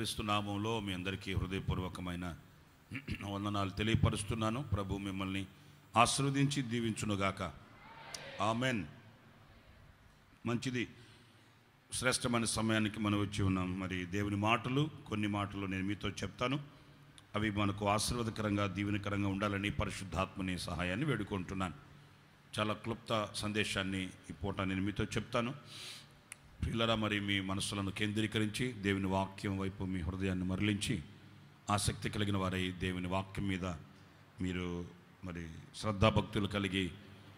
యేసుక్రీస్తు నామంలో మీ అందరికీ హృదయపూర్వకమైన వందనాలు తెలియపరుస్తున్నాను. ప్రభు మిమ్మల్ని ఆశీర్వదించి దీవించునుగాక. ఆమెన్. మంచిది, శ్రేష్టమైన సమయానికి మనం వచ్చి ఉన్నాం. మరి దేవుని మాటలు, కొన్ని మాటలు నేను మీతో చెప్తాను. అవి మనకు ఆశీర్వాదకరంగా, దీవెనకరంగా ఉండాలని పరిశుద్ధాత్మని సహాయాన్ని వేడుకుంటున్నాను. చాలా క్లుప్త సందేశాన్ని ఈ పూట నేను మీతో చెప్తాను. పిల్లరా, మరి మీ మనసులను కేంద్రీకరించి దేవుని వాక్యం వైపు మీ హృదయాన్ని మరలించి ఆసక్తి కలిగిన వారై దేవుని వాక్యం మీద మీరు మరి శ్రద్ధాభక్తులు కలిగి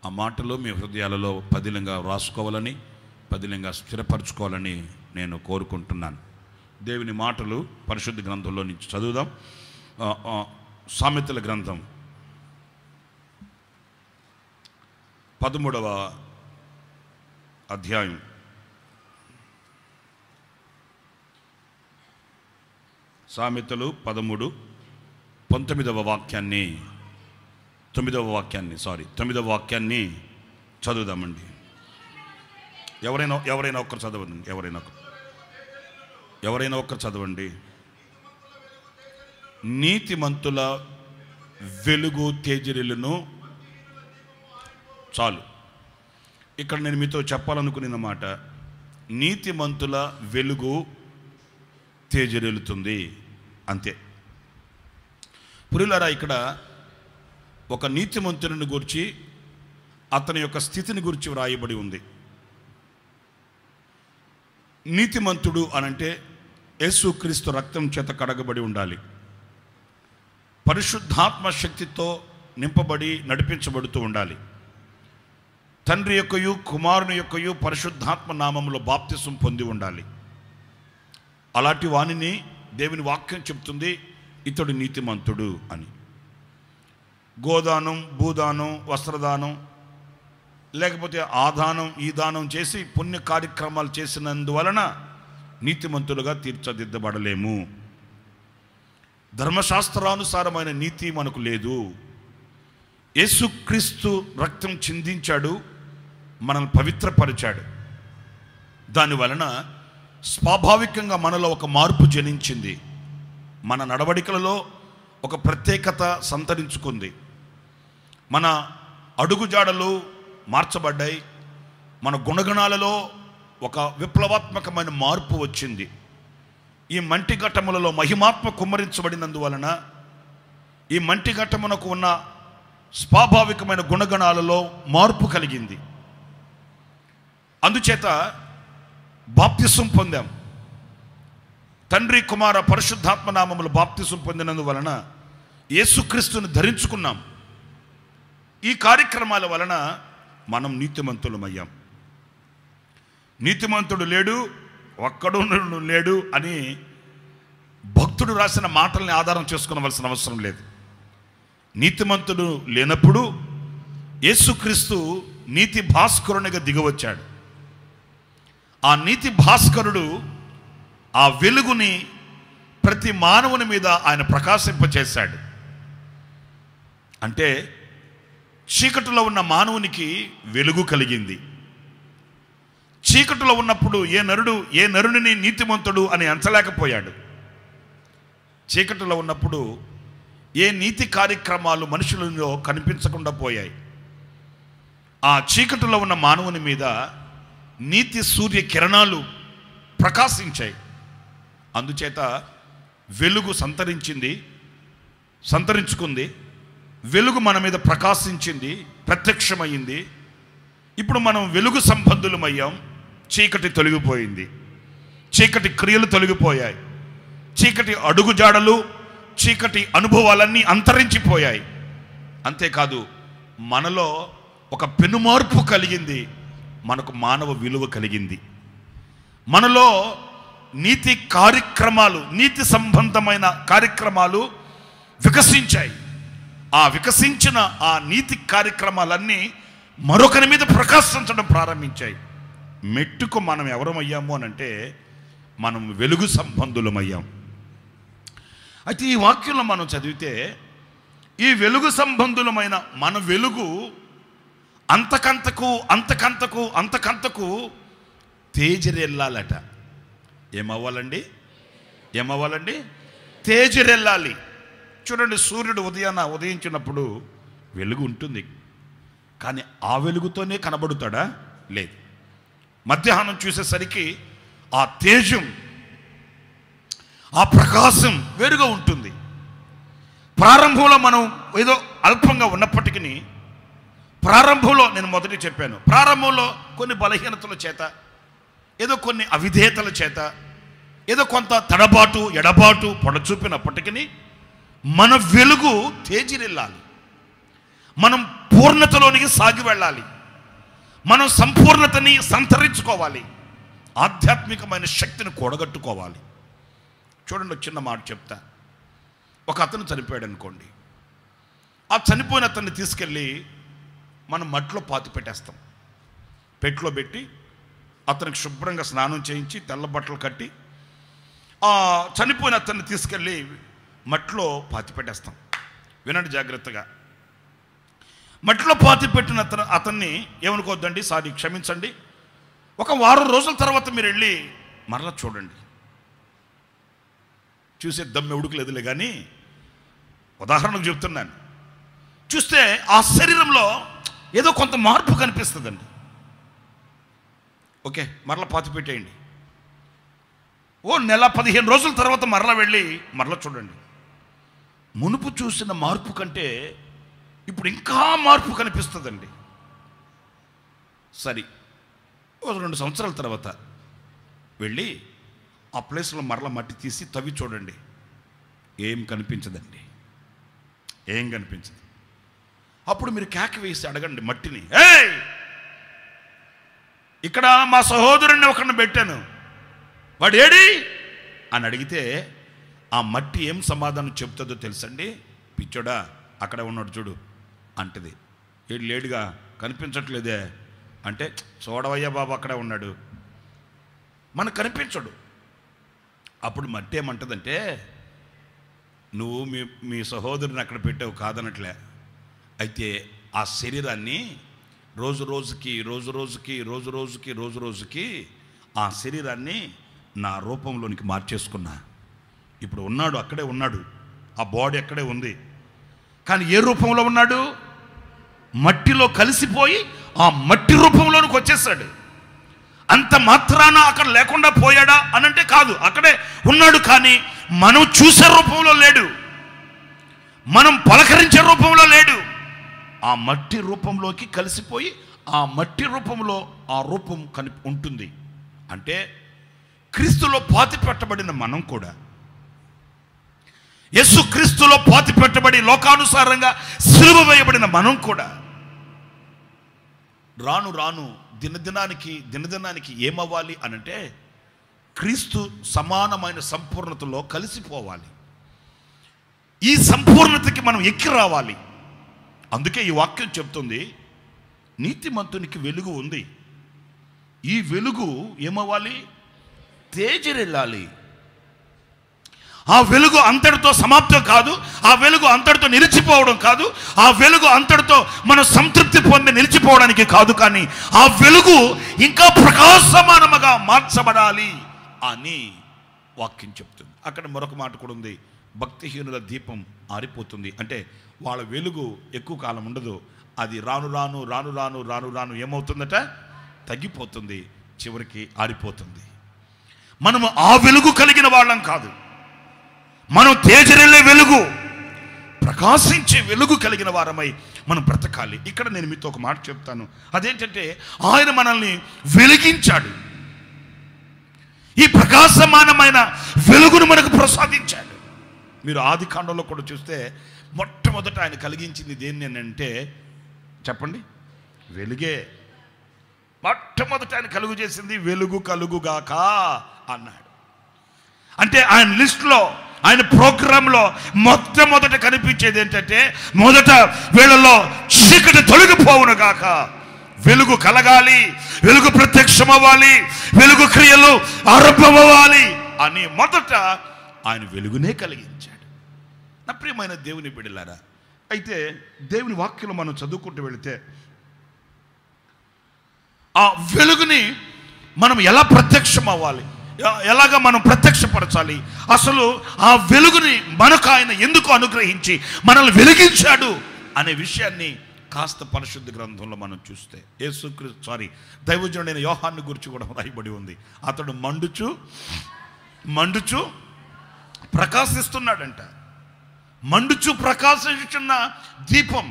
ఆ మాటలు మీ హృదయాలలో పదిలంగా రాసుకోవాలని, పదిలంగా స్థిరపరచుకోవాలని నేను కోరుకుంటున్నాను. దేవుని మాటలు పరిశుద్ధ గ్రంథంలో నుంచి చదువుదాం. సామెతల గ్రంథం 13వ అధ్యాయం 13 19వ వాక్యాన్ని చదువుదామండి. ఎవరైనా ఒక్కరు చదవండి. ఎవరైనా ఒక్కరు చదవండి. నీతిమంతుల వెలుగు తేజరిల్లును. చాలు. ఇక్కడ నేను మీతో చెప్పాలనుకున్న మాట, నీతిమంతుల వెలుగు తేజరిల్లుతుంది, అంతే. పురులారా, ఇక్కడ ఒక నీతిమంతుని గురించి, అతని యొక్క స్థితిని గురించి వ్రాయబడి ఉంది. నీతిమంతుడు అనంటే యేసుక్రీస్తు రక్తం చేత కడగబడి ఉండాలి, పరిశుద్ధాత్మ శక్తితో నింపబడి నడిపించబడుతూ ఉండాలి, తండ్రి యొక్కయు కుమారుని యొక్కయు పరిశుద్ధాత్మ నామములో బాప్తిసం పొంది ఉండాలి. అలాంటి వానిని దేవుని వాక్యం చెప్తుంది, ఇతడు నీతిమంతుడు అని. గోదానం, భూదానం, వస్త్రదానం, లేకపోతే ఆ దానం ఈ దానం చేసి పుణ్య కార్యక్రమాలు చేసినందువలన నీతిమంతులుగా తీర్చిదిద్దబడలేము. ధర్మశాస్త్రానుసారమైన నీతి మనకు లేదు. యేసుక్రీస్తు రక్తం చిందించాడు, మనల్ని పవిత్రపరిచాడు. దానివలన స్వాభావికంగా మనలో ఒక మార్పు జనించింది. మన నడవడికలలో ఒక ప్రత్యేకత సంతరించుకుంది. మన అడుగుజాడలు మార్చబడ్డాయి. మన గుణగణాలలో ఒక విప్లవాత్మకమైన మార్పు వచ్చింది. ఈ మంటి ఘట్టములలో మహిమాత్మ కుమ్మరించబడినందువలన ఈ మంటి ఘట్టమునకు ఉన్న స్వాభావికమైన గుణగణాలలో మార్పు కలిగింది. అందుచేత బాప్తిసం పొందాం. తండ్రి కుమార పరిశుద్ధాత్మ నామములు బాప్తిసం పొందినందువలన యేసుక్రీస్తుని ధరించుకున్నాం. ఈ కార్యక్రమాల వలన మనం నీతిమంతులమయ్యాం. నీతిమంతుడు లేడు, ఒక్కడు లేడు అని భక్తుడు రాసిన మాటల్ని ఆధారం చేసుకునవలసిన అవసరం లేదు. నీతిమంతుడు లేనప్పుడు యేసుక్రీస్తు నీతి భాస్కరునిగా దిగవచ్చాడు. ఆ నీతి భాస్కరుడు ఆ వెలుగుని ప్రతి మానవుని మీద ఆయన ప్రకాశింపచేశాడు. అంటే చీకటిలో ఉన్న మానవునికి వెలుగు కలిగింది. చీకటిలో ఉన్నప్పుడు ఏ నరుడిని నీతిమంతుడు అని ఎంచలేకపోయాడు. చీకటిలో ఉన్నప్పుడు ఏ నీతి కార్యక్రమాలు మనుషులలో కనిపించకుండా పోయాయి. ఆ చీకటిలో ఉన్న మానవుని మీద నీతి సూర్య కిరణాలు ప్రకాశించాయి. అందుచేత వెలుగు సంతరించుకుంది. వెలుగు మన మీద ప్రకాశించింది, ప్రత్యక్షమైంది. ఇప్పుడు మనం వెలుగు సంబంధులమయ్యాం. చీకటి తొలగిపోయింది, చీకటి క్రియలు తొలగిపోయాయి, చీకటి అడుగుజాడలు, చీకటి అనుభవాలన్నీ అంతరించిపోయాయి. అంతేకాదు, మనలో ఒక పెనుమార్పు కలిగింది. మనకు మానవ విలువ కలిగింది. మనలో నీతి కార్యక్రమాలు, నీతి సంబంధమైన కార్యక్రమాలు వికసించాయి. ఆ వికసించిన ఆ నీతి కార్యక్రమాలన్నీ మరొకరి మీద ప్రకాశించడం ప్రారంభించాయి. మెట్టుకు మనం ఎవరమయ్యాము అనంటే మనం వెలుగు సంబంధులమయ్యాం. అయితే ఈ వాక్యంలో మనం చదివితే ఈ వెలుగు సంబంధులమైన మన వెలుగు అంతకంతకు తేజరెల్లాలట. ఏమవ్వాలండి? ఏమవ్వాలండి? తేజరెళ్ళాలి. చూడండి, సూర్యుడు ఉదయించినప్పుడు వెలుగు ఉంటుంది, కానీ ఆ వెలుగుతోనే కనబడుతాడా? లేదు. మధ్యాహ్నం చూసేసరికి ఆ తేజం, ఆ ప్రకాశం వేరుగా ఉంటుంది. ప్రారంభంలో మనం ఏదో అల్పంగా ఉన్నప్పటికీ, ప్రారంభంలో నేను మొదటి చెప్పాను, ప్రారంభంలో కొన్ని బలహీనతల చేత, ఏదో కొన్ని అవిధేయతల చేత, ఏదో కొంత తడబాటు ఎడబాటు పొడచూపినప్పటికీ మన వెలుగు తేజిరెళ్ళాలి. మనం పూర్ణతలోనికి సాగి వెళ్ళాలి. మనం సంపూర్ణతని సంతరించుకోవాలి. ఆధ్యాత్మికమైన శక్తిని కూడగట్టుకోవాలి. చూడండి, చిన్న మాట చెప్తా. ఒక అతను చనిపోయాడు అనుకోండి. ఆ చనిపోయిన అతన్ని తీసుకెళ్ళి మనం మట్టిలో పాతి పెట్టేస్తాం. పెట్టులో పెట్టి అతనికి శుభ్రంగా స్నానం చేయించి తెల్ల బట్టలు కట్టి ఆ చనిపోయిన అతన్ని తీసుకెళ్ళి మట్టిలో పాతి పెట్టేస్తాం. వినండి జాగ్రత్తగా. మట్టిలో పాతి పెట్టిన అతన్ని ఏమనుకోవద్దండి, సారీ క్షమించండి, ఒక వారం రోజుల తర్వాత మీరు వెళ్ళి మరలా చూడండి. చూసే దమ్మె ఉడుకులేదులే, కానీ ఉదాహరణకు చెప్తున్నాను. చూస్తే ఆ శరీరంలో ఏదో కొంత మార్పు కనిపిస్తుందండి. ఓకే, మరలా పాతి పెట్టేయండి. ఓ నెల 15 రోజుల తర్వాత మరలా వెళ్ళి మరలా చూడండి. మునుపు చూసిన మార్పు కంటే ఇప్పుడు ఇంకా మార్పు కనిపిస్తుందండి. సరే, ఓ 2 సంవత్సరాల తర్వాత వెళ్ళి ఆ ప్లేస్లో మరలా మట్టి తీసి తవ్వి చూడండి. ఏం కనిపించదండి, ఏం కనిపించదు. అప్పుడు మీరు కేక వేసి అడగండి మట్టిని, ఏయ్, ఇక్కడ మా సహోదరుణ్ణి ఒకరిని పెట్టాను, వాడు ఏడి అని అడిగితే ఆ మట్టి ఏం సమాధానం చెప్తుందో తెలుసండి? పిచ్చోడా, అక్కడే ఉన్నాడు చూడు అంటది. ఏడు లేడుగా, కనిపించట్లేదే అంటే, చూడవయ్యా బాబు అక్కడే ఉన్నాడు, మనకు కనిపించడు. అప్పుడు మట్టి ఏమంటదంటే, నువ్వు మీ సహోదరుని అక్కడ పెట్టావు కాదనట్లే, అయితే ఆ శరీరాన్ని రోజు రోజుకి ఆ శరీరాన్ని నా రూపంలోనికి మార్చేసుకున్నా. ఇప్పుడు ఉన్నాడు, అక్కడే ఉన్నాడు, ఆ బాడీ అక్కడే ఉంది, కానీ ఏ రూపంలో ఉన్నాడు? మట్టిలో కలిసిపోయి ఆ మట్టి రూపంలోనికి వచ్చేసాడు. అంత మాత్రాన అక్కడ లేకుండా పోయాడా అనంటే కాదు, అక్కడే ఉన్నాడు, కానీ మనం చూసే రూపంలో లేడు, మనం పలకరించే రూపంలో లేడు. ఆ మట్టి రూపంలోకి కలిసిపోయి ఆ మట్టి రూపంలో ఆ రూపం ఉంటుంది. అంటే క్రీస్తులో పాతి పెట్టబడిన మనం కూడా, యేసు క్రీస్తులో పాతి పెట్టబడి లోకానుసారంగా సిలువ వేయబడిన మనం కూడా రాను దినదినానికి ఏమవ్వాలి అనంటే, క్రీస్తు సమానమైన సంపూర్ణతలో కలిసిపోవాలి. ఈ సంపూర్ణతకి మనం ఎక్కి రావాలి. అందుకే ఈ వాక్యం చెప్తుంది, నీతిమంతునికి వెలుగు ఉంది. ఈ వెలుగు ఏమవ్వాలి? తేజరెళ్ళాలి. ఆ వెలుగు అంతటితో సమాప్తం కాదు, ఆ వెలుగు అంతటితో నిలిచిపోవడం కాదు, ఆ వెలుగు అంతటితో మనం సంతృప్తి పొంది నిలిచిపోవడానికి కాదు, కానీ ఆ వెలుగు ఇంకా ప్రకాశమానముగా మార్చబడాలి అని వాక్యం చెప్తుంది. అక్కడ మరొక మాట కూడా ఉంది, భక్తిహీనుల దీపం ఆరిపోతుంది. అంటే వాళ్ళ వెలుగు ఎక్కువ కాలం ఉండదు, అది రాను ఏమవుతుందట? తగ్గిపోతుంది, చివరికి ఆరిపోతుంది. మనము ఆ వెలుగు కలిగిన వాళ్ళం కాదు, మనం తేజరెళ్ళే వెలుగు, ప్రకాశించే వెలుగు కలిగిన వారమై మనం బ్రతకాలి. ఇక్కడ నేను మీతో ఒక మాట చెప్తాను, అదేంటంటే ఆయన మనల్ని వెలిగించాడు, ఈ ప్రకాశమానమైన వెలుగును మనకు ప్రసాదించాడు. మీరు ఆది కాండంలో కూడా చూస్తే మొట్టమొదట ఆయన కలిగించింది దేన్ని అంటే, చెప్పండి, వెలుగే. మొట్టమొదట ఆయన కలుగు చేసింది వెలుగు కలుగుగాక అన్నాడు. అంటే ఆయన లిస్టులో, ఆయన ప్రోగ్రాంలో మొట్టమొదట కనిపించేది ఏంటంటే, మొదట వీళ్ళలో చీకటి తొలగిపోవును గాక, వెలుగు కలగాలి, వెలుగు ప్రత్యక్షమవ్వాలి, వెలుగు క్రియలు ఆరంభమవ్వాలి అని మొదట ఆయన వెలుగునే కలిగించాడు. నా ప్రియమైన దేవుని బిడ్డలారా, అయితే దేవుని వాక్యంలో మనం చదువుకుంటూ వెళితే, ఆ వెలుగుని మనం ఎలా ప్రత్యక్షం అవ్వాలి? ఎలాగ మనం ప్రత్యక్షపరచాలి, అసలు ఆ వెలుగుని మనకు ఆయన ఎందుకు అనుగ్రహించి మనల్ని వెలిగించాడు అనే విషయాన్ని కాస్త పరిశుద్ధ గ్రంథంలో మనం చూస్తే దైవజనుడైన యోహాను గురించి కూడా రాయబడి ఉంది. అతడు మండుచు ప్రకాశిస్తున్నాడంట. మండుచు ప్రకాశించున్న దీపం,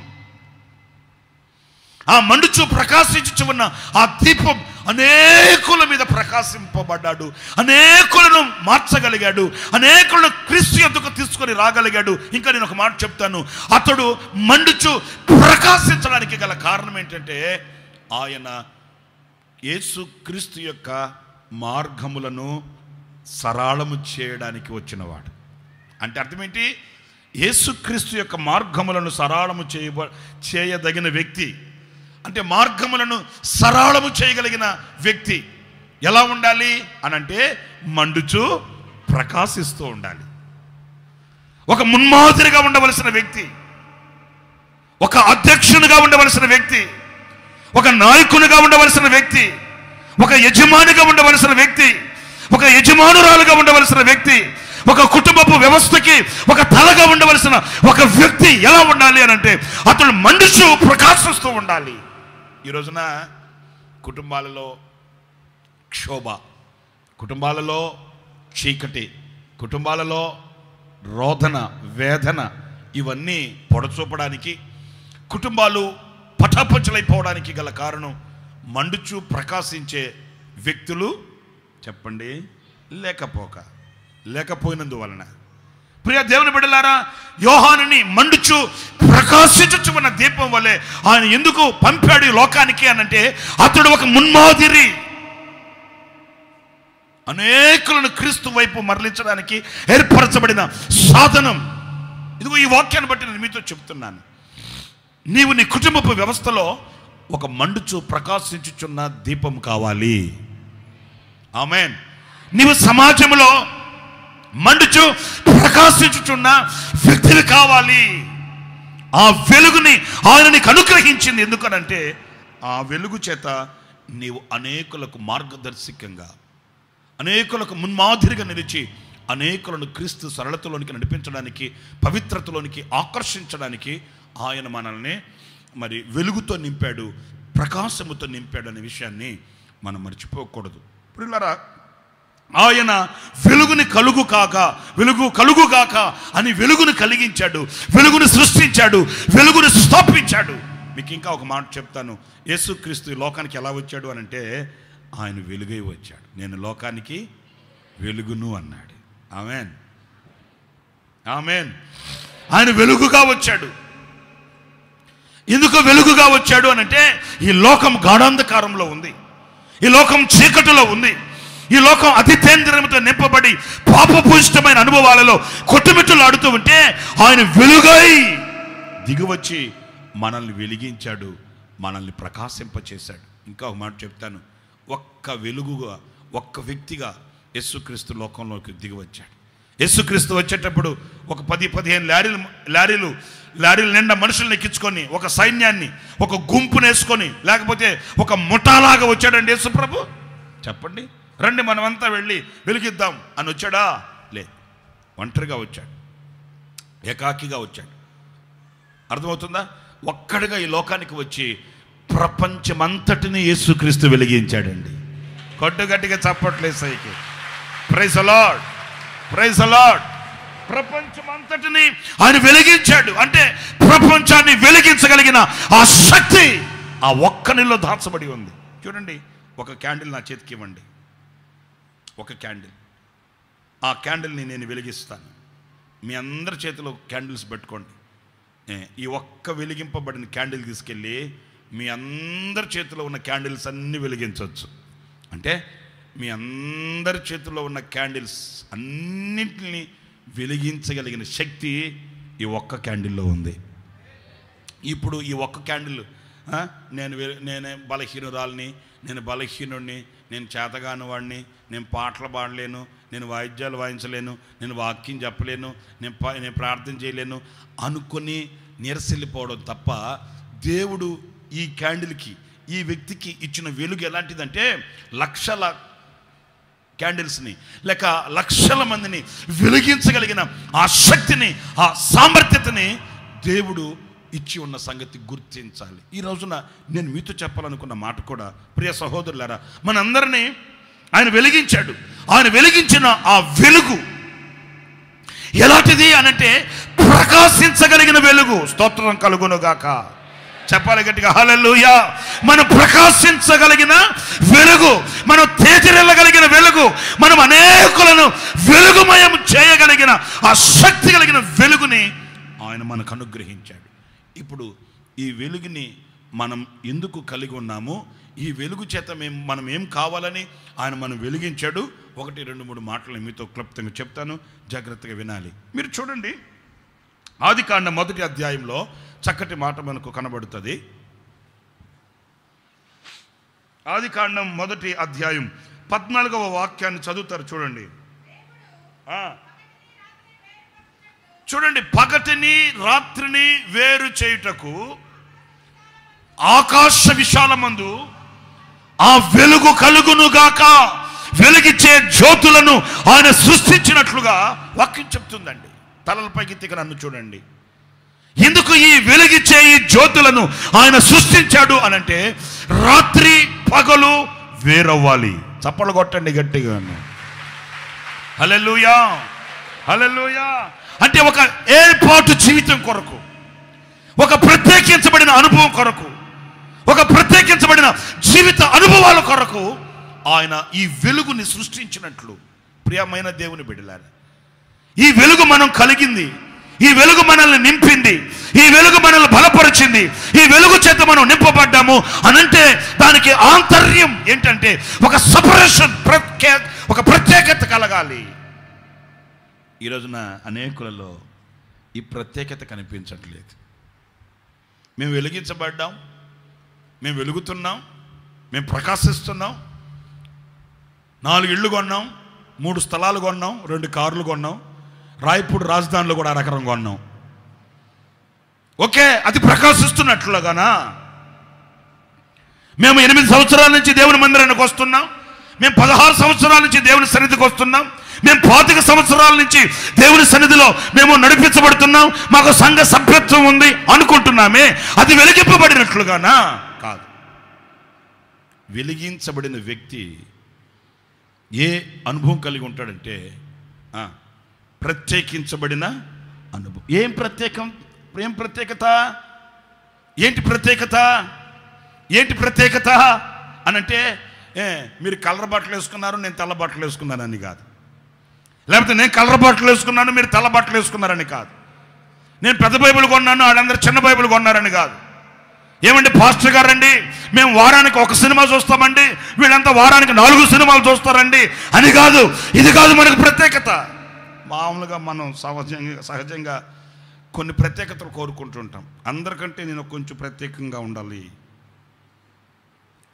ఆ మండుచు ప్రకాశించు ఉన్న ఆ దీపం అనేకుల మీద ప్రకాశింపబడ్డాడు, అనేకులను మార్చగలిగాడు, అనేకులను క్రీస్తు యొద్దకు తీసుకొని రాగలిగాడు. ఇంకా నేను ఒక మాట చెప్తాను, అతడు మండుచు ప్రకాశించడానికి గల కారణం ఏంటంటే ఆయన యేసుక్రీస్తు యొక్క మార్గములను సరళము చేయడానికి వచ్చినవాడు. అంటే అర్థమేంటి? యేసుక్రీస్తు యొక్క మార్గములను సరళము చేయదగిన వ్యక్తి, అంటే మార్గములను సరళము చేయగలిగిన వ్యక్తి ఎలా ఉండాలి అని అంటే మండుచు ప్రకాశిస్తూ ఉండాలి. ఒక మున్మాదిరిగా ఉండవలసిన వ్యక్తి, ఒక అధ్యక్షునిగా ఉండవలసిన వ్యక్తి, ఒక నాయకునిగా ఉండవలసిన వ్యక్తి, ఒక యజమానిగా ఉండవలసిన వ్యక్తి, ఒక యజమానురాలుగా ఉండవలసిన వ్యక్తి, ఒక కుటుంబపు వ్యవస్థకి ఒక తలగా ఉండవలసిన ఒక వ్యక్తి ఎలా ఉండాలి అని అంటే అతడు మండుచు ప్రకాశిస్తూ ఉండాలి. ఈ రోజున కుటుంబాలలో క్షోభ, కుటుంబాలలో చీకటి, కుటుంబాలలో రోదన, వేదన ఇవన్నీ పొడచూపడానికి, కుటుంబాలు పటాపంచలైపోవడానికి గల కారణం మండుచు ప్రకాశించే వ్యక్తులు చెప్పండి లేకపోయినందువలన. ప్రియ దేవుని బిడ్డలారా, యోహానుని మండుచు ప్రకాశించు ఉన్న దీపం వల్లే ఆయన ఎందుకు పంపాడు ఈ లోకానికి అనంటే అతడు ఒక మున్మాదిరి, అనేకులను క్రీస్తు వైపు మరలించడానికి ఏర్పరచబడిన సాధనం. ఇదిగో ఈ వాక్యాన్ని బట్టి నేను మీతో చెప్తున్నాను, నీవు నీ కుటుంబపు వ్యవస్థలో ఒక మండుచు ప్రకాశించుచున్న దీపం కావాలి. ఆమేన్. నీవు సమాజంలో మండుచు ప్రకాశించుచున్న వ్యక్తులు కావాలి. ఆ వెలుగుని ఆయన నీకు అనుగ్రహించింది. ఎందుకనంటే ఆ వెలుగు చేత నీవు అనేకులకు మార్గదర్శకంగా, అనేకులకు మున్మాదిరిగా నిలిచి అనేకులను క్రీస్తు సరళతలోనికి నడిపించడానికి, పవిత్రతలోనికి ఆకర్షించడానికి ఆయన మనల్ని మరి వెలుగుతో నింపాడు, ప్రకాశముతో నింపాడు అనే విషయాన్ని మనం మర్చిపోకూడదు. ప్రియులారా, ఆయన వెలుగు కలుగుగాక అని వెలుగును కలిగించాడు, వెలుగును సృష్టించాడు, వెలుగును స్థాపించాడు. మీకు ఇంకా ఒక మాట చెప్తాను, యేసుక్రీస్తు ఈ లోకానికి ఎలా వచ్చాడు అని అంటే ఆయన వెలుగై వచ్చాడు. నేను లోకానికి వెలుగును అన్నాడు. ఆమేన్, ఆమేన్. ఆయన వెలుగుగా వచ్చాడు. ఎందుకు వెలుగుగా వచ్చాడు అని అంటే ఈ లోకం గాఢాంధకారంలో ఉంది, ఈ లోకం చీకటిలో ఉంది, ఈ లోకం అతితేంద్రియముతో నింపబడి పాపపూరితమైన అనుభవాలలో కొట్టుమిట్టులాడుతూ ఉంటే ఆయన వెలుగై దిగివచ్చి మనల్ని వెలిగించాడు, మనల్ని ప్రకాశింపచేశాడు. ఇంకా ఒక మాట చెప్తాను, ఒక్క వెలుగుగా, ఒక్క వ్యక్తిగా యేసుక్రీస్తు లోకంలోకి దిగివచ్చాడు. యేసుక్రీస్తు వచ్చేటప్పుడు ఒక 10-15 లారీలు నిండా మనుషుల్ని ఎక్కించుకొని, ఒక సైన్యాన్ని, ఒక గుంపును వేసుకొని, లేకపోతే ఒక ముఠాలాగా వచ్చాడండి యేసు ప్రభు. చెప్పండి, రండి మనమంతా వెళ్ళి వెలిగిద్దాం అని వచ్చాడా? లేదు, ఒంటరిగా వచ్చాడు, ఏకాకిగా వచ్చాడు. అర్థమవుతుందా? ఒక్కడిగా ఈ లోకానికి వచ్చి ప్రపంచమంతటిని యేసుక్రీస్తు వెలిగించాడండి. కొట్టుగట్టిగా చప్పట్లేదు సైకి. Praise the Lord, praise the Lord. ప్రపంచమంతటిని ఆయన వెలిగించాడు. అంటే ప్రపంచాన్ని వెలిగించగలిగిన ఆ శక్తి ఆ ఒక్కనిలో దాచబడి ఉంది. చూడండి, ఒక క్యాండిల్ నా చేతికి ఇవ్వండి, ఒక క్యాండిల్. ఆ క్యాండిల్ని నేను వెలిగిస్తాను. మీ అందరి చేతిలో క్యాండిల్స్ పెట్టుకోండి. ఈ ఒక్క వెలిగింపబడిన క్యాండిల్ తీసుకెళ్ళి మీ అందరి చేతిలో ఉన్న క్యాండిల్స్ అన్నీ వెలిగించవచ్చు. అంటే మీ అందరి చేతిలో ఉన్న క్యాండిల్స్ అన్నింటినీ వెలిగించగలిగిన శక్తి ఈ ఒక్క క్యాండిల్లో ఉంది. ఇప్పుడు ఈ ఒక్క క్యాండిల్, నేనే బలహీనురాల్ని, నేను బలహీనుడిని, నేను చేతగాని వాడిని, నేను పాటలు పాడలేను, నేను వాయిద్యాలు వాయించలేను, నేను వాక్యం చెప్పలేను, నేను ప్రార్థన చేయలేను అనుకొని నీరసిల్లిపోవడం తప్ప, దేవుడు ఈ క్యాండిల్కి, ఈ వ్యక్తికి ఇచ్చిన వెలుగు ఎలాంటిదంటే క్యాండిల్స్ని, లేక లక్షల మందిని వెలిగించగలిగిన ఆ శక్తిని, ఆ సామర్థ్యతని దేవుడు ఇచ్చి ఉన్న సంగతి గుర్తించాలి. ఈ రోజున నేను మీతో చెప్పాలనుకున్న మాట కూడా, ప్రియ సహోదరులారా, మనందరినీ ఆయన వెలిగించాడు. ఆయన వెలిగించిన ఆ వెలుగు ఎలాంటిది అనంటే ప్రకాశించగలిగిన వెలుగు. స్తోత్రం కలుగునుగాక. చెప్పాలి గట్టిగా హల్లెలూయా. మనం ప్రకాశించగలిగిన వెలుగు, మనం తేజరిల్లగలిగిన వెలుగు, మనం అనేకులను వెలుగుమయం చేయగలిగిన ఆ శక్తి కలిగిన వెలుగుని ఆయన మనకు అనుగ్రహించాడు. ఇప్పుడు ఈ వెలుగుని మనం ఎందుకు కలిగి ఉన్నామో, ఈ వెలుగు చేత మనం ఏం కావాలని ఆయన మనం వెలిగించాడు. 1, 2, 3 మాటలు మీతో క్లుప్తంగా చెప్తాను, జాగ్రత్తగా వినాలి. మీరు చూడండి, ఆదికాండం 1వ అధ్యాయంలో చక్కటి మాట మనకు కనబడుతుంది. ఆదికాండం 1వ అధ్యాయం 14వ వాక్యాన్ని చదువుతారు. చూడండి, చూడండి. పగటిని రాత్రిని వేరు చేయుటకు ఆకాశ విశాలమందు ఆ వెలుగు కలుగునుగాక, వెలిగించే జ్యోతులను ఆయన సృష్టించినట్లుగా వాక్యం చెప్తుందండి. తలలపైకి నన్ను చూడండి. ఎందుకు ఈ వెలిగించే ఈ జ్యోతులను ఆయన సృష్టించాడు అనంటే, రాత్రి పగలు వేరవ్వాలి. చప్పలు కొట్టండి గట్టిగా. హల్లెలూయా, హల్లెలూయా. అంటే ఒక ఏర్పాటు జీవితం కొరకు, ఒక ప్రత్యేకించబడిన అనుభవం కొరకు, ఒక ప్రత్యేకించబడిన జీవిత అనుభవాల కొరకు ఆయన ఈ వెలుగుని సృష్టించినట్లు. ప్రియమైన దేవుని బిడ్డలారా, ఈ వెలుగు మనం కలిగింది, ఈ వెలుగు మనల్ని నింపింది, ఈ వెలుగు మనల్ని బలపరిచింది, ఈ వెలుగు చేత మనం నింపబడ్డాము అనంటే దానికి ఆంతర్యం ఏంటంటే ఒక సపరేషన్, ఒక ప్రత్యేకత కలగాలి. ఈ రోజున అనేకులలో ఈ ప్రత్యేకత కనిపించట్లేదు. మేము వెలిగించబడ్డాం, మేము వెలుగుతున్నాం, మేము ప్రకాశిస్తున్నాం. 4 ఇళ్ళు కొన్నాం, 3 స్థలాలు కొన్నాం, 2 కార్లు కొన్నాం, రాయపూడి రాజధానిలో కూడా రకరం కొన్నాం. ఓకే, అది ప్రకాశిస్తున్నట్లుగానా? మేము 8 సంవత్సరాల నుంచి దేవుని మందిరానికి వస్తున్నాం, మేము 16 సంవత్సరాల నుంచి దేవుని సన్నిధికి వస్తున్నాం, మేము 25 సంవత్సరాల నుంచి దేవుని సన్నిధిలో మేము నడిపించబడుతున్నాం, మాకు సంఘ సభ్యత్వం ఉంది అనుకుంటున్నామే, అది వెలిగింపబడినట్లుగానా? కాదు. వెలిగించబడిన వ్యక్తి ఏ అనుభవం కలిగి ఉంటాడంటే ప్రత్యేకించబడిన అనుభవం. ఏం ప్రత్యేకత? ఏంటి ప్రత్యేకత? ఏంటి ప్రత్యేకత అనంటే, మీరు కలర్ బట్టలు వేసుకున్నారు, నేను తెల్ల బట్టలు వేసుకున్నానని కాదు. లేకపోతే నేను కలర్ బట్టలు వేసుకున్నాను, మీరు తెల్ల బట్టలు వేసుకున్నారని కాదు. నేను పెద్ద బైబిల్ కొన్నాను, వాళ్ళందరూ చిన్న బైబిల్ కొన్నారని కాదు. ఏమండి పాస్టర్ గారండి, మేము వారానికి 1 సినిమా చూస్తామండి, వీళ్ళంతా వారానికి 4 సినిమాలు చూస్తారండి అని కాదు. ఇది కాదు మనకు ప్రత్యేకత. మామూలుగా మనం సహజంగా కొన్ని ప్రత్యేకతలు కోరుకుంటుంటాం. అందరికంటే నేను కొంచెం ప్రత్యేకంగా ఉండాలి.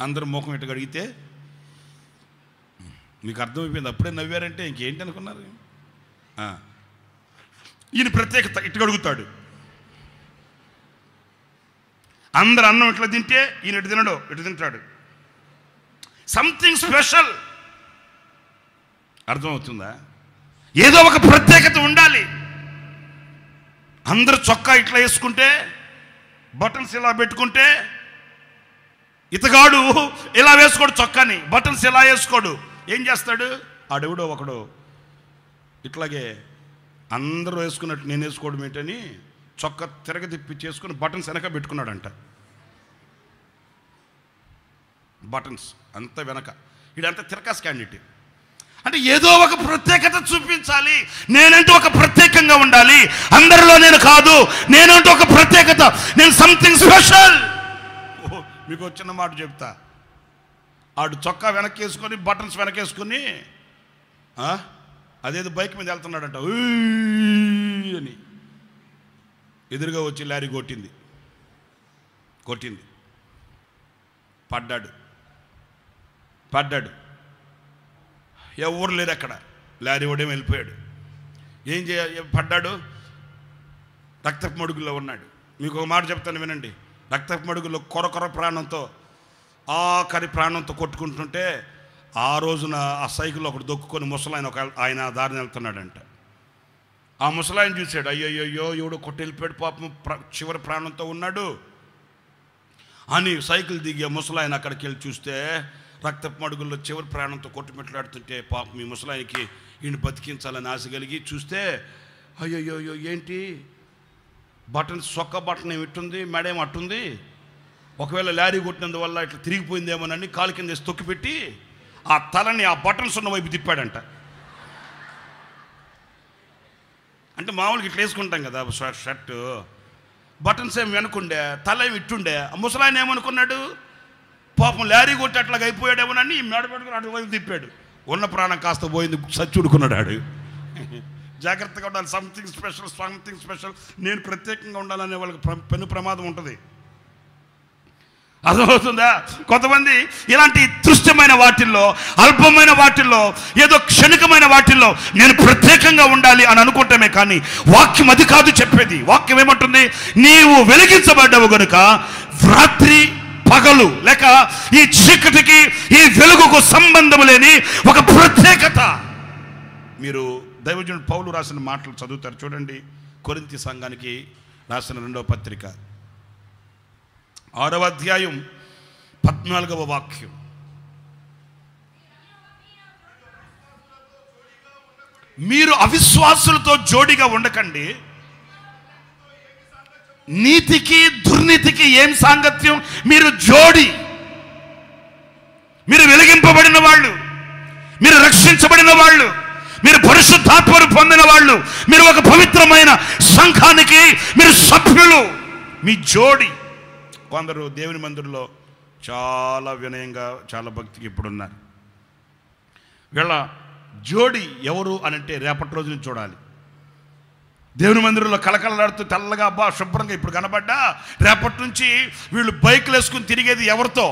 అందరు ముఖం ఇటు అడిగితే మీకు అర్థమైపోయింది. అప్పుడే నవ్వారంటే ఇంకేంటి అనుకున్నారు? ఈయన ప్రత్యేకత ఇటు అడుగుతాడు. అందరు అన్నం ఇట్లా తింటే ఈయన ఇటు తినడు, ఇటు తింటాడు. Something special. అర్థమవుతుందా? ఏదో ఒక ప్రత్యేకత ఉండాలి. అందరు చొక్కా ఇట్లా వేసుకుంటే, బటన్స్ ఇలా పెట్టుకుంటే, ఇతగాడు ఇలా వేసుకోడు చొక్కాని, బటన్స్ ఇలా వేసుకోడు. ఏం చేస్తాడు? ఆడెవడో ఒకడు ఇట్లాగే అందరూ వేసుకున్నట్టు నేను వేసుకోవడం ఏంటని చొక్కా తిరగతిప్పి చేసుకుని బటన్స్ వెనక పెట్టుకున్నాడంట. బటన్స్ అంతా వెనక. ఇదంతా తిరకాస్ క్యాండిడేట్. అంటే ఏదో ఒక ప్రత్యేకత చూపించాలి. నేనంటూ ఒక ప్రత్యేకంగా ఉండాలి. అందరిలో నేను కాదు, నేనంటూ ఒక ప్రత్యేకత, నేను సంథింగ్ స్పెషల్. మీకు వచ్చిన మాట చెప్తా. ఆడు చొక్కా వెనక్కేసుకొని బటన్స్ వెనకేసుకొని అదేదో బైక్ మీద వెళ్తున్నాడంట అని. ఎదురుగా వచ్చి లారీ కొట్టింది. పడ్డాడు. ఎవరు లేరు అక్కడ. లారీ ఓడేమో వెళ్ళిపోయాడు. ఏం పడ్డాడు? రక్తపు మడుగుల్లో ఉన్నాడు. మీకు ఒక మాట చెప్తాను వినండి. రక్తపు మడుగుల్లో కొర ప్రాణంతో, ఆఖరి ప్రాణంతో కొట్టుకుంటుంటే ఆ రోజున ఆ సైకిల్ ఒకటి దొక్కుకొని ముసలాయన ఆయన దారిని వెళ్తున్నాడంట. ఆ ముసలాయన చూశాడు, అయ్యో ఎవడు కొట్టి వెళ్ళిపోయాడు పాపం, చివరి ప్రాణంతో ఉన్నాడు అని సైకిల్ దిగి ముసలాయన అక్కడికి వెళ్ళి చూస్తే రక్తపు మడుగుల్లో చివరి ప్రాణంతో కొట్టుమిట్లాడుతుంటే పాపం ఈ ముసలాయనకి ఈయన బతికించాలని ఆశ కలిగి చూస్తే అయ్యో ఏంటి బటన్ సొక్క బటన్ ఏమి ఇట్టుంది, మెడేం అట్టుంది, ఒకవేళ లారీ కొట్టినందువల్ల ఇట్లా తిరిగిపోయిందేమోనని కాలు కింద వేసి తొక్కిపెట్టి ఆ తలని ఆ బటన్స్ ఉన్న వైపు తిప్పాడంట. అంటే మామూలుగా ఇట్లా వేసుకుంటాం కదా షర్ట్, బటన్స్ ఏమి వెనుకుండే, తల ఏమి ఇట్టుండే. ముసలాయన ఏమనుకున్నాడు, పాపం లారీ కొట్టి అట్లాగ అయిపోయాడేమోనని మెడ పెట్టుకుని అటు వైపు తిప్పాడు. ఉన్న ప్రాణం కాస్త పోయింది, చచ్చుడుకున్నాడు ఆడు. జాగ్రత్తగా ఉండాలి, సంథింగ్ స్పెషల్, నేను ప్రత్యేకంగా ఉండాలనే వాళ్ళకి పెను ప్రమాదం ఉంటుంది. అర్థమవుతుందా? కొంతమంది ఇలాంటి తుష్టమైన వాటిల్లో, అల్పమైన వాటిల్లో, ఏదో క్షణికమైన వాటిల్లో నేను ప్రత్యేకంగా ఉండాలి అని అనుకుంటామే, కానీ వాక్యం అది కాదు చెప్పేది. వాక్యం ఏమంటుంది, నీవు వెలిగించబడ్డావు గనుక రాత్రి పగలు లేక ఈ చీకటికి ఈ వెలుగుకు సంబంధం లేని ఒక ప్రత్యేకత. మీరు దైవజనుడు పౌలు రాసిన మాటలు చదువుతారు చూడండి. కొరింథీ సంఘానికి రాసిన 2వ పత్రిక 6వ అధ్యాయం 14వ వాక్యం. మీరు అవిశ్వాసులతో జోడిగా ఉండకండి, నీతికి దుర్నీతికి ఏం సాంగత్యం? మీరు జోడి, మీరు వెలిగింపబడిన వాళ్ళు, మీరు రక్షించబడిన వాళ్ళు, మీరు పరిశుద్ధాత్మను పొందిన వాళ్ళు, మీరు ఒక పవిత్రమైన సంఘానికి మీరు సభ్యులు, మీ జోడి. కొందరు దేవుని మందిరంలో చాలా వినయంగా చాలా భక్తికి ఇప్పుడున్నారు. వీళ్ళ జోడి ఎవరు అనంటే రేపటి రోజున చూడాలి. దేవుని మందిరంలో కలకలలాడుతూ తెల్లగా అబ్బా శుభ్రంగా ఇప్పుడు కనబడ్డా, రేపటి నుంచి వీళ్ళు బైకులు వేసుకుని తిరిగేది ఎవరితో?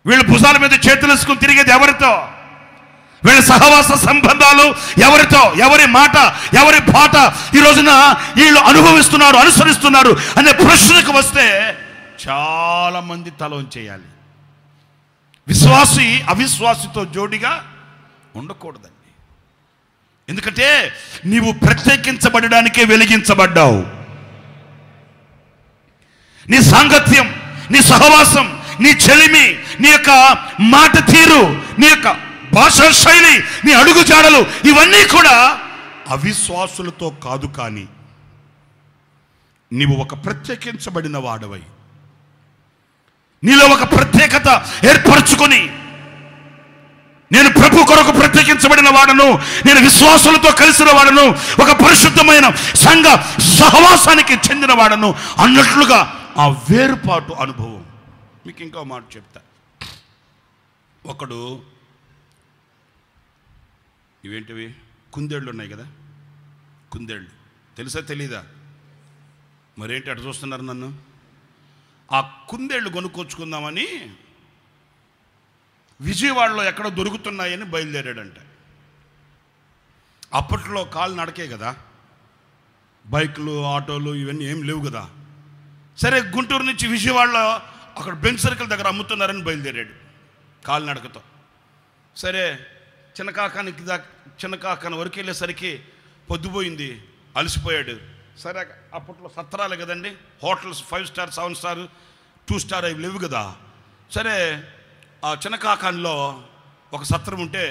వీళ్ళు భుజాల మీద చేతులు వేసుకుని తిరిగేది ఎవరితో? వీళ్ళ సహవాస సంబంధాలు ఎవరితో? ఎవరి మాట, ఎవరి పాట ఈ రోజున వీళ్ళు అనుభవిస్తున్నారు, అనుసరిస్తున్నారు అనే ప్రశ్నకు వస్తే చాలా మంది తల వంచేయాలి. విశ్వాసి అవిశ్వాసితో జోడిగా ఉండకూడదండి. ఎందుకంటే నీవు ప్రత్యేకించబడడానికే వెలిగించబడ్డావు. నీ సాంగత్యం, నీ సహవాసం, నీ చెలిమి, నీ యొక్క మాట తీరు, నీ యొక్క భాషా శైలి, నీ అడుగు జాడలు, ఇవన్నీ కూడా అవిశ్వాసులతో కాదు, కానీ నీవు ఒక ప్రత్యేకించబడిన వాడవై నీలో ఒక ప్రత్యేకత ఏర్పరచుకొని, నేను ప్రభు కొరకు ప్రత్యేకించబడిన వాడను, నేను విశ్వాసులతో కలిసిన వాడను, ఒక పరిశుద్ధమైన సంఘ సహవాసానికి చెందిన వాడను అన్నట్లుగా ఆ వేరుపాటు అనుభవం. మీకు ఇంకో మాట చెప్తా. ఒకడు ఇవేంటివి కుందేళ్ళు ఉన్నాయి కదా, కుందేళ్ళు తెలుసా తెలీదా? మరేంటి అటు చూస్తున్నారు నన్ను? ఆ కుందేళ్ళు కొనుక్కొచ్చుకుందామని విజయవాడలో ఎక్కడో దొరుకుతున్నాయని బయలుదేరాడంట. అప్పట్లో కాలు నడకే కదా, బైకులు ఆటోలు ఇవన్నీ ఏం లేవు కదా. సరే గుంటూరు నుంచి విజయవాడలో అక్కడ బెంచ్ సర్కిల్ దగ్గర అమ్ముతున్నారని బయలుదేరాడు కాలు నడకతో. సరే చిన్న కాకాని వరకు వెళ్ళేసరికి పొద్దుపోయింది, అలసిపోయాడు. సరే అప్పట్లో సత్రాలు కదండి, హోటల్స్ 5 స్టార్ 7 స్టార్ 2 స్టార్ అవి లేవు కదా. సరే ఆ చిన్న కాకానిలో ఒక సత్రం ఉంటే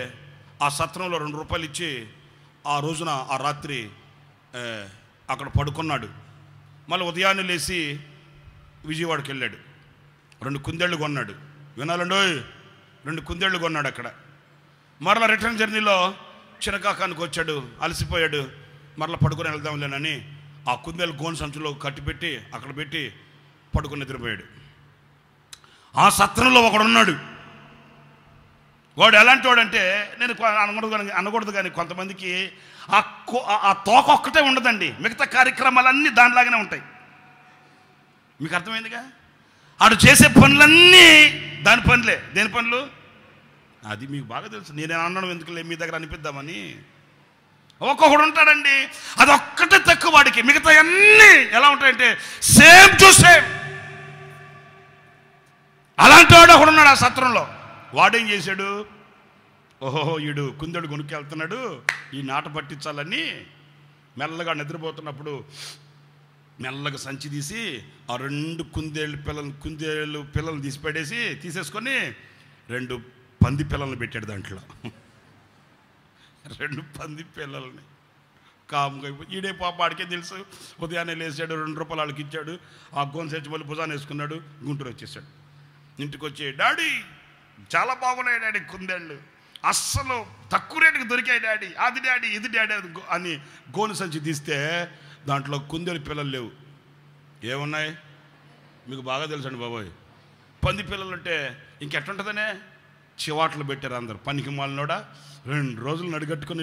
ఆ సత్రంలో 2 రూపాయలు ఇచ్చి ఆ రోజున ఆ రాత్రి అక్కడ పడుకున్నాడు. మళ్ళీ ఉదయాన్నే లేచి విజయవాడకి వెళ్ళాడు. 2 కుందేళ్ళు కొన్నాడు. వినాలండో, 2 కుందేళ్ళు కొన్నాడు అక్కడ. మరలా రిటర్న్ జర్నీలో చిన్నకాకానికి వచ్చాడు, అలసిపోయాడు. మరలా పడుకొని వెళ్దాంలేనని ఆ కుందేలు గోను సంచులో కట్టిపెట్టి అక్కడ పెట్టి పడుకొని నిద్రపోయాడు. ఆ సత్రంలో ఒకడున్నాడు. వాడు ఎలాంటి వాడంటే, నేను అనకూడదు కానీ కొంతమందికి ఆ తోక ఒక్కటే ఉండదండి, మిగతా కార్యక్రమాలన్నీ దానిలాగానే ఉంటాయి. మీకు అర్థమైందిగా? ఆడు చేసే పనులన్నీ దాని పనులే. దేని పనులు? అది మీకు బాగా తెలుసు. నేనే అన్నాను ఎందుకులే మీ దగ్గర అనిపిద్దామని. ఒక్కొక్కడు ఉంటాడండి, అది ఒక్కటే తక్కువ వాడికి, మిగతా అన్నీ ఎలా ఉంటాయంటే సేమ్ టు సేమ్. అలాంటి వాడు ఒకడున్నాడు ఆ సత్రంలో. వాడేం చేశాడు, ఓహో వీడు కుందేడు కొనుక్కెళ్తున్నాడు, ఈ నాట పట్టించాలని మెల్లగా నిద్రపోతున్నప్పుడు మెల్లగా సంచి తీసి ఆ 2 కుందేళ్ళు పిల్లలు తీసేసుకొని 2 పంది పిల్లల్ని పెట్టాడు దాంట్లో. 2 పంది పిల్లల్ని కాముగా ఈడే పాప ఆడికే తెలుసు. ఉదయాన్నే లేచాడు, 2 రూపాయలు వాళ్ళకి ఇచ్చాడు, ఆ గోన్ సంచి మళ్ళీ భుజాన్ని వేసుకున్నాడు, గుంటూరు వచ్చేసాడు. ఇంటికి వచ్చి డాడీ చాలా బాగున్నాయి డాడీ కుందేళ్ళు, అస్సలు తక్కువ రేటుకి దొరికాయి డాడీ, అది డాడీ ఇది డాడీ అని గోను సంచి తీస్తే దాంట్లో కుందేలు పిల్లలు లేవు. ఏమున్నాయి మీకు బాగా తెలుసండి బాబోయ్. పంది పిల్లలు ఉంటే ఇంకెట్టుంటుందనే చివాట్లు పెట్టారు అందరు. పనికి మాలినోడా 2 రోజులు మడిగట్టుకొని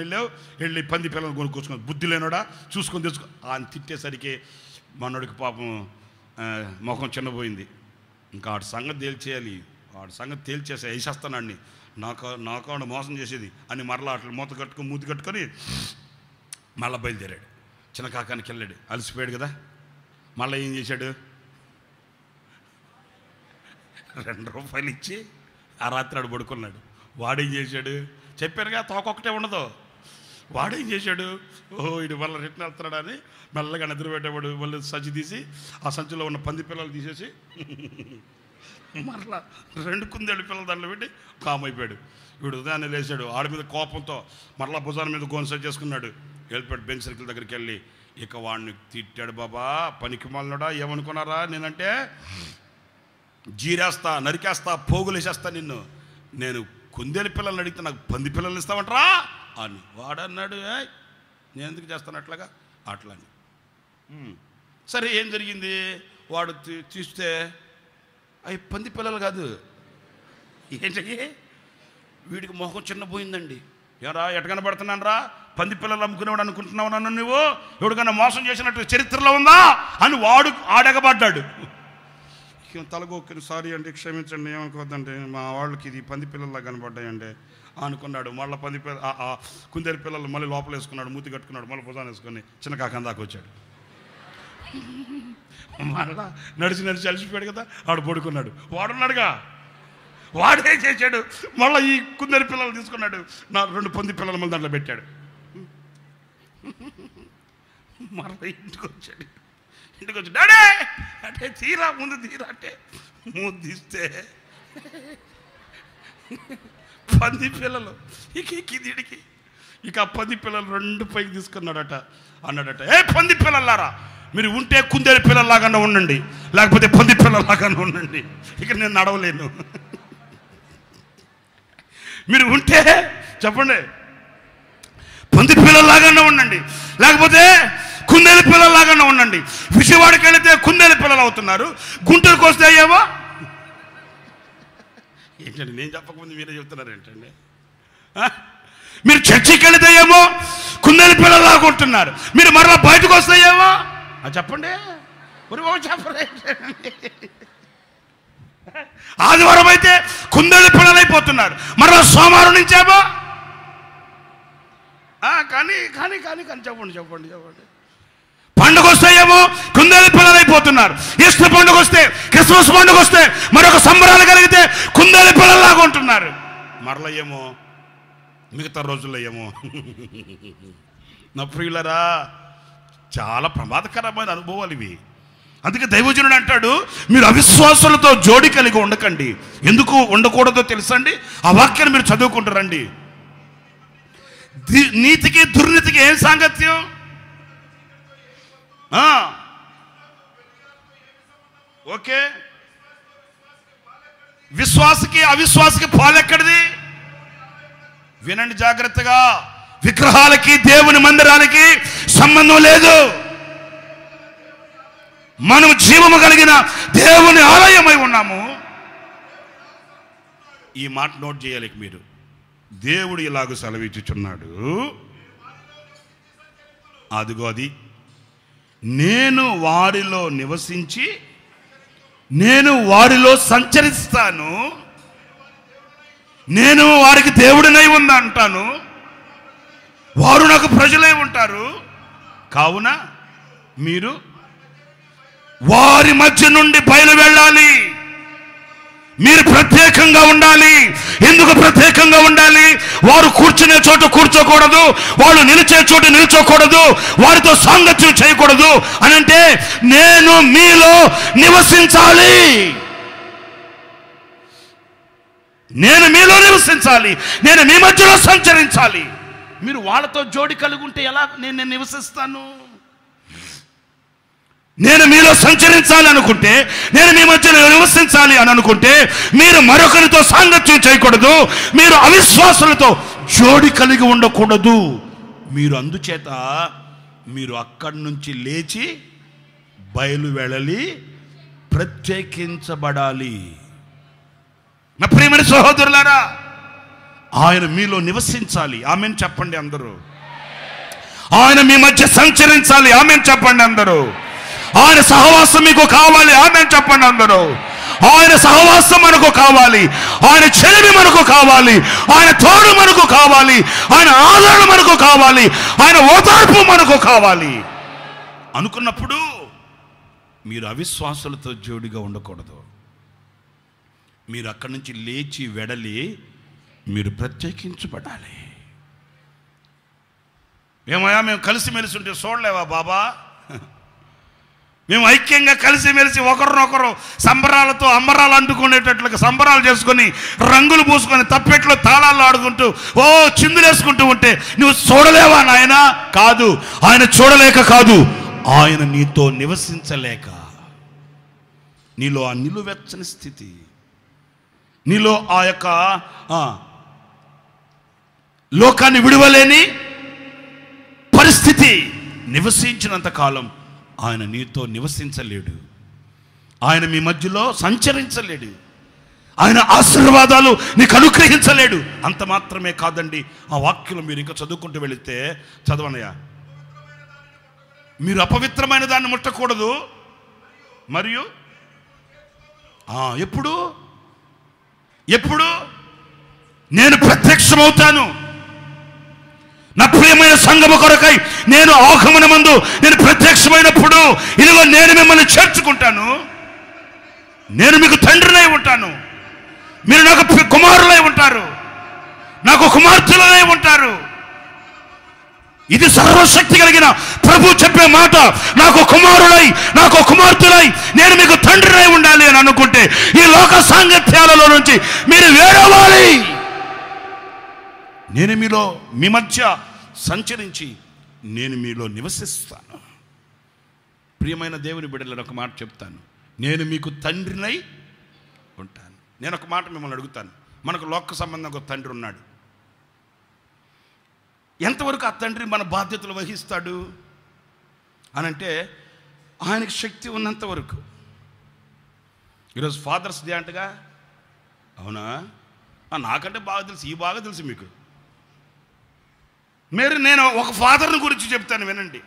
వెళ్ళావు, వెళ్ళి పంది పిల్లలు కొనుక్కొచ్చుకొని బుద్ధి లేనోడా చూసుకొని తెచ్చుకో అని తిట్టేసరికి మనోడికి పాపం ముఖం చిన్నపోయింది. ఇంకా ఆడి సంగతి తేల్చేయాలి, ఆడి సంగతి తేల్చేసి వేసేస్తానండి, నాకు మోసం చేసేది అని మరలా అట్లా మూతి కట్టుకొని మళ్ళీ బయలుదేరాడు. చిన్న కాకానికి వెళ్ళాడు, అలసిపోయాడు కదా. మళ్ళీ ఏం చేశాడు, 2 రూపాయలు ఇచ్చి ఆ రాత్రి ఆడు పడుకున్నాడు. వాడేం చేశాడు, చెప్పారుగా తోకొక్కటే ఉండదు. వాడేం చేశాడు, ఓహో వీడు మళ్ళీ రిటర్న్ వెళ్తున్నాడు అని మెల్లగా నిద్రపెట్టేవాడు. మళ్ళీ సంచి తీసి ఆ సంచిలో ఉన్న పంది పిల్లలు తీసేసి మరలా 2 కుందేళ్ళ పిల్లలు దాంట్లో పెట్టి కామైపోయాడు. వీడు ఉదయాన్నే లేచాడు, ఆడి మీద కోపంతో మరలా భుజాల మీద గోన్స చేసుకున్నాడు. వెళ్ళిపోయాడు బెంచ్ సర్కిల్ దగ్గరికి వెళ్ళి ఇక వాడిని తిట్టాడు. బాబా పనికి మాలినోడా, ఏమనుకున్నారా నేనంటే జీరేస్తా, నరికేస్తా, పోగులేసేస్తా నిన్ను, నేను కుందేలు పిల్లల్ని అడిగితే నాకు పంది పిల్లలు ఇస్తామంటారా అని వాడన్నాడు. నేను ఎందుకు చేస్తాను అట్లాగా అట్లా అని. సరే ఏం జరిగింది, వాడు తీస్తే అవి పంది పిల్లలు కాదు. ఏంటి వీడికి మొహం చిన్నపోయిందండి. ఎవరా ఎట కనబడుతున్నాను రా, పంది పిల్లలు అమ్ముకునేవాడు అనుకుంటున్నావు నన్ను, నువ్వు ఎవడికన్నా మోసం చేసినట్టు చరిత్రలో ఉందా అని వాడు ఆడగబడ్డాడు. తలగొక్కిన సారీ అండి క్షమించండి ఏమనుకోవద్దండి, మా వాళ్ళకి ఇది పంది పిల్లల్లా కనబడ్డాయండి అనుకున్నాడు. మళ్ళీ కుందేలు పిల్లలు మళ్ళీ లోపల వేసుకున్నాడు, మూతి కట్టుకున్నాడు, మళ్ళీ భుజాన్ని వేసుకొని చిన్న కాకం దాకా వచ్చాడు. మళ్ళా నడిచి అలసిపోయాడు కదా, ఆడు పడుకున్నాడు. వాడున్నాడుగా, వాడేం చేశాడు, మళ్ళీ ఈ కుందేలు పిల్లలు తీసుకున్నాడు, నా 2 పంది పిల్లలు మళ్ళీ దాంట్లో పెట్టాడు. మళ్ళీ ఇంటికి వచ్చి డాడీ అంటే ముందు తీరా అంటే ముందు తీస్తే పంది పిల్లలు దీడికి ఇక ఆ పంది పిల్లలు 2 పైకి తీసుకున్నాడట. అన్నాడట, ఏ పంది పిల్లలారా, మీరు ఉంటే కుందేలు పిల్లల్లాగానే ఉండండి, లేకపోతే పంది పిల్లల్లాగానే ఉండండి, ఇక నేను నడవలేను. మీరు ఉంటే చెప్పండి పంది పిల్లల్లాగానే ఉండండి, లేకపోతే కుందేలు పిల్లల్లాగానే ఉండండి. విజయవాడకి వెళితే కుందేలు పిల్లలు అవుతున్నారు, గుంటూరుకు వస్తే అయ్యావా ఏంటండి, నేను చెప్పకముందు మీరే చెప్తున్నారు ఏంటండి. మీరు చర్చికి వెళితే ఏమో కుందేలు పిల్లల్లాగా ఉంటున్నారు, మీరు మరలా బయటకు వస్తాయేమో చెప్పండి. చెప్పండి ఆదివారం అయితే కుందేలు పిల్లలైపోతున్నారు, మరలా సోమవారం నుంచేమో కానీ కానీ కానీ కానీ చెప్పండి పండుగ వస్తాయేమో కుందేలు పిల్లలైపోతున్నారు. ఈస్టర్ పండుగ వస్తే, క్రిస్మస్ పండుగ వస్తే, మరొక సంబరాలు కలిగితే కుందేలు పిల్లల్లాగా ఉంటున్నారు. మరలా ఏమో మిగతా రోజుల్లో ఏమో. నా ప్రియులరా, చాలా ప్రమాదకరమైన అనుభవాలు ఇవి. అందుకే దైవజనుడు అంటాడు, మీరు అవిశ్వాసులతో జోడి కలిగి ఉండకండి. ఎందుకు ఉండకూడదో తెలుసండి, ఆ వాక్యాన్ని మీరు చదువుకుంటారండి. నీతికి దుర్నీతికి ఏం సాంగత్యం? ఓకే, విశ్వాసకి అవిశ్వాసకి పాలెక్కడిది? వినండి జాగ్రత్తగా, విగ్రహాలకి దేవుని మందిరాలకి సంబంధం లేదు. మనం జీవము కలిగిన దేవుని ఆలయమై ఉన్నాము. ఈ మాట నోట్ చేయాలి మీరు. దేవుడు ఇలాగ సెలవిచ్చుచున్నాడు, అదిగో అది, నేను వారిలో నివసించి నేను వారిలో సంచరిస్తాను, నేను వారికి దేవుడినై ఉందంటాను, వారు నాకు ప్రజలై ఉంటారు. కావున మీరు వారి మధ్య నుండి బయలు వెళ్ళాలి, మీరు ప్రత్యేకంగా ఉండాలి. ఎందుకు ప్రత్యేకంగా ఉండాలి? వారు కూర్చునే చోట కూర్చోకూడదు, వాళ్ళు నిలిచే చోట నిల్చోకూడదు, వారితో సాంగత్యం చేయకూడదు అని అంటే నేను మీలో నివసించాలి. నేను మీలో నివసించాలి, నేను మీ మధ్యలో సంచరించాలి. మీరు వాళ్ళతో జోడి కలిగి ఉంటే ఎలా నేను నివసిస్తాను? నేను మీలో సంచరించాలి అనుకుంటే, నేను మీ మధ్యలో నివసించాలి అని అనుకుంటే మీరు మరొకరితో సాంగత్యం చేయకూడదు, మీరు అవిశ్వాసులతో జోడి కలిగి ఉండకూడదు. మీరు అందుచేత మీరు అక్కడి నుంచి లేచి బయలు వెళ్ళలి ప్రత్యేకించబడాలి. నా ప్రియమైన సహోదరులారా, ఆయన మీలో నివసించాలి. ఆమేన్ చెప్పండి అందరూ. ఆయన మీ మధ్య సంచరించాలి. ఆమేన్ చెప్పండి అందరూ. ఆయన సహవాసం మీకు కావాలి. ఆమేన్ చెప్పండి అందరూ. ఆయన సహవాసం మనకు కావాలి, ఆయన చెలిమి మనకు కావాలి, ఆయన తోడు మనకు కావాలి, ఆయన ఆదరణ మనకు కావాలి, ఆయన ఓదార్పు మనకు కావాలి అనుకున్నప్పుడు మీరు అవిశ్వాసులతో జోడిగా ఉండకూడదు. మీరు అక్కడి నుంచి లేచి వెడలి మీరు ప్రత్యేకించబడాలి. ఏమయ్యా మేము కలిసిమెలిసి ఉంటే చూడలేవా బాబా? మేము ఐక్యంగా కలిసిమెలిసి ఒకరినొకరు సంబరాలతో అంబరాలు అంటుకునేటట్లుగా సంబరాలు చేసుకొని రంగులు పూసుకొని తప్పెట్లో తాళాలు ఆడుకుంటూ చిందులేసుకుంటూ ఉంటే నువ్వు చూడలేవా నాయనా? కాదు, ఆయన చూడలేక కాదు, ఆయన నీతో నివసించలేక. నీలో ఆ నిలువెచ్చని స్థితి, నీలో ఆ యొక్క లోకాన్ని విడువలేని పరిస్థితి నివసించినంత కాలం ఆయన నీతో నివసించలేడు, ఆయన మీ మధ్యలో సంచరించలేడు, ఆయన ఆశీర్వాదాలు నీకు అనుగ్రహించలేడు. అంత మాత్రమే కాదండి, ఆ వాక్యం మీరు ఇంకా చదువుకుంటూ వెళితే, చదవనయ్యా, మీరు అపవిత్రమైన దాన్ని ముట్టకూడదు. మరియు ఎప్పుడు ఎప్పుడు నేను ప్రత్యక్షమవుతాను నా ప్రియమైన సంఘము కొరకై. నేను ఆగమనమందు నేను ప్రత్యక్షమైనప్పుడు ఇదిగో నేను మిమ్మల్ని చేర్చుకుంటాను, నేను మీకు తండ్రినై ఉంటాను, మీరు నాకు కుమారులై ఉంటారు, నాకు కుమార్తెలై ఉంటారు. ఇది సర్వశక్తి కలిగిన ప్రభు చెప్పే మాట. నాకు కుమారులై, నాకు కుమార్తెలై, నేను మీకు తండ్రినై ఉండాలి అని అనుకుంటే ఈ లోక సాంగత్యాలలో నుంచి మీరు వేరవ్వాలి. నేను మీలో మీ మధ్య సంచరించి నేను మీలో నివసిస్తాను. ప్రియమైన దేవుని బిడ్డలను ఒక మాట చెప్తాను, నేను మీకు తండ్రినై ఉంటాను. నేను ఒక మాట మిమ్మల్ని అడుగుతాను, మనకు లోక సంబంధం ఒక తండ్రి ఉన్నాడు. ఎంతవరకు ఆ తండ్రి మన బాధ్యతలు వహిస్తాడు అనంటే ఆయనకు శక్తి ఉన్నంత వరకు. ఈరోజు ఫాదర్స్ డే అంటగా, అవునా? నాకంటే బాగా తెలుసు, ఈ బాగా తెలుసు మీకు. నేను ఒక ఫాదర్ని గురించి చెప్తాను వినండి.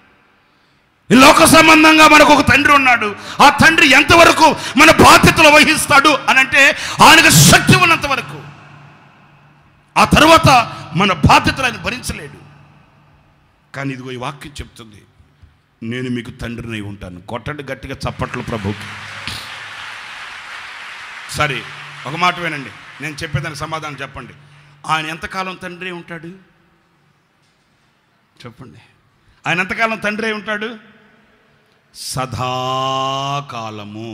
ఈ లోక సంబంధంగా మనకు ఒక తండ్రి ఉన్నాడు. ఆ తండ్రి ఎంతవరకు మన బాధ్యతలు వహిస్తాడు అనంటే ఆయనకు శక్తి ఉన్నంత వరకు. ఆ తర్వాత మన బాధ్యతలు ఆయన భరించలేడు. కానీ ఇదిగో ఈ వాక్యం చెప్తుంది, నేను మీకు తండ్రినై ఉంటాను. కొట్టండి గట్టిగా చప్పట్లు ప్రభుకి. సరే, ఒక మాట వినండి, నేను చెప్పేదానికి సమాధానం చెప్పండి. ఆయన ఎంతకాలం తండ్రి ఉంటాడు చెప్పండి? ఆయన ఎంతకాలం తండ్రి అయి ఉంటాడు? సదాకాలము.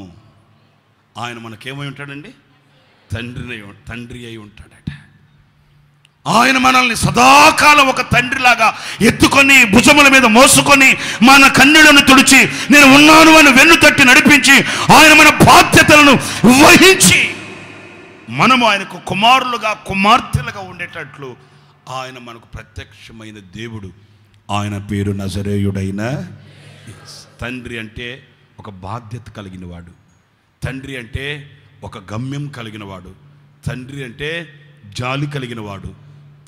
ఆయన మనకేమై ఉంటాడండి? తండ్రి అయి ఉంటాడట. ఆయన మనల్ని సదాకాలం ఒక తండ్రిలాగా ఎత్తుకొని భుజముల మీద మోసుకొని మన కన్నీళ్లను తుడిచి నేను ఉన్నాను అని వెన్ను తట్టి నడిపించి ఆయన మన బాధ్యతలను వహించి మనము ఆయనకు కుమారులుగా కుమార్తెలుగా ఉండేటట్లు ఆయన మనకు ప్రత్యక్షమైన దేవుడు. ఆయన పేరు నజరేయుడైన. తండ్రి అంటే ఒక బాధ్యత కలిగిన వాడు, తండ్రి అంటే ఒక గమ్యం కలిగిన వాడు, తండ్రి అంటే జాలి కలిగిన వాడు,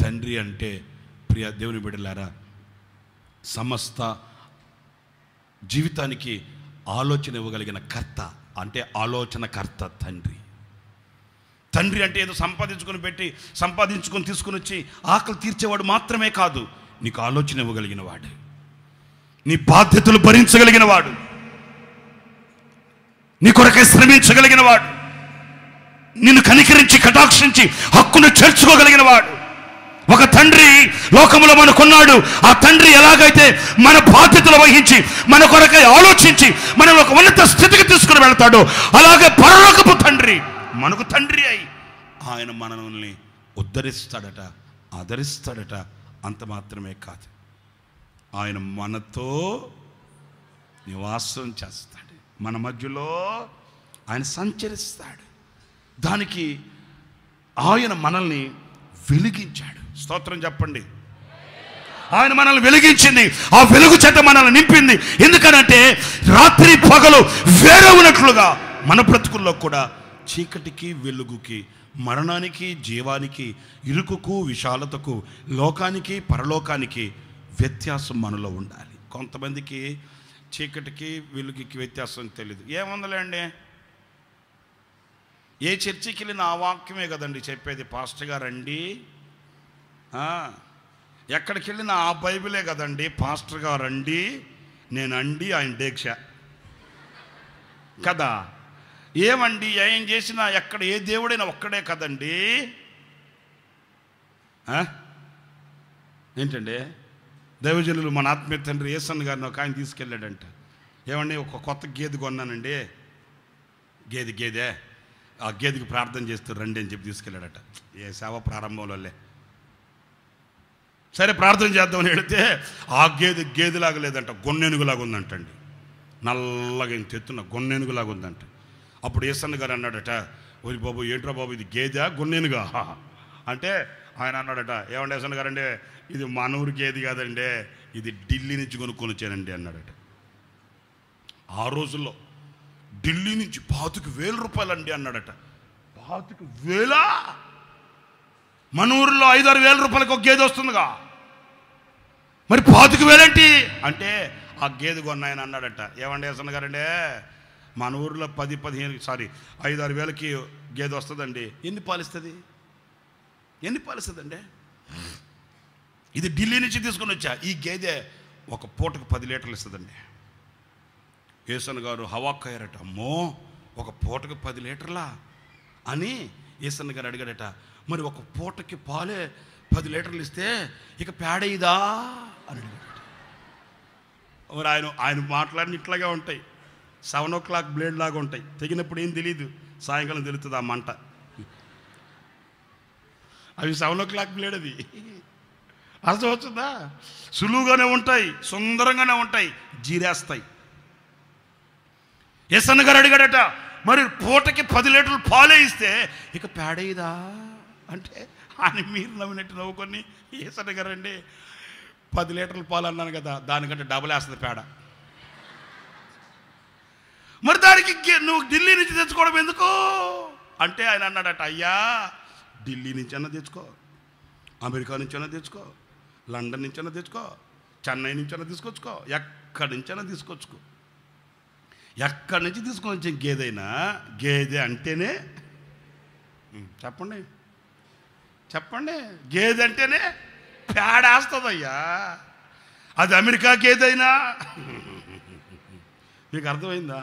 తండ్రి అంటే ప్రియ దేవుని బిడ్డలారా సమస్త జీవితానికి ఆలోచన ఇవ్వగలిగిన కర్త, అంటే ఆలోచనకర్త తండ్రి. తండ్రి అంటే ఏదో సంపాదించుకొని తీసుకుని వచ్చి ఆకలి తీర్చేవాడు మాత్రమే కాదు, నీకు ఆలోచన ఇవ్వగలిగిన వాడు, నీ బాధ్యతలు భరించగలిగిన వాడు, నీ కొరకై శ్రమించగలిగిన వాడు. నిన్ను కనికరించి కటాక్షించి హక్కును చేర్చుకోగలిగిన వాడు ఒక తండ్రి లోకములో మనకున్నాడు. ఆ తండ్రి ఎలాగైతే మన బాధ్యతలు వహించి మన కొరకై ఆలోచించి మనం ఒక ఉన్నత స్థితికి తీసుకుని వెళ్తాడో, అలాగే పరలోకపు తండ్రి మనకు తండ్రి అయి ఆయన మనల్ని ఉద్ధరిస్తాడట, ఆదరిస్తాడట. అంత మాత్రమే కాదు, ఆయన మనతో నివాసం చేస్తాడు, మన మధ్యలో ఆయన సంచరిస్తాడు. దానికి ఆయన మనల్ని వెలిగించాడు. స్తోత్రం చెప్పండి. ఆయన మనల్ని వెలిగించింది, ఆ వెలుగు చేత మనల్ని నింపింది. ఎందుకనంటే రాత్రి పగలు వేరే ఉన్నట్లుగా మన బ్రతుకుల్లో కూడా చీకటికి వెలుగుకి, మరణానికి జీవానికి, ఇరుకుకు విశాలతకు, లోకానికి పరలోకానికి వ్యత్యాసం మనలో ఉండాలి. కొంతమందికి చీకటికి వెలుగుకి వ్యత్యాసం తెలియదు. ఏముందలేండి, ఏ చర్చికి వెళ్ళిన ఆ వాక్యమే కదండి చెప్పేది, పాస్టర్ గారు రండి. ఎక్కడికి వెళ్ళిన ఆ బైబిలే కదండి, పాస్టర్ గారు రండి, నేను అండి ఆయన దీక్ష కదా. ఏమండి ఏం చేసినా ఎక్కడ ఏ దేవుడైనా ఒక్కడే కదండి. ఏంటండి దైవజనులు మన ఆత్మీయ తండ్రి యేసన్న గారిని ఒక ఆయన తీసుకెళ్ళాడంట. ఏమండి ఒక కొత్త గేదె కొన్నానండి, గేదె ఆ గేదెకి ప్రార్థన చేస్తూ రండి అని చెప్పి తీసుకెళ్ళాడట. ఏ సేవ ప్రారంభంలోలే సరే ప్రార్థన చేద్దామని వెళితే ఆ గేదెలాగా లేదంట, గొన్నెనుగులాగా ఉందంటండి. నల్లగా ఇంత ఎత్తున గొన్నెనుగులాగా ఉందంట. అప్పుడు యేసన్న గారు అన్నాడట, ఓరి బాబు ఏంట్రా బాబు ఇది గేదె గొన్నెనుగా అంటే ఆయన అన్నాడట, ఏమండి యేసన్న గారండి ఇది మన ఊరు గేదె కాదండి, ఇది ఢిల్లీ నుంచి కొనుక్కొని వచ్చానండి అన్నాడట. ఆ రోజుల్లో ఢిల్లీ నుంచి 25,000 రూపాయలండి అన్నాడట. 25,000? మన ఊరిలో 5-6 వేల రూపాయలకి ఒక గేదె వస్తుందిగా, మరి 25,000 ఏంటి అంటే ఆ గేదె కొన్నాయని అన్నాడట. ఏమండి యేసన్న గారండి మన ఊరిలో 5-6 వేలకి గేదె వస్తుందండి. ఎన్ని పాలిస్తుందండి? ఇది ఢిల్లీ నుంచి తీసుకొని వచ్చా. ఈ గేదె ఒక పూటకు 10 లీటర్లు ఇస్తుందండి. యేసన్న గారు హవాక్కయ్యారట, అమ్మో ఒక పూటకు 10 లీటర్లా అని యేసన్న గారు అడిగాడట. మరి ఒక పూటకి పాలే 10 లీటర్లు ఇస్తే ఇక పేడయిదా అని అడిగాడట. మరి ఆయన మాట్లాడిన ఇట్లాగే ఉంటాయి, 7 o'clock బ్లేడ్ లాగా ఉంటాయి. తెగినప్పుడు ఏం తెలియదు, సాయంకాలం తెలుస్తుంది ఆ మంట. అవి 7 o'clock బ్లేడ్, అది అర్థం అవుతుందా? సులువుగానే ఉంటాయి, సుందరంగానే ఉంటాయి, జీరేస్తాయి. యేసన్న గారు అడిగాడట, మరి పూటకి 10 లీటర్లు పాలే ఇస్తే ఇక పేడయిదా అంటే ఆయన మీరు నవ్వినట్టు నవ్వుకొని, యేసన్న గారు అండి 10 లీటర్లు పాలు అన్నాను కదా, దానికంటే డబుల్ వేస్తుంది పేడ. మరి దానికి నువ్వు ఢిల్లీ నుంచి తెచ్చుకోవడం ఎందుకు అంటే ఆయన అన్నాడట, అయ్యా ఢిల్లీ నుంచి అన్నా తెచ్చుకో, అమెరికా నుంచి అన్నా తెచ్చుకో, లండన్ నుంచి అన్నా తెచ్చుకో, చెన్నై నుంచి అన్నా తీసుకొచ్చుకో, ఎక్కడి నుంచి అన్నా తీసుకొచ్చుకో. ఎక్కడి నుంచి తీసుకొని వచ్చే గేదె అంటేనే చెప్పండి గేదె అంటేనే పేడేస్తుందయ్యా. అది అమెరికా గేదైనా మీకు అర్థమైందా?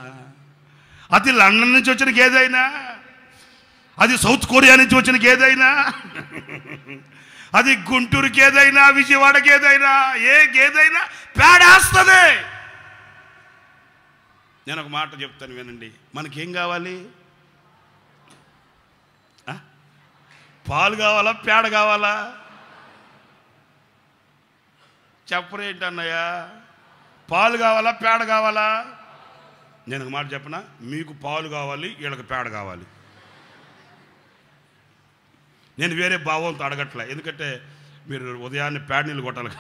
అది లండన్ నుంచి వచ్చిన గేదైనా, అది సౌత్ కొరియా నుంచి వచ్చిన గేదైనా, అది గుంటూరు గేదైనా, విజయవాడ గేదైనా, ఏ గేదైనా పేడేస్తుంది. నేను ఒక మాట చెప్తాను వినండి, మనకేం కావాలి? పాలు కావాలా పేడ కావాలా? చెప్పరేంటన్నయ్యా, పాలు కావాలా పేడ కావాలా? నేను ఒక మాట చెప్పనా, మీకు పాలు కావాలి, వీళ్ళకి పేడ కావాలి. నేను వేరే భావంతో అడగట్లే, ఎందుకంటే మీరు ఉదయాన్నే పేడ నీళ్ళు కొట్టాలి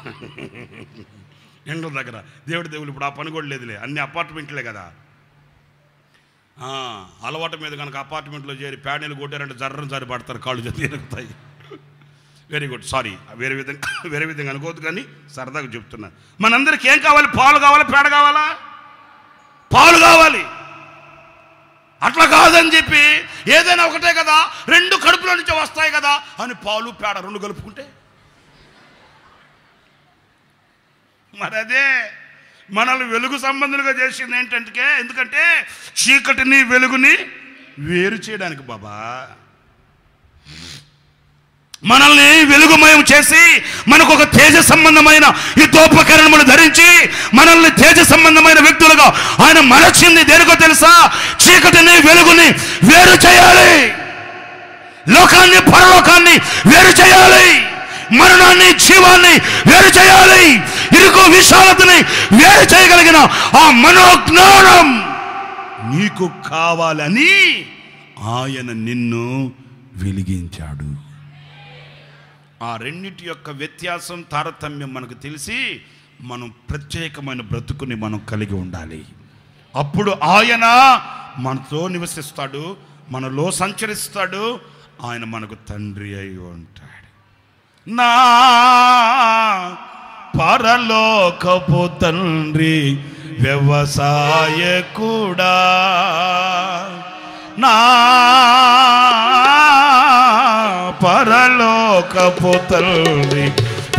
ఎండ్ల దగ్గర. దేవుడు ఇప్పుడు ఆ పని కూడా లేదులే, అన్ని అపార్ట్మెంట్లే కదా. అలవాటు మీద కనుక అపార్ట్మెంట్లో చేరి పేడ నీళ్ళు కొట్టారంటే జర్ర పడతారు, కాళ్ళు తిరుగుతాయి. వెరీ గుడ్, సారీ, వేరే విధంగా అనుకోవద్దు కానీ సరదాగా చెప్తున్నా. మనందరికి ఏం కావాలి? పాలు కావాలి పేడ కావాలా? పాలు కావాలి. అట్లా కాదని చెప్పి ఏదైనా ఒకటే కదా, 2 కడుపులో నుంచి వస్తాయి కదా అని పాలు పేడ 2 కలుపుకుంటే మరి అదే మనల్ని వెలుగు సంబంధులుగా చేసింది ఏంటంటే, ఎందుకంటే చీకటిని వెలుగుని వేరు చేయడానికి బాబా. మనల్ని వెలుగుమయం చేసి మనకు ఒక తేజ సంబంధమైన యుద్ధోపకరణములు ధరించి మనల్ని తేజ సంబంధమైన వ్యక్తులుగా ఆయన మలచింది దేనికో తెలుసా? చీకటిని వెలుగుని వేరు చేయాలి, లోకాన్ని పరలోకాన్ని వేరు చేయాలి, మరణాన్ని జీవాన్ని వేరు చేయాలి, ఇరుకు విశాలతని వేరు చేయగలిగిన ఆ మనోజ్ఞానం నీకు కావాలని ఆయన నిన్ను వెలిగించాడు. ఆ రెండిటి యొక్క వ్యత్యాసం, తారతమ్యం మనకు తెలిసి మనం ప్రత్యేకమైన బ్రతుకుని మనం కలిగి ఉండాలి. అప్పుడు ఆయన మనతో నివసిస్తాడు, మనలో సంచరిస్తాడు, ఆయన మనకు తండ్రి అయి ఉంటాడు. నా పరలోకపు తండ్రి వ్యవసాయకుడా, నా పరలోకపు తండ్రి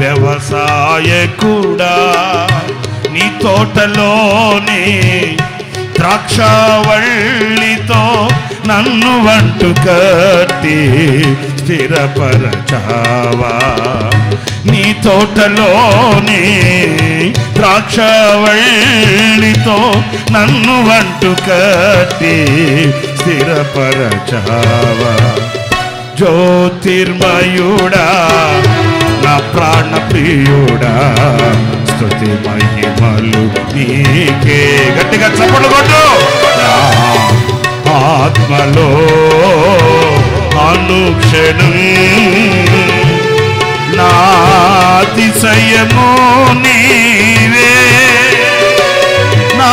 వ్యవసాయకుడా, నీ తోటలోనే ద్రాక్షవల్లితో నన్ను వంటు కట్టి స్థిరపరచావా, నీ తోటలోనే ద్రాక్షవల్లితో నన్ను వంటు కట్టి స్థిరపరచావా. జ్యోతిర్మయుడా, నా ప్రాణ ప్రియుడా, స్తుతి మహిమలు నీకే. గట్టిగా చప్పట్లు కొట్టు. నా ఆత్మలో అనుక్షణం నా అతిశయము నీవే, నా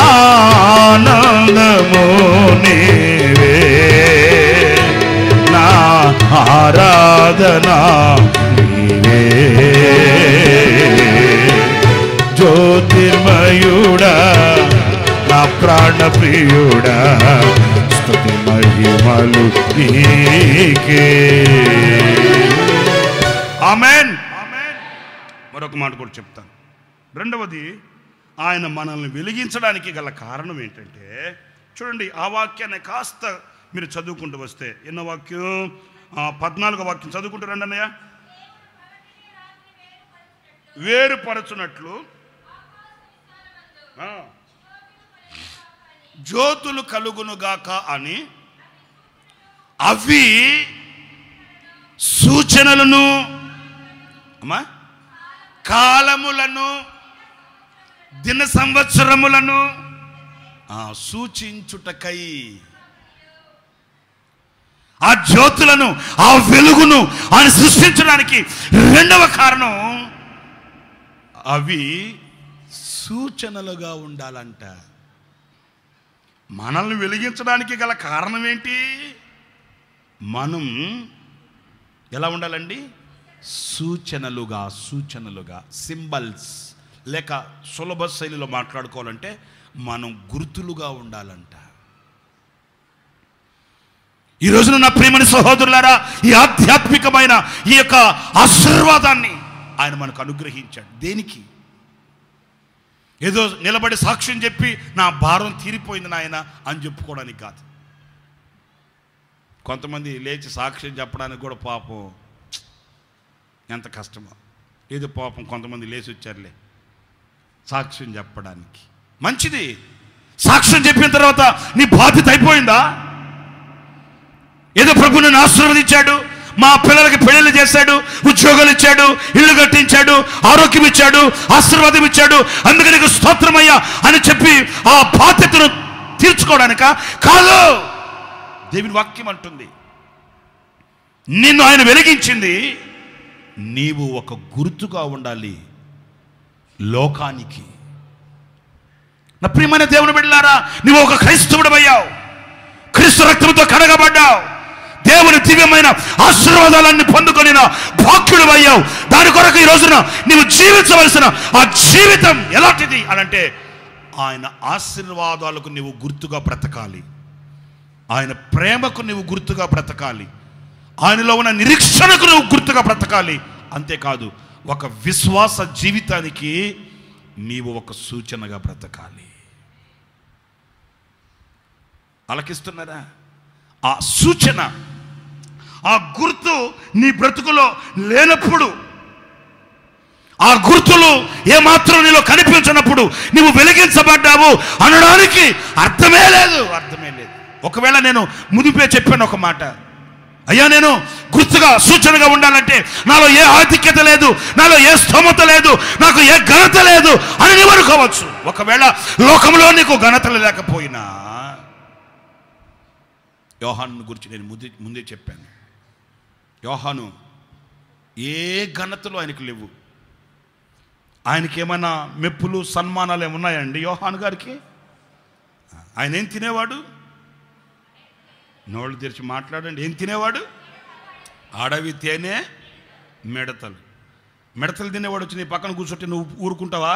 ఆనందము నీవే, నా ఆరాధనా నీవే. జ్యోతిర్మయుడా, నా ప్రాణ ప్రియుడా, స్తుతి మహిమలు నీకే. ఆమేన్. మరొక మాట కూడా చెప్తాను. రెండవది, ఆయన మనల్ని వెలిగించడానికి గల కారణం ఏంటంటే, చూడండి ఆ వాక్యాన్ని కాస్త మీరు చదువుకుంటూ వస్తే, ఎన్నో వాక్యం? 14వ వాక్యం చదువుకుంటూ రండి అన్నయ్య. వేరుపరచునట్లు జ్యోతులు కలుగునుగాక అని అవి సూచనలను, అమ్మా, కాలములను, దిన సంవత్సరములను సూచించుటకై, ఆ జ్యోతులను, ఆ వెలుగును ఆయన సృష్టించడానికి రెండవ కారణం, అవి సూచనలుగా ఉండాలంట. మనల్ని వెలిగించడానికి గల కారణం ఏంటి? మనం ఎలా ఉండాలండి? సూచనలుగా, సింబల్స్, లేక సులభ శైలిలో మాట్లాడుకోవాలంటే మనం గుర్తులుగా ఉండాలంట. ఈ రోజున నా ప్రియమైన సహోదరులారా, ఈ ఆధ్యాత్మికమైన ఈ యొక్క ఆశీర్వాదాన్ని ఆయన మనకు అనుగ్రహించాడు. దేనికి? ఏదో నిలబడి సాక్ష్యం చెప్పి నా భారం తీరిపోయింది నాయన అని చెప్పుకోవడానికి కాదు. కొంతమంది లేచి సాక్ష్యం చెప్పడానికి కూడా పాపం ఎంత కష్టమో. ఏదో పాపం కొంతమంది లేచి వచ్చారులే సాక్ష్యం చెప్పడానికి. మంచిది, సాక్ష్యం చెప్పిన తర్వాత నీ బాధ్యత అయిపోయిందా? ఏదో ప్రభు నన్ను ఆశీర్వదించాడు, మా పిల్లలకి పెళ్లిళ్ళు చేశాడు, ఉద్యోగాలు ఇచ్చాడు, ఇల్లు కట్టించాడు, ఆరోగ్యం ఇచ్చాడు, ఆశీర్వాదం ఇచ్చాడు, అందుకే నీకు స్తోత్రమయ్యా అని చెప్పి ఆ బాధ్యతను తీర్చుకోవడానిక కాదు. దేవుని వాక్యం అంటుంది, నిన్ను ఆయన వెలిగించింది నీవు ఒక గుర్తుగా ఉండాలి లోకానికి. నా ప్రియమైన దేవుని బిడ్డలారా, నువ్వు ఒక క్రైస్తవుడమయ్యావు, క్రీస్తు రక్తంతో కడగబడ్డావు, దేవుని దివ్యమైన ఆశీర్వాదాలన్నీ పొందుకొని భాగ్యుడు అయ్యావు. దాని కొరకు ఈ రోజున నీవు జీవించవలసిన ఆ జీవితం ఎలాంటిది అనంటే, ఆయన ఆశీర్వాదాలకు నీవు గుర్తుగా బ్రతకాలి, ఆయన ప్రేమకు నీవు గుర్తుగా బ్రతకాలి, ఆయనలో ఉన్న నిరీక్షణకు నువ్వు గుర్తుగా బ్రతకాలి. అంతేకాదు, ఒక విశ్వాస జీవితానికి నీవు ఒక సూచనగా బ్రతకాలి. ఆలకిస్తున్నారా? ఆ సూచన, ఆ గుర్తు నీ బ్రతుకులో లేనప్పుడు, ఆ గుర్తులు ఏమాత్రం నీలో కనిపించినప్పుడు నువ్వు వెలిగించబడ్డావు అనడానికి అర్థమే లేదు. ఒకవేళ నేను ముదిపే చెప్పాను ఒక మాట, అయ్యా నేను గుర్తుగా సూచనగా ఉండాలంటే నాలో ఏ ఆధిక్యత లేదు, నాలో ఏ స్తోమత లేదు, నాకు ఏ ఘనత లేదు అని నీవు అనుకోవచ్చు. ఒకవేళ లోకంలో నీకు ఘనతలు లేకపోయినా, యోహాను గురించి నేను ముందే చెప్పాను, యోహాను ఏ ఘనతలు ఆయనకు లేవు. ఆయనకి ఏమైనా మెప్పులు సన్మానాలు ఏమున్నాయండి యోహాను గారికి? ఆయన ఏం తినేవాడు? నోళ్ళు తెరిచి మాట్లాడండి. ఏం తినేవాడు? అడవి తేనె మిడతలు. మిడతలు తినేవాడు వచ్చి నీ పక్కన కూర్చుంటే నువ్వు ఊరుకుంటావా?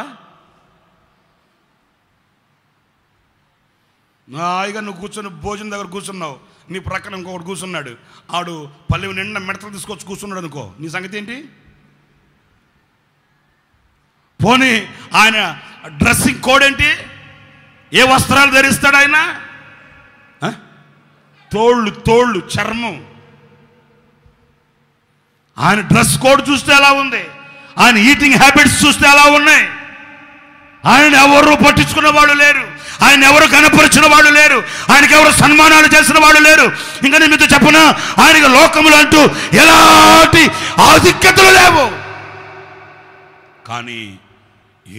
హాయిగా నువ్వు కూర్చొని భోజనం దగ్గర కూర్చున్నావు, నీ ప్రక్కన ఇంకొకటి కూర్చున్నాడు, ఆడు పల్లె నిండా మిడతలు తీసుకొచ్చి కూర్చున్నాడు అనుకో, నీ సంగతి ఏంటి? పోనీ ఆయన డ్రెస్సింగ్ కోడ్ ఏంటి? ఏ వస్త్రాలు ధరిస్తాడు ఆయన? తోళ్ళు చర్మం. ఆయన డ్రెస్ కోడ్ చూస్తే ఎలా ఉంది, ఆయన ఈటింగ్ హ్యాబిట్స్ చూస్తే ఎలా ఉన్నాయి. ఆయన ఎవరు పట్టించుకున్న వాళ్ళు లేరు, ఆయన ఎవరు కనపరిచిన వాళ్ళు లేరు, ఆయనకి ఎవరు సన్మానాలు చేసిన వాళ్ళు లేరు. ఇంకా నేను మీతో చెప్పనా, ఆయనకి లోకములు అంటూ ఎలాంటి ఆధిక్యతలు లేవు. కానీ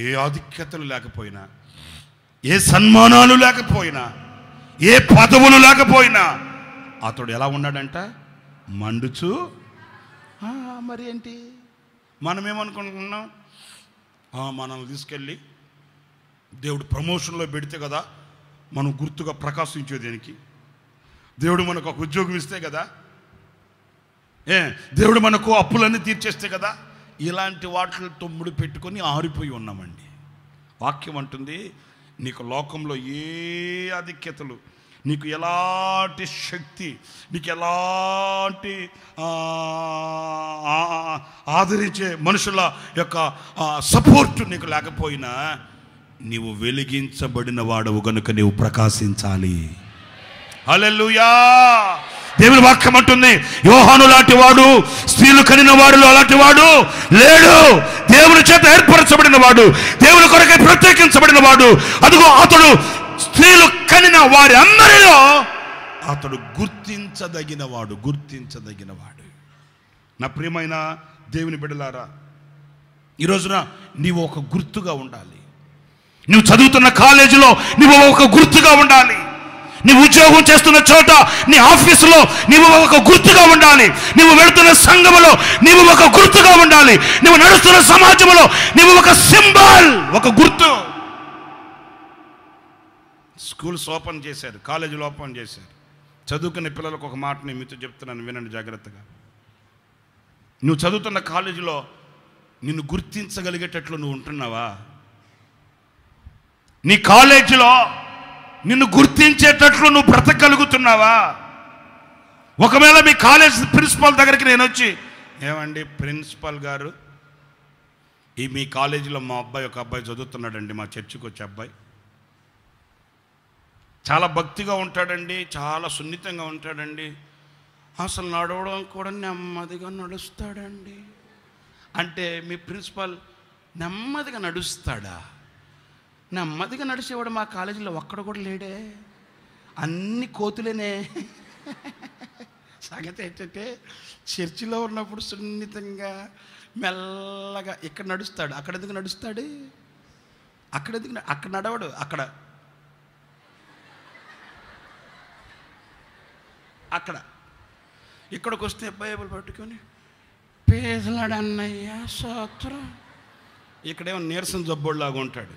ఏ ఆధిక్యతలు లేకపోయినా, ఏ సన్మానాలు లేకపోయినా, ఏ పదవులు లేకపోయినా అతడు ఎలా ఉన్నాడంట? మండుచు. మరి ఏంటి మనమేమనుకుంటున్నాం? మనల్ని తీసుకెళ్ళి దేవుడు ప్రమోషన్లో పెడితే కదా మనం గుర్తుగా ప్రకాశించేదానికి, దేవుడు మనకు ఒక ఉద్యోగం ఇస్తే కదా, దేవుడు మనకు అప్పులన్నీ తీర్చేస్తే కదా, ఇలాంటి వాటితో ముడి పెట్టుకొని ఆరిపోయి ఉన్నామండి. వాక్యం అంటుంది, నీకు లోకంలో ఏ ఆధిక్యతలు, నీకు ఎలాంటి శక్తి, నీకు ఎలాంటి ఆదరించే మనుషుల యొక్క సపోర్ట్ నీకు లేకపోయినా, నీవు వెలిగించబడిన వాడవు గనుక నీవు ప్రకాశించాలి. హల్లెలూయా. దేవుని వాక్యం అంటుంది, యోహాను లాంటి వాడు స్త్రీలు కనిన వాడిలో అలాంటి వాడు లేడు. దేవుని చేత ఏర్పరచబడిన వాడు, దేవుని కొరకే ప్రత్యేకించబడిన వాడు. అదిగో అతడు స్త్రీలు కనిన వారి అందరిలో అతడు గుర్తించదగినవాడు. నా ప్రియమైన దేవుని బిడ్డలారా, ఈ రోజున నీవు ఒక గుర్తుగా ఉండాలి. నువ్వు చదువుతున్న కాలేజీలో నువ్వు ఒక గుర్తుగా ఉండాలి. నీవు ఉద్యోగం చేస్తున్న చోట, నీ ఆఫీసులో నీవు ఒక గుర్తుగా ఉండాలి. నీవు వెళుతున్న సంఘములో నీవు ఒక గుర్తుగా ఉండాలి. నువ్వు నడుస్తున్న సమాజంలో నీవు ఒక సింబల్, ఒక గుర్తు. స్కూల్స్ ఓపెన్ చేశారు, కాలేజీలు ఓపెన్ చేశారు. చదువుకునే పిల్లలకు ఒక మాట నేను మీతో చెప్తున్నాను, వినండి జాగ్రత్తగా. నువ్వు చదువుతున్న కాలేజీలో నిన్ను గుర్తించగలిగేటట్లు నువ్వు ఉంటున్నావా? నీ కాలేజీలో నిన్ను గుర్తించేటట్లు నువ్వు బ్రతకగలుగుతున్నావా? ఒకవేళ మీ కాలేజ్ ప్రిన్సిపాల్ దగ్గరికి నేను వచ్చి, ఏమండి ప్రిన్సిపాల్ గారు, మీ కాలేజీలో మా అబ్బాయి, ఒక అబ్బాయి చదువుతున్నాడండి, మా చర్చికి వచ్చే అబ్బాయి, చాలా భక్తిగా ఉంటాడండి, చాలా సున్నితంగా ఉంటాడండి, అసలు నడవడం కూడా నెమ్మదిగా నడుస్తాడండి అంటే, మీ ప్రిన్సిపాల్ నెమ్మదిగా నడుస్తాడా? నెమ్మదిగా నడిచేవాడు మా కాలేజీలో ఒక్కడ కూడా లేడే, అన్ని కోతులేనే. సంగతి ఏంటంటే, చర్చిలో ఉన్నప్పుడు సున్నితంగా మెల్లగా ఇక్కడ నడుస్తాడు, అక్కడ ఎందుకు నడుస్తాడు? అక్కడ నడవడు, అక్కడ ఇక్కడికి వస్తే బైబిల్ పట్టుకొని పేదలాడు అన్నయ్య సోత్రం, ఇక్కడేమో నీరసం జబ్బోళ్ళలాగా ఉంటాడు.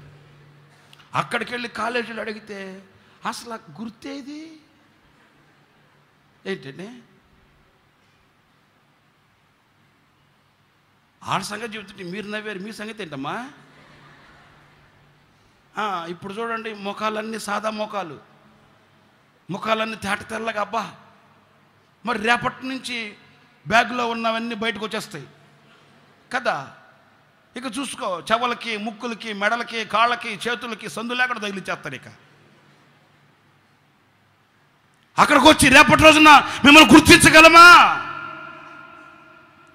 అక్కడికి వెళ్ళి కాలేజీలో అడిగితే అసలు గుర్తేది ఏంటంటే, ఆడ సంగతి చెబుతుంటే మీరు నవ్వారు, మీ సంగతి ఏంటమ్మా? ఇప్పుడు చూడండి, ముఖాలన్నీ సాదా ముఖాలన్నీ తేట తెల్లగా. అబ్బా, మరి రేపటి నుంచి బ్యాగులో ఉన్నవన్నీ బయటకు వచ్చేస్తాయి కదా. ఇక చూసుకో, చెవులకి, ముక్కులకి, మెడలకి, కాళ్ళకి, చేతులకి సందు లేకుండా తగిలిచ్చేస్తారు. ఇక అక్కడికి వచ్చి రేపటి రోజున మిమ్మల్ని గుర్తించగలమా?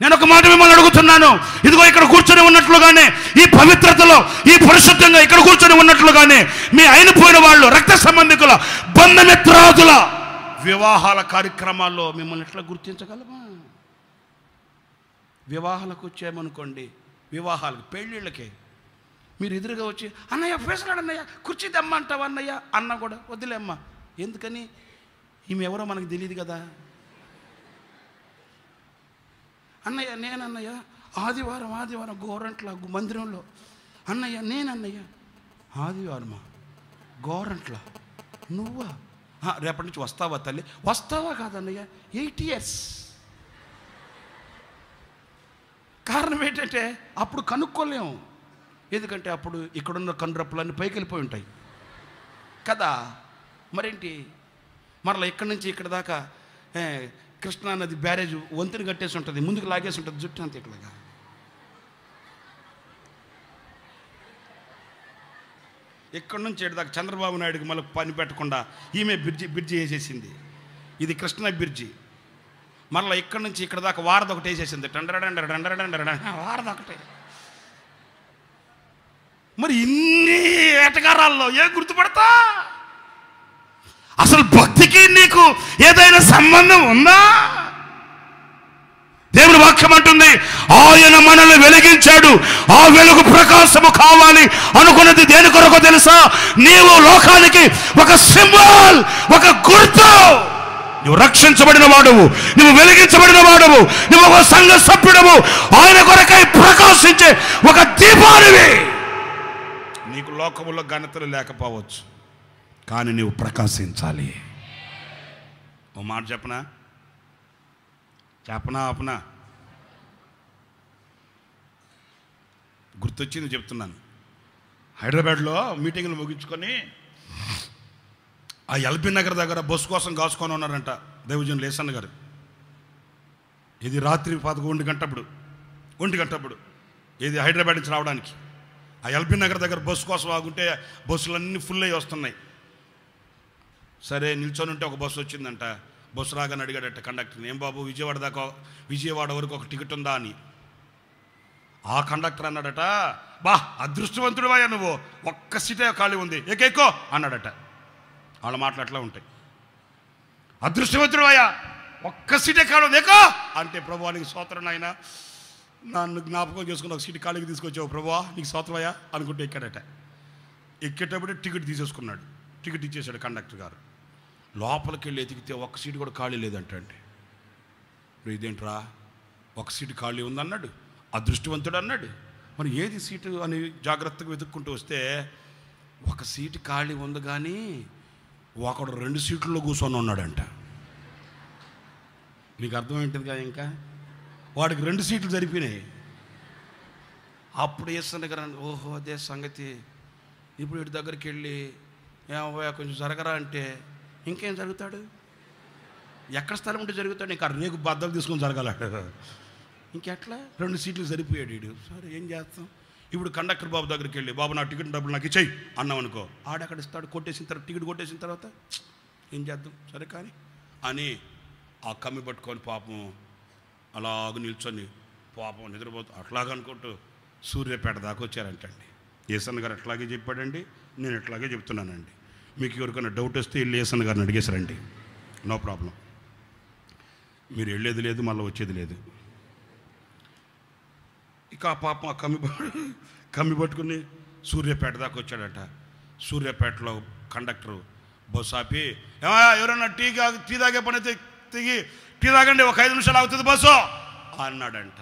నేను ఒక మాట మిమ్మల్ని అడుగుతున్నాను. ఇదిగో ఇక్కడ కూర్చొని ఉన్నట్లుగానే, ఈ పవిత్రతలో, ఈ పరిశుద్ధంగా ఇక్కడ కూర్చొని ఉన్నట్లుగానే మీ అయినపోయిన వాళ్ళు, రక్త సంబంధికుల, బంధమిత్రాదుల వివాహాల కార్యక్రమాల్లో మిమ్మల్ని ఎట్లా గుర్తించగలమా? వివాహాలకు వచ్చామనుకోండి, వివాహాలకు, పెళ్ళిళ్ళకి మీరు ఎదురుగా వచ్చి, అన్నయ్య ఫేసలాడు అన్నయ్య, కుర్చీ దమ్మంటావా అన్నయ్య అన్న కూడా వద్దులేమ్మా. ఎందుకని? ఈమె ఎవరో మనకు తెలియదు కదా. అన్నయ్య నేనన్నయ్య ఆదివారం గోరంట్ల మందిరంలో, అన్నయ్య నేనన్నయ్య ఆదివారమా గోరంట్ల, నువ్వా? రేపటి నుంచి వస్తావా తల్లి? వస్తావా కాదన్నయ్య, 8 years. కారణం ఏంటంటే అప్పుడు కనుక్కోలేము. ఎందుకంటే అప్పుడు ఇక్కడున్న కనురప్పులన్నీ పైకి వెళ్ళిపోయి ఉంటాయి కదా. మరేంటి, మరలా ఇక్కడి నుంచి ఇక్కడ దాకా కృష్ణానది బ్యారేజ్ వంతెన కట్టేసి ఉంటుంది, ముందుకు లాగేసి ఉంటుంది జుట్టు అంత ఇట్లాగా. ఇక్కడి నుంచి దాకా చంద్రబాబు నాయుడుకి మళ్ళీ పని పెట్టకుండా ఈమె బ్రిడ్జి వేసేసింది. ఇది కృష్ణా బ్రిడ్జి. మరలా ఇక్కడి నుంచి ఇక్కడ దాకా వారధి ఒకటి వేసేసింది, వారధి ఒకటే. మరి ఇన్ని ఏటగారాల్లో ఏం గుర్తుపడతా? అసలు భక్తికి నీకు ఏదైనా సంబంధం ఉందా? దేవుని వాక్యం అంటుంది, ఆయన మనల్ని వెలిగించాడు, ఆ వెలుగు ప్రకాశము కావాలి అనుకున్నది దేని కొరకు తెలుసా? నీవు లోకానికి ఒక సింబల్, ఒక గుర్తు. నువ్వు రక్షించబడిన వాడవు, నువ్వు వెలిగించబడిన వాడవు, నువ్వు ఒక సంఘ సభ్యుడవు, ఆయన కొరకై ప్రకాశించే ఒక దీపానివి. నీకు లోకములో ఘనతలు లేకపోవచ్చు, కానీ నీవు ప్రకాశించాలి. ఓ మాట చెప్పనా ఆపనా? గుర్తొచ్చింది చెప్తున్నాను. హైదరాబాద్లో మీటింగ్లు ముగించుకొని ఆ ఎల్బీ నగర్ దగ్గర బస్సు కోసం కాసుకొని ఉన్నారంట దైవజనులు లేసన్న గారు. ఇది రాత్రి 11 గంటప్పుడు ఇది హైదరాబాద్ నుంచి రావడానికి. ఆ ఎల్బీ నగర్ దగ్గర బస్సు కోసం ఆగుంటే బస్సులన్నీ ఫుల్ అయ్యి వస్తున్నాయి. సరే నిల్చొని ఉంటే ఒక బస్సు వచ్చిందంట. బస్సు రాగానే అడిగాడట కండక్టర్ని, ఏం బాబు విజయవాడ వరకు ఒక టికెట్ ఉందా అని. ఆ కండక్టర్ అన్నాడట, బా అదృష్టవంతుడు అయ్యా నువ్వు, ఒక్క సీటే ఖాళీ ఉంది, ఎక్కువ అన్నాడట. వాళ్ళ మాటలు అట్లా ఉంటాయి. అదృష్టవంతుడు అయ్యా, ఒక్క సీటే ఖాళీ ఉంది, ఎక్కువ అంటే, ప్రభువా నీకు స్తోత్రం నాయన, నన్ను జ్ఞాపకం చేసుకుని ఒక సీటు ఖాళీకి తీసుకొచ్చావు ప్రభువా, నీకు స్తోత్రం అయ్యా అనుకుంటే ఎక్కాడట. ఎక్కేటప్పుడే టికెట్ తీసేసుకున్నాడు. టికెట్ ఇచ్చేసాడు కండక్టర్ గారు. లోపలికి వెళ్ళి ఎతికితే ఒక్క సీటు కూడా ఖాళీ లేదంటండి. ఇదేంట్రా, ఒక సీటు ఖాళీ ఉందన్నాడు, అదృష్టవంతుడు అన్నాడు. మరి ఏది సీటు అని జాగ్రత్తగా వెతుక్కుంటూ వస్తే ఒక సీటు ఖాళీ ఉంది, కానీ ఒకడు 2 సీట్లలో కూర్చొని ఉన్నాడంట. మీకు అర్థమేంటిది కదా, ఇంకా వాడికి 2 సీట్లు సరిపోయినాయి. అప్పుడు వేస్తాను కదా, ఓహో అదే సంగతి. ఇప్పుడు వీటి దగ్గరికి వెళ్ళి ఏమో కొంచెం జరగరా అంటే ఇంకేం జరుగుతాడు? ఎక్కడ స్థలం ఉంటే జరుగుతాడు? ఇంకా రేగు బద్దలు తీసుకొని జరగాలట. ఇంకెట్లా 2 సీట్లు సరిపోయాడు వీడు. సరే ఏం చేస్తాం? ఇప్పుడు కండక్టర్ బాబు దగ్గరికి వెళ్ళి, బాబు నా టికెట్ డబ్బులు నాకు ఇచ్చేయి అన్నాం అనుకో, ఆడక్కడ ఇస్తాడు. టికెట్ కొట్టేసిన తర్వాత ఏం చేద్దాం, సరే కానీ అని ఆ కమ్మి పట్టుకొని పాపం అలాగ నిల్చొని పాపం నిద్రపోతూ అట్లాగనుకుంటూ సూర్యాపేట దాకా వచ్చారంటండి. ఏసన్న గారు అట్లాగే చెప్పాడండి, నేను ఎట్లాగే చెప్తున్నానండి. మీకు ఎవరికైనా డౌట్ వస్తే వెళ్ళి ఏసన్న గారిని అడిగేసారండి, నో ప్రాబ్లం. మీరు వెళ్ళేది లేదు, మళ్ళీ వచ్చేది లేదు. ఇక ఆ పాపం ఆ కమ్మి పట్టుకుని సూర్యాపేట దాకా వచ్చాడట. సూర్యాపేటలో కండక్టరు బస్సు ఆపి, ఎవరన్నా టీ తాగే పని దిగి టీ తాగండి, ఒక 5 నిమిషాలు అవుతుంది బస్సు అన్నాడంట.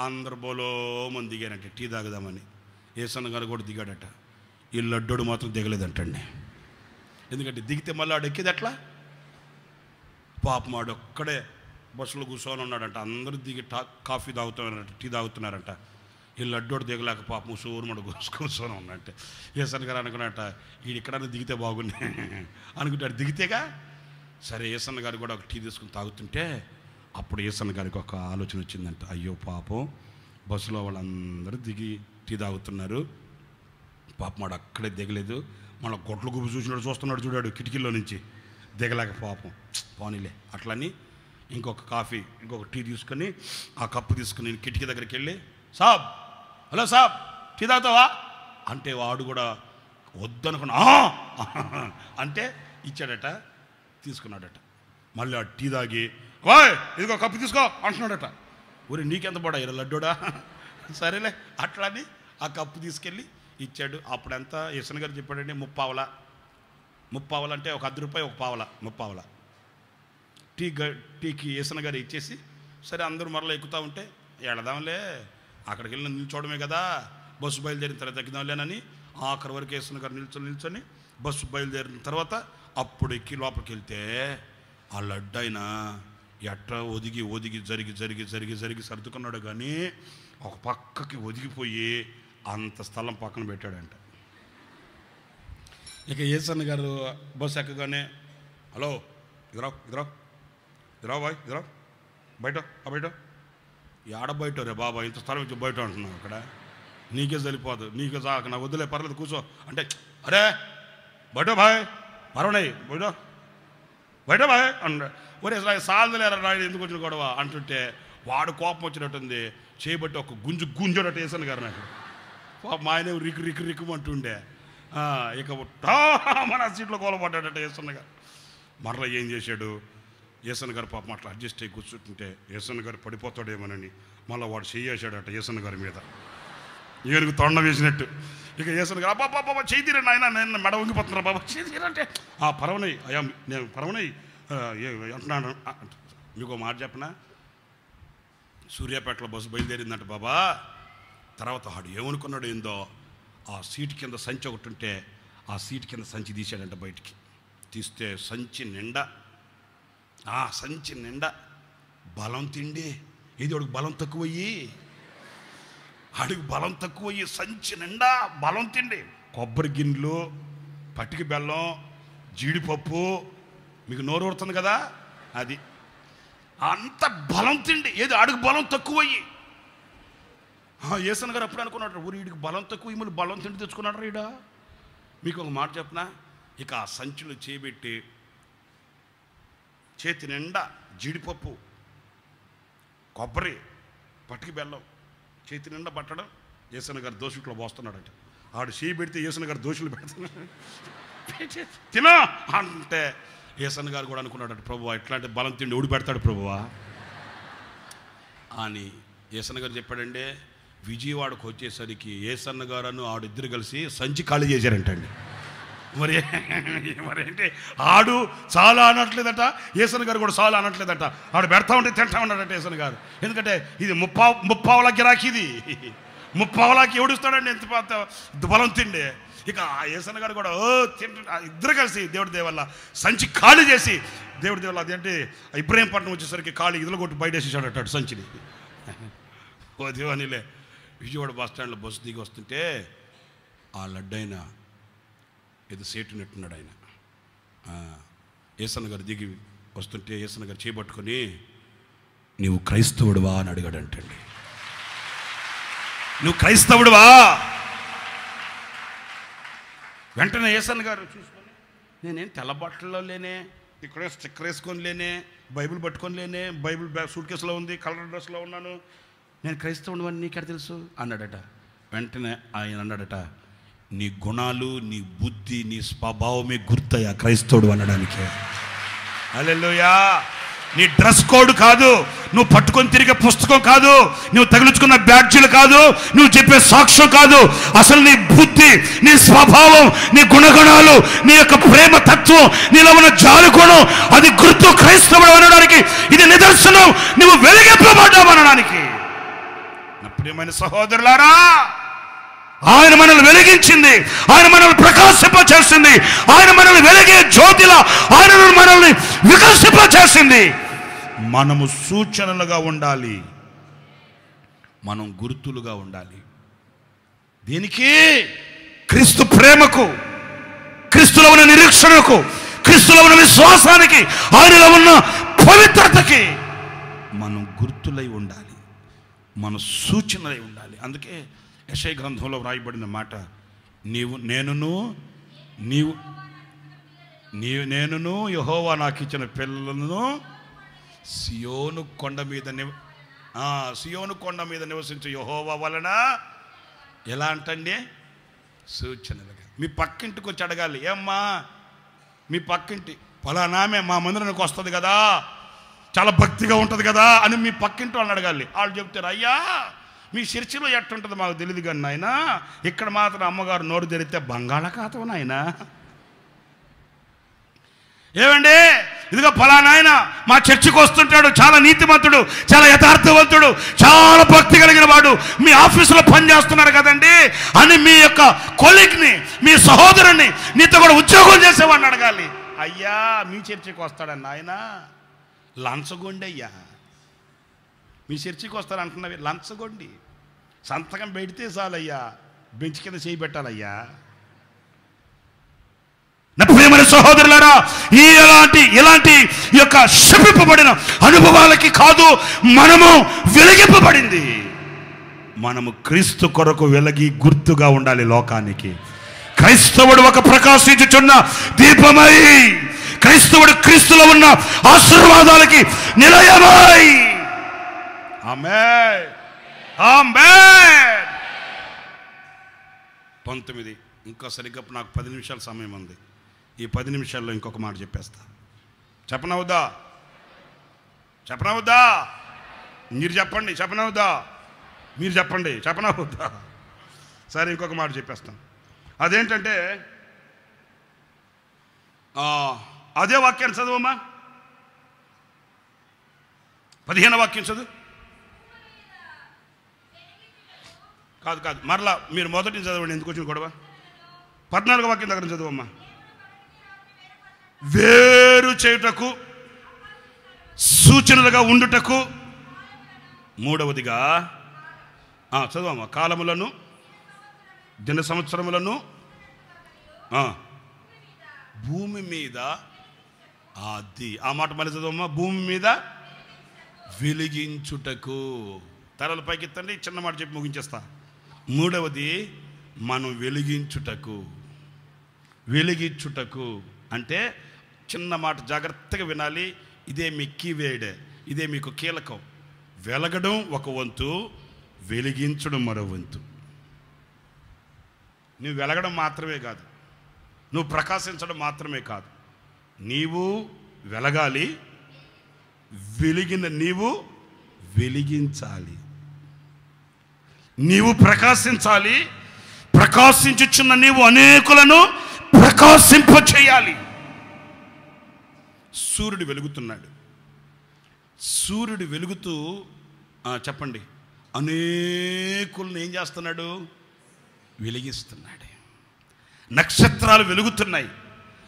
అందరు బోలో మంది దిగారంట టీ తాగుదామని. ఏసన్న గారు కూడా దిగాడట. ఈ లడ్డోడు మాత్రం దిగలేదంటండి. ఎందుకంటే దిగితే మళ్ళీ ఆడు ఎక్కేది ఎట్లా? పాపం ఆడు ఒక్కడే బస్సులో కూర్చొని ఉన్నాడంట. అందరూ దిగి కాఫీ తాగుతున్నారంట, టీ తాగుతున్నారంట. ఈ లడ్డోడు దిగలేక పాపం సూర్యుడు కూర్చొని ఉన్నట్ట. ఏసన్న గారు అనుకున్నట్ట, వీడు ఎక్కడన్నా దిగితే బాగుంది అనుకుంటాడు. దిగితేగా సరే ఏసన్న గారు కూడా ఒక టీ తీసుకుని తాగుతుంటే అప్పుడు ఏసన్న గారికి ఒక ఆలోచన వచ్చిందంట. అయ్యో పాపం, బస్సులో వాళ్ళందరూ దిగి టీ తాగుతున్నారు, పాపం వాడు అక్కడే దిగలేదు. మళ్ళీ గొడ్ల గుబు చూసినాడు, చూస్తున్నాడు, చూడాడు కిటికీలో నుంచి. దిగలేక పాపం పోనీలే అట్లని ఇంకొక టీ తీసుకొని ఆ కప్పు తీసుకుని నేను కిటికీ దగ్గరికి వెళ్ళి, సాబ్ హలో సాబ్ టీ తాగుతావా అంటే వాడు కూడా వద్దనుకున్నా అంటే ఇచ్చాడట, తీసుకున్నాడట. మళ్ళీ ఆ టీ తాగి వాయ్ ఇదిగో కప్పు తీసుకో అంటున్నాడట. ఊరి నీకెంత పడా ఇలా లడ్డోడా, సరేలే అట్లా అని ఆ కప్పు తీసుకెళ్ళి ఇచ్చాడు. అప్పుడంతా యశన్ గారు చెప్పాడండి, ముప్పావల అంటే ఒక 10 రూపాయలు, ఒక పావల, ముప్పావల టీకి యశన్ గారు ఇచ్చేసి, సరే అందరూ మరలా ఎక్కుతూ ఉంటే వెళదాంలే అక్కడికి వెళ్ళి నిల్చోవడమే కదా, బస్సు బయలుదేరిన తర్వాత తగ్గిదాంలేనని ఆఖరి వరకు యశన్ గారు నిల్చొని బస్సు బయలుదేరిన తర్వాత అప్పుడు ఎక్కి లోపలికి వెళ్తే ఆ లడ్డు అయినా ఎట్లా ఒదిగి జరిగి సర్దుకున్నాడు. కానీ ఒక పక్కకి ఒదిగిపోయి అంత స్థలం పక్కన పెట్టాడంట. ఇక యశన్ గారు బస్సు ఎక్కగానే, హలో ఇదిరావు బాయ్ ఇదిరావు బయట ఆడ బయట రే బాబా ఇంత స్థలం ఇచ్చి బయట అంటున్నావు, అక్కడ నీకే సరిపోదు, నీకే సాకు, నాకు వద్దులే పర్లేదు కూర్చో అంటే, అరే బయట బాయ్ పర్వనయ్య బయట బాయ్ అన్న, ఒరే సాలలేరా రాయుడు ఎందుకు వచ్చిన గొడవ అంటుంటే వాడు కోపం వచ్చినట్టుంది, చేయబట్టి ఒక గుంజునట్టు యశన్ గారు నాకు మా ఆయన రిక్కు అంటుండే. ఇక మన సీట్లో కోలపడ్డాడట యశన్ గారు. మరలా ఏం చేశాడు, యశన్ గారు పాపం అట్లా అడ్జస్ట్ అయ్యి కూర్చుంటుంటే యశన్ గారు పడిపోతాడేమోనని మళ్ళీ వాడు చేసాడట యశన్ గారి మీద, ఏనుగు తొండ వేసినట్టు. ఇక యశన్ గారు అబ్బా చేతిరే నాయన, నేను మెడ వంగిపోతున్నా బాబా చేతిరంటే, పర్వనయ్య అయ్యా నేను పర్వనయ్య అంటున్నాను. మీకు మాట చెప్పనా, సూర్యాపేటలో బస్సు బయలుదేరిందంట బాబా. తర్వాత వాడు ఏమనుకున్నాడు ఏందో, ఆ సీటు కింద సంచి ఒకటి ఉంటే ఆ సీటు కింద సంచి తీసాడంట. బయటికి తీస్తే సంచి నిండా బలం తిండి. ఇది వాడికి బలం తక్కువయ్యి సంచి నిండా బలం తిండి, కొబ్బరి గిన్నెలు, పట్టిక బెల్లం, జీడిపప్పు, మీకు నోరు ఊరుతుంది కదా, అది అంత బలం తిండి. ఏది ఆడికి బలం తక్కువయ్యి. యశన్ గారు అప్పుడు అనుకున్నాడు, ఊరి వీడికి బలం తక్కువ, ఈమెలు బలం తిండి తెచ్చుకున్నాడు రీడా. మీకు ఒక మాట చెప్పనా, ఇక ఆ సంచులు చేపెట్టి చేతి నిండా జీడిపప్పు, కొబ్బరి, పట్టిక బెల్లం చేతి నిండా పట్టడం, యశన్ గారు దోషుట్లో పోస్తున్నాడట. ఆడు చేయి పెడితే యశన్ గారు దోషులు పెడుతున్నాడు, తినా అంటే యశన్ గారు కూడా అనుకున్నాడట, ప్రభువా ఇట్లాంటి బలం తిండి ఊడి పెడతాడు ప్రభువా అని. యశన్ గారు చెప్పాడండి, విజయవాడకు వచ్చేసరికి యశన్ గారు ఆడిద్దరు కలిసి సంచి ఖాళీ చేశారంటండి. మరేంటి ఆడు చాలా అనట్లేదట, యశన్ గారు కూడా చాలా అనట్లేదట. ఆడు పెడతా ఉంటే తింటా ఉన్నాడట యశన్ గారు. ఎందుకంటే ఇది ముప్పావల గిరాకీ, ఇది ముప్పావలాకి ఎవడిస్తాడండి ఎంత బలం తిండి. ఇక యశన్ గారు కూడా తింటా, ఇద్దరు కలిసి దేవుడి దేవల్ల సంచి ఖాళీ చేసి, దేవుడి దేవల్ల అదేంటి ఇబ్రహీంపట్నం వచ్చేసరికి ఖాళీ ఇదిలో కొట్టి బయట వేసేసాడట సంచిని. ఓ దేవానిలే. విజయవాడ బస్ స్టాండ్లో బస్సు దిగి వస్తుంటే ఆ లడ్డైన ఏదో సేటునట్టున్నాడు ఆయన. యశన్ గారు దిగి వస్తుంటే యశన్ గారు చేపట్టుకొని, నువ్వు క్రైస్తవుడువా అని అడిగాడంటండి. నువ్వు క్రైస్తవుడువా? వెంటనే యశన్ గారు చూసుకొని, నేనేం తెల్ల బట్టల్లో లేనే, ఇక్కడ స్టిక్కర్ వేసుకొని లేనే, బైబిల్ పట్టుకొని లేనే, బైబిల్ సూట్ కేసులో ఉంది, కలర్ డ్రెస్లో ఉన్నాను, నేను క్రైస్తవుడు అని నీకెక్కడ తెలుసు అన్నాడట. వెంటనే ఆయన అన్నాడట, నీ గుణాలు, నీ బుద్ధి, నీ స్వభావమే గుర్తయ్యా క్రైస్తవుడు అనడానికి. హల్లెలూయా. నీ డ్రెస్ కోడ్ కాదు, నువ్వు పట్టుకొని తిరిగే పుస్తకం కాదు, నువ్వు తగిలించుకున్న బ్యాడ్జీలు కాదు, నువ్వు చెప్పే సాక్ష్యం కాదు, అసలు నీ బుద్ధి, నీ స్వభావం, నీ గుణగణాలు, నీ యొక్క ప్రేమ తత్వం, నీలో ఉన్న జాలి గుణం, అది గుర్తు క్రైస్తవుడు అనడానికి ఇది నిదర్శనం. నువ్వు వెలిగింపబడ్డావు అనడానికి. నా ప్రియమైన సహోదరులారా, ఆయన మనల్ని వెలిగించింది, ఆయన మనల్ని ప్రకాశింపచేసింది, ఆయన మనల్ని వెలిగే జ్యోతిలా ఆయన మనల్ని వికసింపచేసింది. మనము సూచనలుగా ఉండాలి, మనం గుర్తులుగా ఉండాలి. దీనికి క్రీస్తు ప్రేమకు, క్రీస్తులో ఉన్న నిరీక్షణకు, క్రీస్తులో ఉన్న విశ్వాసానికి, ఆయనలో ఉన్న పవిత్రతకి మనం గుర్తులై ఉండాలి, మన సూచనలై ఉండాలి. అందుకే యెషయా గ్రంథంలో వ్రాయబడిన మాట, నీవు నేనును యెహోవా నాకు ఇచ్చిన పిల్లలను సియోను కొండ మీద నివసించే యెహోవా వలన ఎలా అంటండి సూచనలుగా. మీ పక్కింటికి వచ్చి అడగాలి, ఏమ్మా మీ పక్కింటి ఫలానామే మా మందిరానికి వస్తుంది కదా, చాలా భక్తిగా ఉంటుంది కదా అని మీ పక్కింటి వాళ్ళని అడగాలి. వాళ్ళు చెప్తారు, అయ్యా మీ చర్చిలో ఎట్టుంటుందో మాకు తెలియదు కానీ నాయన, ఇక్కడ మాత్రం అమ్మగారు నోరు తెరిస్తే బంగాళాఖాతం నాయన. ఏమండి ఇదిగో ఫలానాయన మా చర్చికి వస్తుంటాడు, చాలా నీతిమంతుడు, చాలా యథార్థవంతుడు, చాలా భక్తి కలిగిన వాడు, మీ ఆఫీసులో పనిచేస్తున్నారు కదండి అని మీ యొక్క కొలీగ్ని, మీ సహోదరుని, నీతో కూడా ఉద్యోగం చేసేవాడిని అడగాలి. అయ్యా మీ చర్చికి వస్తాడన్న ఆయన లంచగొండి, అయ్యా మీ చర్చికి వస్తారంటున్నవి లంచగొండి, సంతకం పెడితే చాలయ్యా, బెంచ్ కింద చేయి పెట్టాలయ్యా. నా ప్రియమైన సహోదరులారా, ఇలాంటి యొక్క శపింపబడిన అనుభవాలకి కాదు మనము వెలిగింపబడింది. మనము క్రీస్తు కొరకు వెలిగి గుర్తుగా ఉండాలి లోకానికి. క్రైస్తవుడు ఒక ప్రకాశించుచున్న దీపమై, క్రైస్తవుడు క్రీస్తులో ఉన్న ఆశీర్వాదాలకి నిలయమై. ఆమేన్ ఆమేన్. 19 ఇంకా సరిగ్గా నాకు 10 నిమిషాల సమయం ఉంది. ఈ 10 నిమిషాల్లో ఇంకొక మాట చెప్పేస్తా. చెప్పనవుద్దా? మీరు చెప్పండి. చెప్పనవుద్దా? మీరు చెప్పండి. చెప్పనవుద్దా? సరే ఇంకొక మాట చెప్పేస్తాను. అదేంటంటే అదే వాక్యాన్ని చదువమ్మా, 15వ వాక్యం చదువు. కాదు మరలా మీరు మొదటి చదవండి, ఎందుకు వచ్చిన గొడవ. 14వ వాక్యం దగ్గర చదువమ్మా. వేరు చేయుటకు సూచనలుగా ఉండుటకు, మూడవదిగా చదువమ్మా, కాలములను దిన సంవత్సరములను భూమి మీద, ఆ మాట మళ్ళీ చదువమ్మా, భూమి మీద వెలిగించుటకు. తలలు పైకెత్తండి, చిన్న మాట చెప్పి ముగించేస్తా. మూడవది మనం వెలిగించుటకు అంటే చిన్న మాట జాగ్రత్తగా వినాలి. ఇదే మీ కీవేడ్, ఇదే మీకు కీలకం. వెలగడం ఒక వంతు, వెలిగించడం మరో వంతు. నువ్వు వెలగడం మాత్రమే కాదు, నువ్వు ప్రకాశించడం మాత్రమే కాదు, నీవు వెలగాలి, వెలిగిన నీవు వెలిగించాలి. నీవు ప్రకాశించాలి, ప్రకాశించుచున్న నీవు అనేకులను ప్రకాశింపచేయాలి. సూర్యుడు వెలుగుతున్నాడు, సూర్యుడు వెలుగుతూ చెప్పండి అనేకులను ఏం చేస్తున్నాడు? వెలిగిస్తున్నాడు. నక్షత్రాలు వెలుగుతున్నాయి,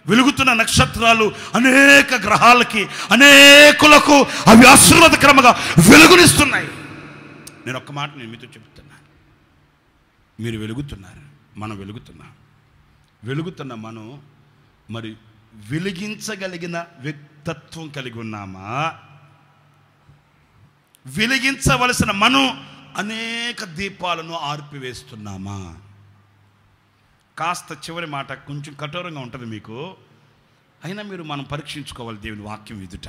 వెలుగుతున్న నక్షత్రాలు అనేక గ్రహాలకి, అనేకులకు అవి ఆశీర్వాదకరంగా వెలుగునిస్తున్నాయి. నేను ఒక్క మాట మీతో చెప్తున్నాను, మీరు వెలుగుతున్నారు, మనం వెలుగుతున్న మనం మరి వెలిగించగలిగిన వ్యక్తిత్వం కలిగి ఉన్నామా? వెలిగించవలసిన మనం అనేక దీపాలను ఆర్పివేస్తున్నామా? కాస్త చివరి మాట కొంచెం కఠోరంగా ఉంటుంది మీకు, అయినా మనం పరీక్షించుకోవాలి దేవుని వాక్యం ఎదుట.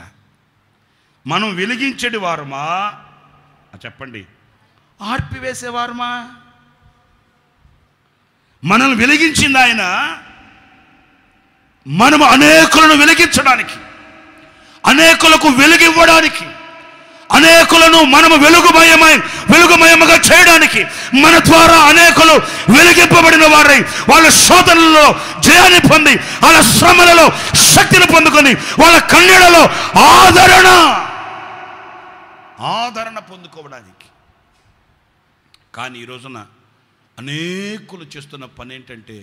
మనం వెలిగించేది వారమా? చెప్పండి. ఆర్పివేసేవారమా? మనల్ని వెలిగించింది ఆయన, మనము అనేకులను వెలిగించడానికి, అనేకులకు వెలుగివ్వడానికి, అనేకులను మనము వెలుగుమయముగా చేయడానికి, మన ద్వారా అనేకులు వెలిగింపబడిన వారై వాళ్ళ శోధనలలో జయాన్ని పొంది, వాళ్ళ శ్రమలలో శక్తిని పొందుకొని, వాళ్ళ కన్నీళ్లలో ఆదరణ పొందుకోవడానికి. కానీ ఈ రోజున అనేకులు చేస్తున్న పని ఏంటంటే,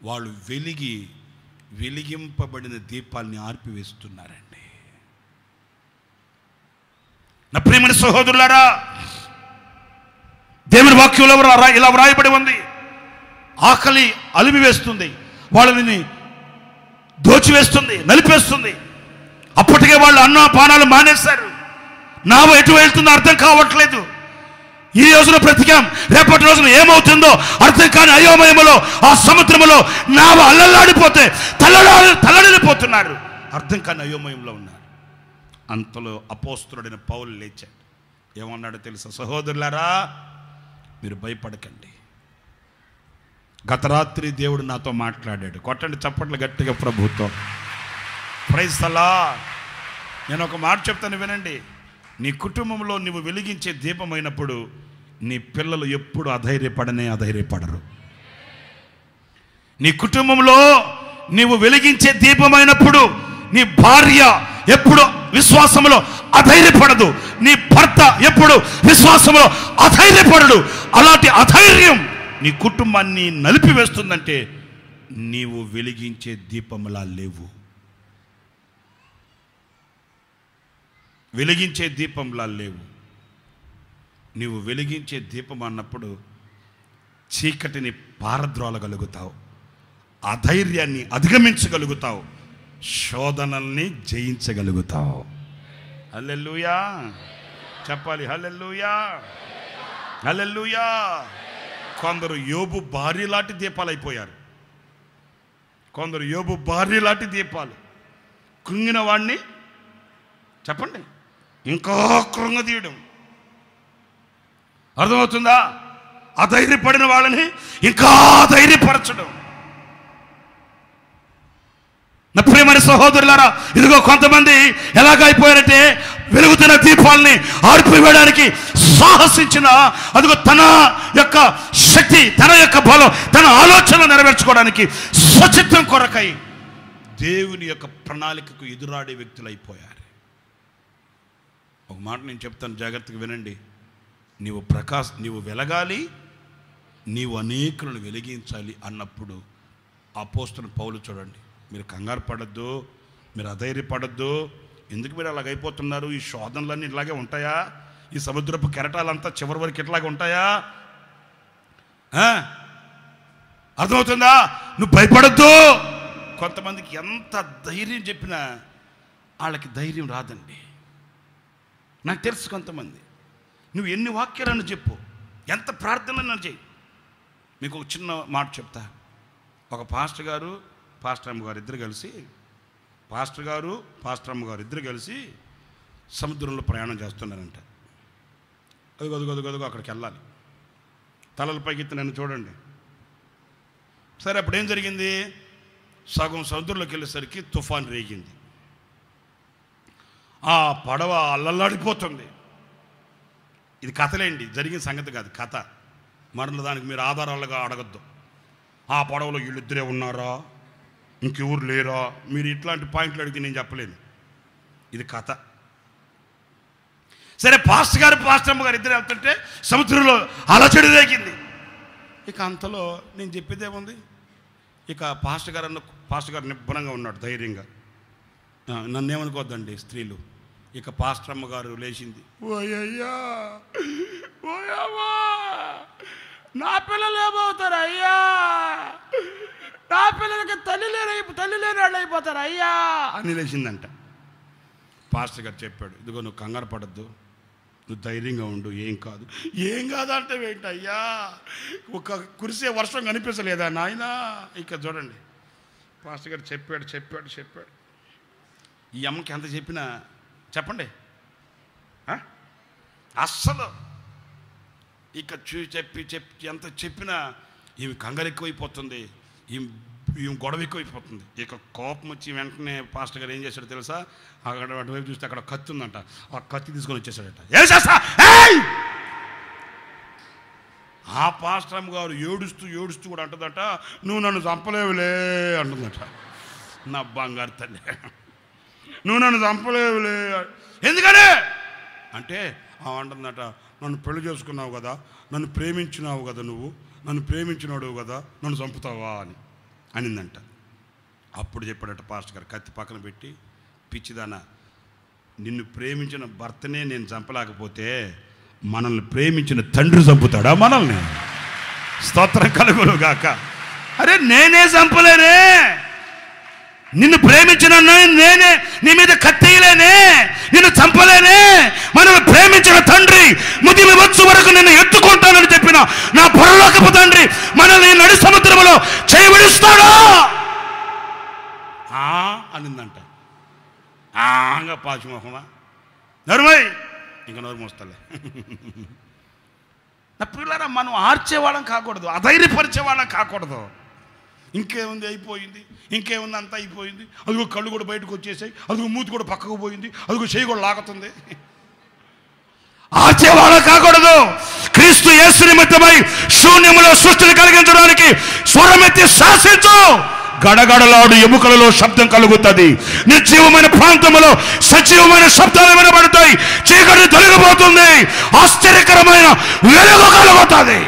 వాళ్ళు వెలిగింపబడిన దీపాల్ని ఆర్పివేస్తున్నారండి. నా ప్రియమైన సహోదరులారా, దేవుని వాక్యంలో ఇలా వ్రాయబడి ఉంది, ఆకలి అలిమివేస్తుంది, వాళ్ళని దోచివేస్తుంది, నలిపేస్తుంది. అప్పటికే వాళ్ళు అన్న పానాలు మానేశారు, నావ ఎటు వెళ్తుందో అర్థం కావట్లేదు. ఈ రోజున బ్రతికాం, రేపటి రోజున ఏమవుతుందో అర్థం కాని అయోమయములో ఆ సముద్రములో నావ అల్లల్లాడిపోతే తల్లడిల్లిపోతున్నారు, అర్థం కాని అయోమయంలో ఉన్నారు. అంతలో అపోస్తలుడైన పౌలు లేచాడు. ఏమన్నాడో తెలుసా? సహోదరులారా, మీరు భయపడకండి. గత రాత్రి దేవుడు నాతో మాట్లాడాడు. కొట్టండి చప్పట్లు గట్టిగా ప్రభుత్వం. Praise the Lord. నేను ఒక మాట చెప్తాను, వినండి. నీ కుటుంబంలో నువ్వు వెలిగించే దీపమైనప్పుడు నీ పిల్లలు ఎప్పుడు అధైర్యపడరు. నీ కుటుంబంలో నీవు వెలిగించే దీపమైనప్పుడు నీ భార్య ఎప్పుడు విశ్వాసంలో అధైర్యపడదు, నీ భర్త ఎప్పుడు విశ్వాసంలో అధైర్యపడడు. అలాంటి అధైర్యం నీ కుటుంబాన్ని నలిపివేస్తుందంటే నీవు వెలిగించే దీపంలా లేవు. వెలిగించే దీపంలా లేవు. నీవు వెలిగించే దీపం అన్నప్పుడు చీకటిని పారద్రోలగలుగుతావు, అధైర్యాన్ని అధిగమించగలుగుతావు, శోధనల్ని జయించగలుగుతావు. హల్లెలూయా చెప్పాలి. హల్లెలూయా, హల్లెలూయా. కొందరు యోబు భార్య లాంటి దీపాలు అయిపోయారు. కొందరు యోబు భార్య లాంటి దీపాలు. కృంగిన వాడిని చెప్పండి ఇంకా కృంగదీయడం. అర్థమవుతుందా? అధైర్యపడిన వాళ్ళని ఇంకా ధైర్యపరచడం. నా ప్రియమైన సహోదరులారా, ఇదిగో కొంతమంది ఎలాగైపోయారంటే వెలుగుతున్న దీపాలని ఆర్పివేయడానికి సాహసించిన, అదిగో తన యొక్క శక్తి, తన యొక్క బలం, తన ఆలోచన నెరవేర్చుకోవడానికి స్వచిత్తం కొరకై దేవుని యొక్క ప్రణాళికకు ఎదురాడే వ్యక్తులు అయిపోయారు. ఒక మాట నేను చెప్తాను, జాగ్రత్తగా వినండి. నీవు వెలగాలి, నీవు అనేకులను వెలిగించాలి అన్నప్పుడు అపోస్తలుడైన పౌలు చూడండి, మీరు కంగారు పడద్దు, మీరు అధైర్యపడద్దు. ఎందుకు మీరు అలాగైపోతున్నారు? ఈ శోధనలన్నీ ఇలాగే ఉంటాయా? ఈ సముద్రపు కెరటాలంతా చివరి వరకు ఇట్లాగే ఉంటాయా? అర్థమవుతుందా? నువ్వు భయపడద్దు. కొంతమందికి ఎంత ధైర్యం చెప్పినా వాళ్ళకి ధైర్యం రాదండి. నాకు తెలుసు కొంతమంది. నువ్వు ఎన్ని వాక్యాలను చెప్పు, ఎంత ప్రార్థనలను చేయి. మీకు ఒక చిన్న మాట చెప్తా. ఒక పాస్టర్ గారు పాస్టర్ అమ్మ గారు ఇద్దరు కలిసి సముద్రంలో ప్రయాణం చేస్తున్నారంట. అదిగో అక్కడికి వెళ్ళాలి. తలల పైకి నన్ను చూడండి. సరే, అప్పుడు ఏం జరిగింది? సగం సముద్రంలోకి వెళ్ళేసరికి తుఫాన్ రేగింది. ఆ పడవ అల్లల్లాడిపోతుంది. ఇది కథలేండి, జరిగిన సంగతి కాదు, కథ. మరణ దానికి మీరు ఆధారాలుగా అడగద్దు. ఆ పడవలో వీళ్ళిద్దరే ఉన్నారా, ఇంకెవరు లేరా, మీరు ఇట్లాంటి పాయింట్లు అడిగితే నేను చెప్పలేను. ఇది కథ. సరే, పాస్టర్ అమ్మ గారు ఇద్దరు వెళ్తుంటే సముద్రంలో అలచడి రేగింది. ఇక అంతలో నేను చెప్పేదేముంది, ఇక పాస్టర్ గారు నిబ్బరంగా ఉన్నాడు, ధైర్యంగా. నన్ను ఏమనుకోద్దండి స్త్రీలు. ఇక పాస్టర్ అమ్మ గారు లేచింది. ఓయ్యా, ఓయమ్మా, నా పిల్లలు ఏమవుతారు అయ్యా, నా పిల్లలకి తల్లి లేని వాళ్ళు అయిపోతారు అయ్యా అని లేచిందంట. పాస్టర్ గారు చెప్పాడు, ఇదిగో నువ్వు కంగారు పడద్దు, నువ్వు ధైర్యంగా ఉండు, ఏం కాదు అంటే ఏంటయ్యా, ఒక కురిసే వర్షం కనిపించలేదా నాయన? ఇక చూడండి, పాస్టర్ గారు చెప్పాడు. ఈ అమ్మకి ఎంత చెప్పినా చెప్పండి అస్సలు ఇక చెప్పి ఎంత చెప్పినా ఈమె కంగారు ఎక్కువైపోతుంది, ఈమె గొడవ ఎక్కువైపోతుంది. ఇక కోపం వచ్చి వెంటనే పాస్టర్ గారు ఏం చేశాడో తెలుసా? అక్కడ అటువైపు చూస్తే అక్కడ కత్తి ఉందంట. ఆ కత్తి తీసుకొని వచ్చేసాడట. ఏం చేస్తా? ఆ పాస్టర్ అమ్మ గారు ఏడుస్తూ కూడా అంటుందట, నువ్వు నన్ను చంపలేవులే అంటుందట. నా బంగారు తల్లి, నువ్వు నన్ను చంపలేవులే. ఎందుకని అంటే అంటుందట, నన్ను పెళ్లి చేసుకున్నావు కదా, నన్ను ప్రేమించినావు కదా, నువ్వు నన్ను ప్రేమించినాడు కదా, నన్ను చంపుతావా అనిందంట. అప్పుడు చెప్పాడట పాస్టర్ గారు, కత్తి పక్కన పెట్టి, పిచ్చిదానా, నిన్ను ప్రేమించిన భర్తనే నేను చంపలేకపోతే మనల్ని ప్రేమించిన తండ్రి చంపుతాడా మనల్ని? స్తోత్రం కలుగును గాక. అరే నేనే చంపలేనే, నిన్ను ప్రేమించిన నేనే నీ మీద కత్తేయలేనే, నిన్ను చంపలేనే. మనల్ని ప్రేమించిన తండ్రి ముదిమి వచ్చు వరకు నిన్ను ఎత్తుకుంటానని చెప్పిన నా పరలోకపు తండ్రి మనల్ని నడి సముద్రంలో చేయబడిస్తాడా అనిందంట. ఇంకా పాచిమోహమా నరుమై, ఇంకా నోరు మోస్తలే. నా పిల్లరా, మనం ఆర్చేవాళ్ళం కాకూడదు, అధైర్యపరిచేవాళ్ళం కాకూడదు. ఇంకేముంది, అయిపోయింది, ఇంకేముంది, అంతా అయిపోయింది, అదిగో కళ్ళు కూడా బయటకు వచ్చేసాయి, అదిగో మూతి కూడా పక్కకు పోయింది, అదిగో చేయి కూడా లాగుతుంది. ఆర్చేవాళ్ళం కాకూడదు. క్రీస్తు యేసు నిమిత్తమై శూన్యములో సృష్టిని కలిగించడానికి స్వరమెత్తి శాసించు. గడగడలాడు ఎముకలలో శబ్దం కలుగుతుంది. నిర్జీవమైన ప్రాంతంలో సజీవమైన శబ్దాలు వినబడతాయి. చీకటి తొలగిపోతుంది. ఆశ్చర్యకరమైన వెలుగు కలుగుతుంది.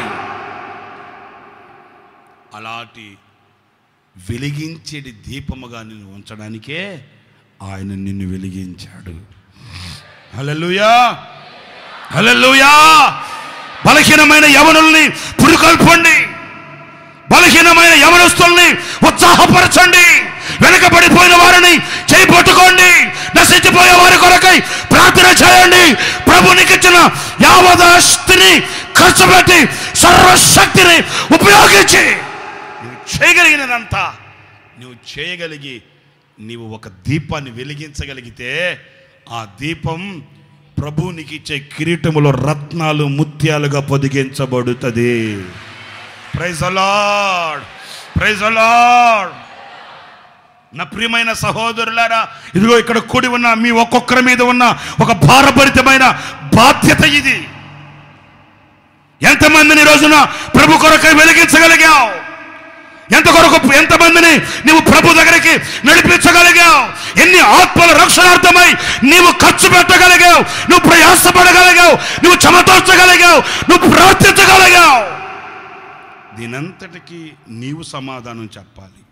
అలాంటి వెలిగించేటి దీపముగా నిన్ను ఉంచడానికే ఆయన నిన్ను వెలిగించాడు. హల్లెలూయా, హల్లెలూయా. బలహీనమైన యవనుల్ని పురుకొల్పండి, బలహీనమైన యవనస్తుల్ని ఉత్సాహపరచండి, వెనకబడిపోయిన వారిని చేయి పట్టుకోండి, నశించిపోయే వారి కొరకై ప్రార్థన చేయండి. ప్రభునికి ఇచ్చిన యావదాస్తిని ఖర్చు పెట్టి సర్వశక్తిని ఉపయోగించి నువ్వు చేయగలిగినదంతా నువ్వు చేయగలిగి నీవు ఒక దీపాన్ని వెలిగించగలిగితే ఆ దీపం ప్రభువునికి ఇచ్చే కిరీటములో రత్నాలు ముత్యాలుగా పొదిగించబడుతుంది. Praise the Lord, praise the Lord. నా ప్రియమైన సహోదరులారా, ఇదిగో ఇక్కడ కూడి ఉన్న మీ ఒక్కొక్కరి మీద ఉన్న ఒక భారభరితమైన బాధ్యత ఇది. ఎంతమందిని రోజున ప్రభు కొరకై వెలిగించగలిగావు? ఎంతమందిని నీవు ప్రభు దగ్గరికి నడిపించగలిగావు? ఎన్ని ఆత్మల రక్షణార్థమై నీవు ఖర్చు పెట్టగలిగావు? నువ్వు ప్రయాసపడగలిగావు, నువ్వు చెమటోర్చగలిగావు, నువ్వు ప్రార్థించగలిగావు? దీనంతటికీ నీవు సమాధానం చెప్పాలి.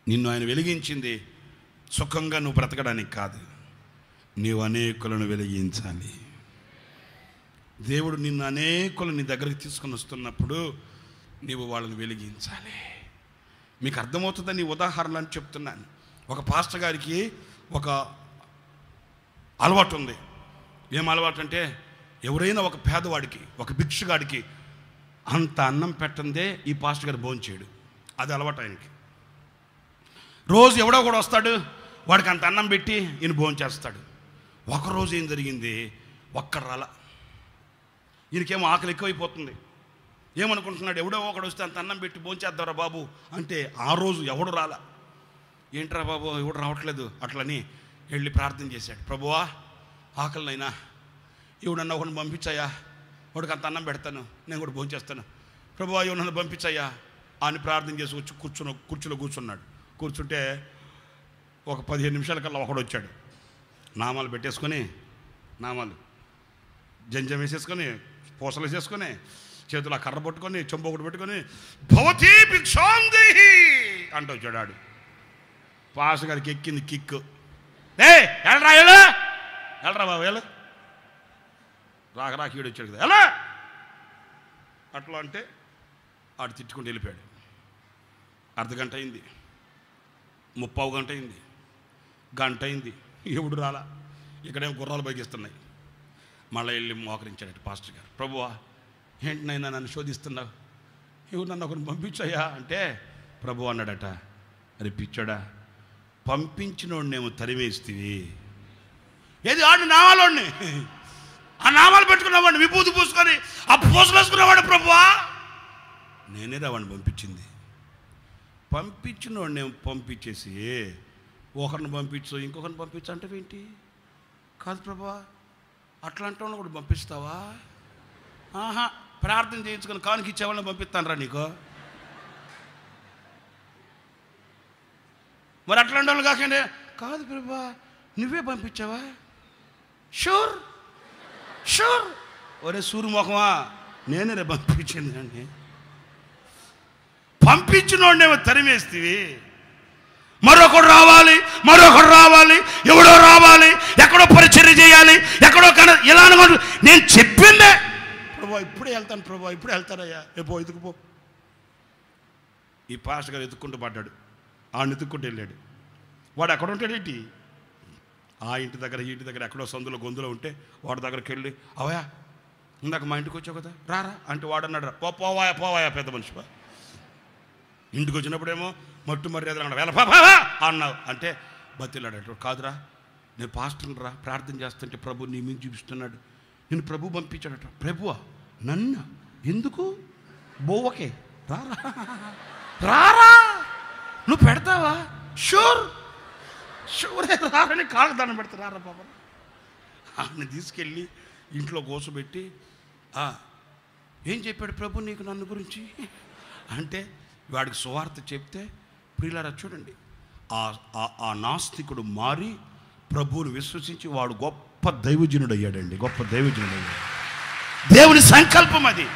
నిన్ను ఆయన వెలిగించింది సుఖంగా నువ్వు బ్రతకడానికి కాదు, నీవు అనేకులను వెలిగించాలి. దేవుడు నిన్ను అనేకులు నీ దగ్గరికి తీసుకొని వస్తున్నప్పుడు నీవు వాళ్ళని వెలిగించాలి. మీకు అర్థమవుతుందని ఉదాహరణ అని చెప్తున్నాను. ఒక పాస్టర్ గారికి ఒక అలవాటు ఉంది. ఏం అలవాటు అంటే, ఎవరైనా ఒక పేదవాడికి, ఒక భిక్షగాడికి అంత అన్నం పెట్టందే ఈ పాస్టర్ గారు భోంచేయడు. అది అలవాటు ఆయనకి. రోజు ఎవడో కూడా వస్తాడు, వాడికి అంత అన్నం పెట్టి ఈయన భోంచేస్తాడు. ఒకరోజు ఏం జరిగింది, ఒక్కరు రాల. ఈయనకేమో ఆకలి ఎక్కువైపోతుంది. ఏమనుకుంటున్నాడు, ఎవడో ఒకడు వస్తే అంత అన్నం పెట్టి భోంచేద్దారా బాబు అంటే ఆ రోజు ఎవడు రాల. ఏంట్రా బాబు ఎవడు రావట్లేదు అట్లని వెళ్ళి ప్రార్థన చేశాడు. ప్రభువా, ఆకలినైనా ఎవడన్నా ఒకడిని పంపించాయా, వాడికి అంత అన్నం పెడతాను, నేను కూడా భోంచేస్తాను. ప్రభువా, ఎవడన్నా పంపించాయా అని ప్రార్థన చేసి వచ్చి కుర్చీలో కూర్చున్నాడు. కూర్చుంటే ఒక 15 నిమిషాల కల్లా ఒకడు వచ్చాడు. నామాలు పెట్టేసుకొని, నామాలు జంజం వేసేసుకొని, పూసలు వేసేసుకొని, చేతులు ఆ కర్ర పట్టుకొని, చెంబు ఒకటి పెట్టుకొని, భవతీ భిక్షాందేహి అంటూ వచ్చాడు. ఆడు పాస్ గారికి ఎక్కింది కిక్కు. వెళ్ళరా వెళ్ళరా బాబు వెళ్ళు, రాకీడు వచ్చాడు కదా ఎలా అట్లా అంటే ఆడు తిట్టుకుంటూ వెళ్ళిపోయాడు. అర్ధగంట అయింది, 30 గంట అయింది, గంట అయింది, ఎవడు రాలా. ఇక్కడేమో గుర్రాలు బయకిస్తున్నాయి. మళ్ళీ వెళ్ళి మోకరించాడట పాస్టర్ గారు. ప్రభువా, ఏంటినైనా నన్ను శోధిస్తున్నావు, ఎవరు నన్ను ఒకరిని పంపించాయా అంటే ప్రభు అన్నాడట, అరే పిచ్చాడా, పంపించినోడినేమో తరిమేస్తీవి. ఏది ఆడు నామాలోడిని, ఆ నామాలు పెట్టుకున్నవాడిని, విభూతి పూసుకొని ఆ పూసలు వేసుకున్నవాడు ప్రభువా, నేనే రావాడిని పంపించింది. పంపించినోడినేమో పంపించేసి ఒకరిని పంపించు ఇంకొకరిని పంపించు అంటే ఏంటి? కాదు ప్రభువా, అట్లాంటి వాళ్ళని కూడా పంపిస్తావా? ఆహా, ప్రార్థన చేయించుకొని కానుక ఇచ్చేవాళ్ళని పంపిస్తాను రా నీకు. మరి అట్లాంటి వాళ్ళు కాకండి. కాదు ప్రభువా, నువ్వే పంపించావా? Sure sure. ఒరే సూరు మొహమా, నేనే రే పంపించింది అండి. పంపించినోడేమో తరిమేస్తీవి. మరొకడు రావాలి, మరొకడు రావాలి, ఎవడో రావాలి, ఎక్కడో పరిచర్య చేయాలి, ఎక్కడో ఇలా అనుకోండి. నేను చెప్పిందే ప్రభా, ఇప్పుడే వెళ్తాను ప్రభా, ఇప్పుడే వెళ్తారయ్యా, రేపో ఎత్తుకుపో. ఈ పాస్టర్ గారు ఎత్తుక్కుంటూ పడ్డాడు. ఆడిని ఎత్తుక్కుంటూ వెళ్ళాడు. వాడు ఎక్కడ ఉంటాడేంటి, ఆ ఇంటి దగ్గర ఈ ఇంటి దగ్గర ఎక్కడో సందులో గొంతులో ఉంటే వాడి దగ్గరికి వెళ్ళి, అవయా ఇందాక మా ఇంటికి వచ్చావు కదా, రారా అంటే వాడు అన్నాడు, పోవాయా పోవాయా పెద్ద మనిషి. ఇంటికి వచ్చినప్పుడేమో మట్టు మర్యాదలు అన్నాడు, వెళ్ళ అన్నావు అంటే బతిలాడట. కాదురా నేను పాస్టర్ని రా, ప్రార్థన చేస్తుంటే ప్రభు నీ మీద చూపిస్తున్నాడు, నేను ప్రభు పంపించాడట. ప్రభువా నన్ను ఎందుకు, బోవకే రారా రారా నువ్వు పెడతావా, షూర్ షూరే రారని కాళ్ళ దండం పెడతా, రారా బాబా. ఆయన తీసుకెళ్ళి ఇంట్లో కూర్చోబెట్టి, ఏం చెప్పాడు ప్రభు నీకు నన్ను గురించి అంటే వాడికి సువార్త చెప్తే, ప్రియులారా చూడండి, ఆ నాస్తికుడు మారి ప్రభువును విశ్వసించి వాడు గొప్ప దైవజనుడు అయ్యాడండి, గొప్ప దైవజనుడు అయ్యాడు. దేవుని సంకల్పం అది.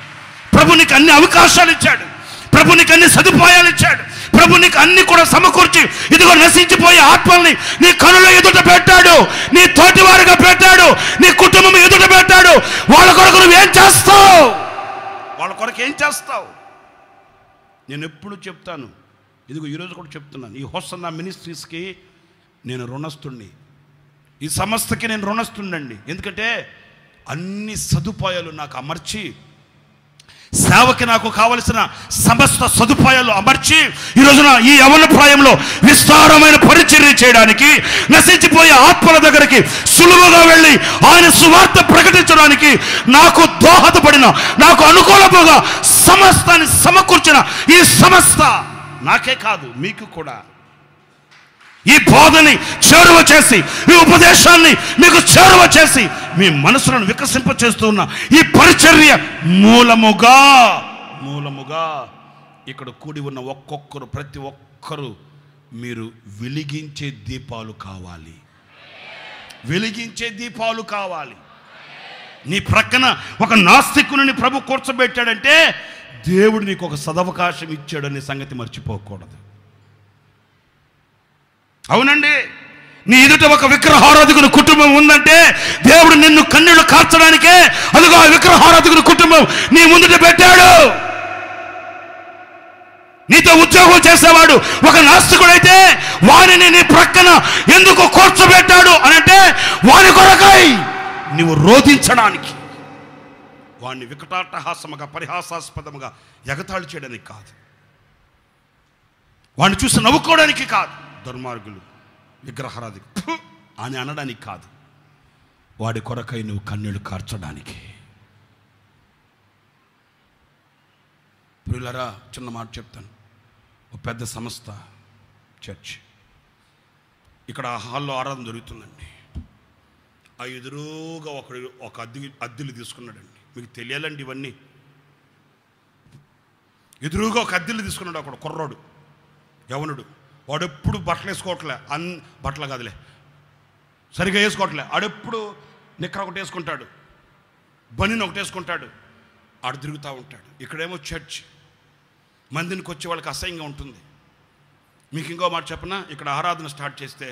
ప్రభు నీకు అన్ని అవకాశాలు ఇచ్చాడు, ప్రభు నీకు అన్ని సదుపాయాలు ఇచ్చాడు, ప్రభు నీకు అన్ని కూడా సమకూర్చి ఇదిగో నశించిపోయే ఆత్మల్ని నీ కనుల ఎదుట పెట్టాడు, నీ తోటివారుగా పెట్టాడు, నీ కుటుంబం ఎదుట పెట్టాడు. వాళ్ళ కొరకు నువ్వేం చేస్తావు, వాళ్ళ కొరకు ఏం చేస్తావు? నేను ఎప్పుడు చెప్తాను, ఇదిగో ఈరోజు కూడా చెప్తున్నాను, ఈ హోసన్నా మినిస్ట్రీస్కి నేను రుణస్తుణ్ణి, ఈ సంస్థకి నేను రుణస్తుణ్ణండి. ఎందుకంటే అన్ని సదుపాయాలు నాకు అమర్చి, సేవకి నాకు కావలసిన సమస్త సదుపాయాలు అమర్చి ఈ రోజున ఈ యవ్వన ప్రాయంలో విస్తారమైన పరిచర్య చేయడానికి, నశించిపోయే ఆత్మల దగ్గరికి సులువుగా వెళ్ళి ఆయన సువార్త ప్రకటించడానికి నాకు దోహదపడిన, నాకు అనుకూలముగా సమస్తాన్ని సమకూర్చిన ఈ సంస్థ నాకే కాదు మీకు కూడా ఈ బోధని చేరువ చేసి, ఈ ఉపదేశాన్ని మీకు చేరువ చేసి మీ మనసులను వికసింప చేస్తూ ఉన్న ఈ పరిచర్య మూలముగా ఇక్కడ కూడి ఉన్న ఒక్కొక్కరు, ప్రతి ఒక్కరు మీరు వెలిగించే దీపాలు కావాలి, వెలిగించే దీపాలు కావాలి. నీ ప్రక్కన ఒక నాస్తికుని ప్రభు కూర్చోబెట్టాడంటే దేవుడు నీకు ఒక సదవకాశం ఇచ్చాడనే సంగతి మర్చిపోకూడదు. అవునండి, నీ ఎదుట ఒక విగ్రహారాధకుని కుటుంబం ఉందంటే దేవుడు నిన్ను కన్నీళ్లు కార్చడానికే అదిగో ఆ విగ్రహారాధకుని కుటుంబం నీ ముందుట పెట్టాడు. నీతో ఉద్యోగం చేసేవాడు ఒక నాస్తికుడైతే వారిని నీ ప్రక్కన ఎందుకు కూర్చోబెట్టాడు అనంటే వారి కొరకై నీవు రోధించడానికి, వాడిని వికటాట్టహాసముగా పరిహాసాస్పదముగా ఎగతాళి చేయడానికి కాదు, వాడిని చూసి నవ్వుకోవడానికి కాదు, దుర్మార్గులు విగ్రహారాధికులు అని అనడానికి కాదు, వాడి కొరకై నువ్వు కన్నీళ్లు కార్చడానికి. ప్రియులారా చిన్న మాట చెప్తాను, ఒక పెద్ద సంస్థ చర్చ్, ఇక్కడ హాల్లో ఆరాధన జరుగుతుందండి. ఆ ఎదురుగా ఒక అద్దెలు తీసుకున్నాడండి. మీకు తెలియాలండి ఇవన్నీ. ఎదురుగా ఒక అద్దెలు తీసుకున్నాడు అక్కడ కుర్రాడు, యవనుడు. వాడు ఎప్పుడు బట్టలు వేసుకోవట్లే, బట్టలు కాదులే సరిగా వేసుకోవట్లే, ఆడెప్పుడు నిక్కర ఒకటి వేసుకుంటాడు, బనీని ఒకటి వేసుకుంటాడు, ఆడు తిరుగుతూ ఉంటాడు. ఇక్కడేమో చర్చ్, మందినికి వచ్చే వాళ్ళకి అసహ్యంగా ఉంటుంది. మీకు ఇంకో మాట చెప్పనా, ఇక్కడ ఆరాధన స్టార్ట్ చేస్తే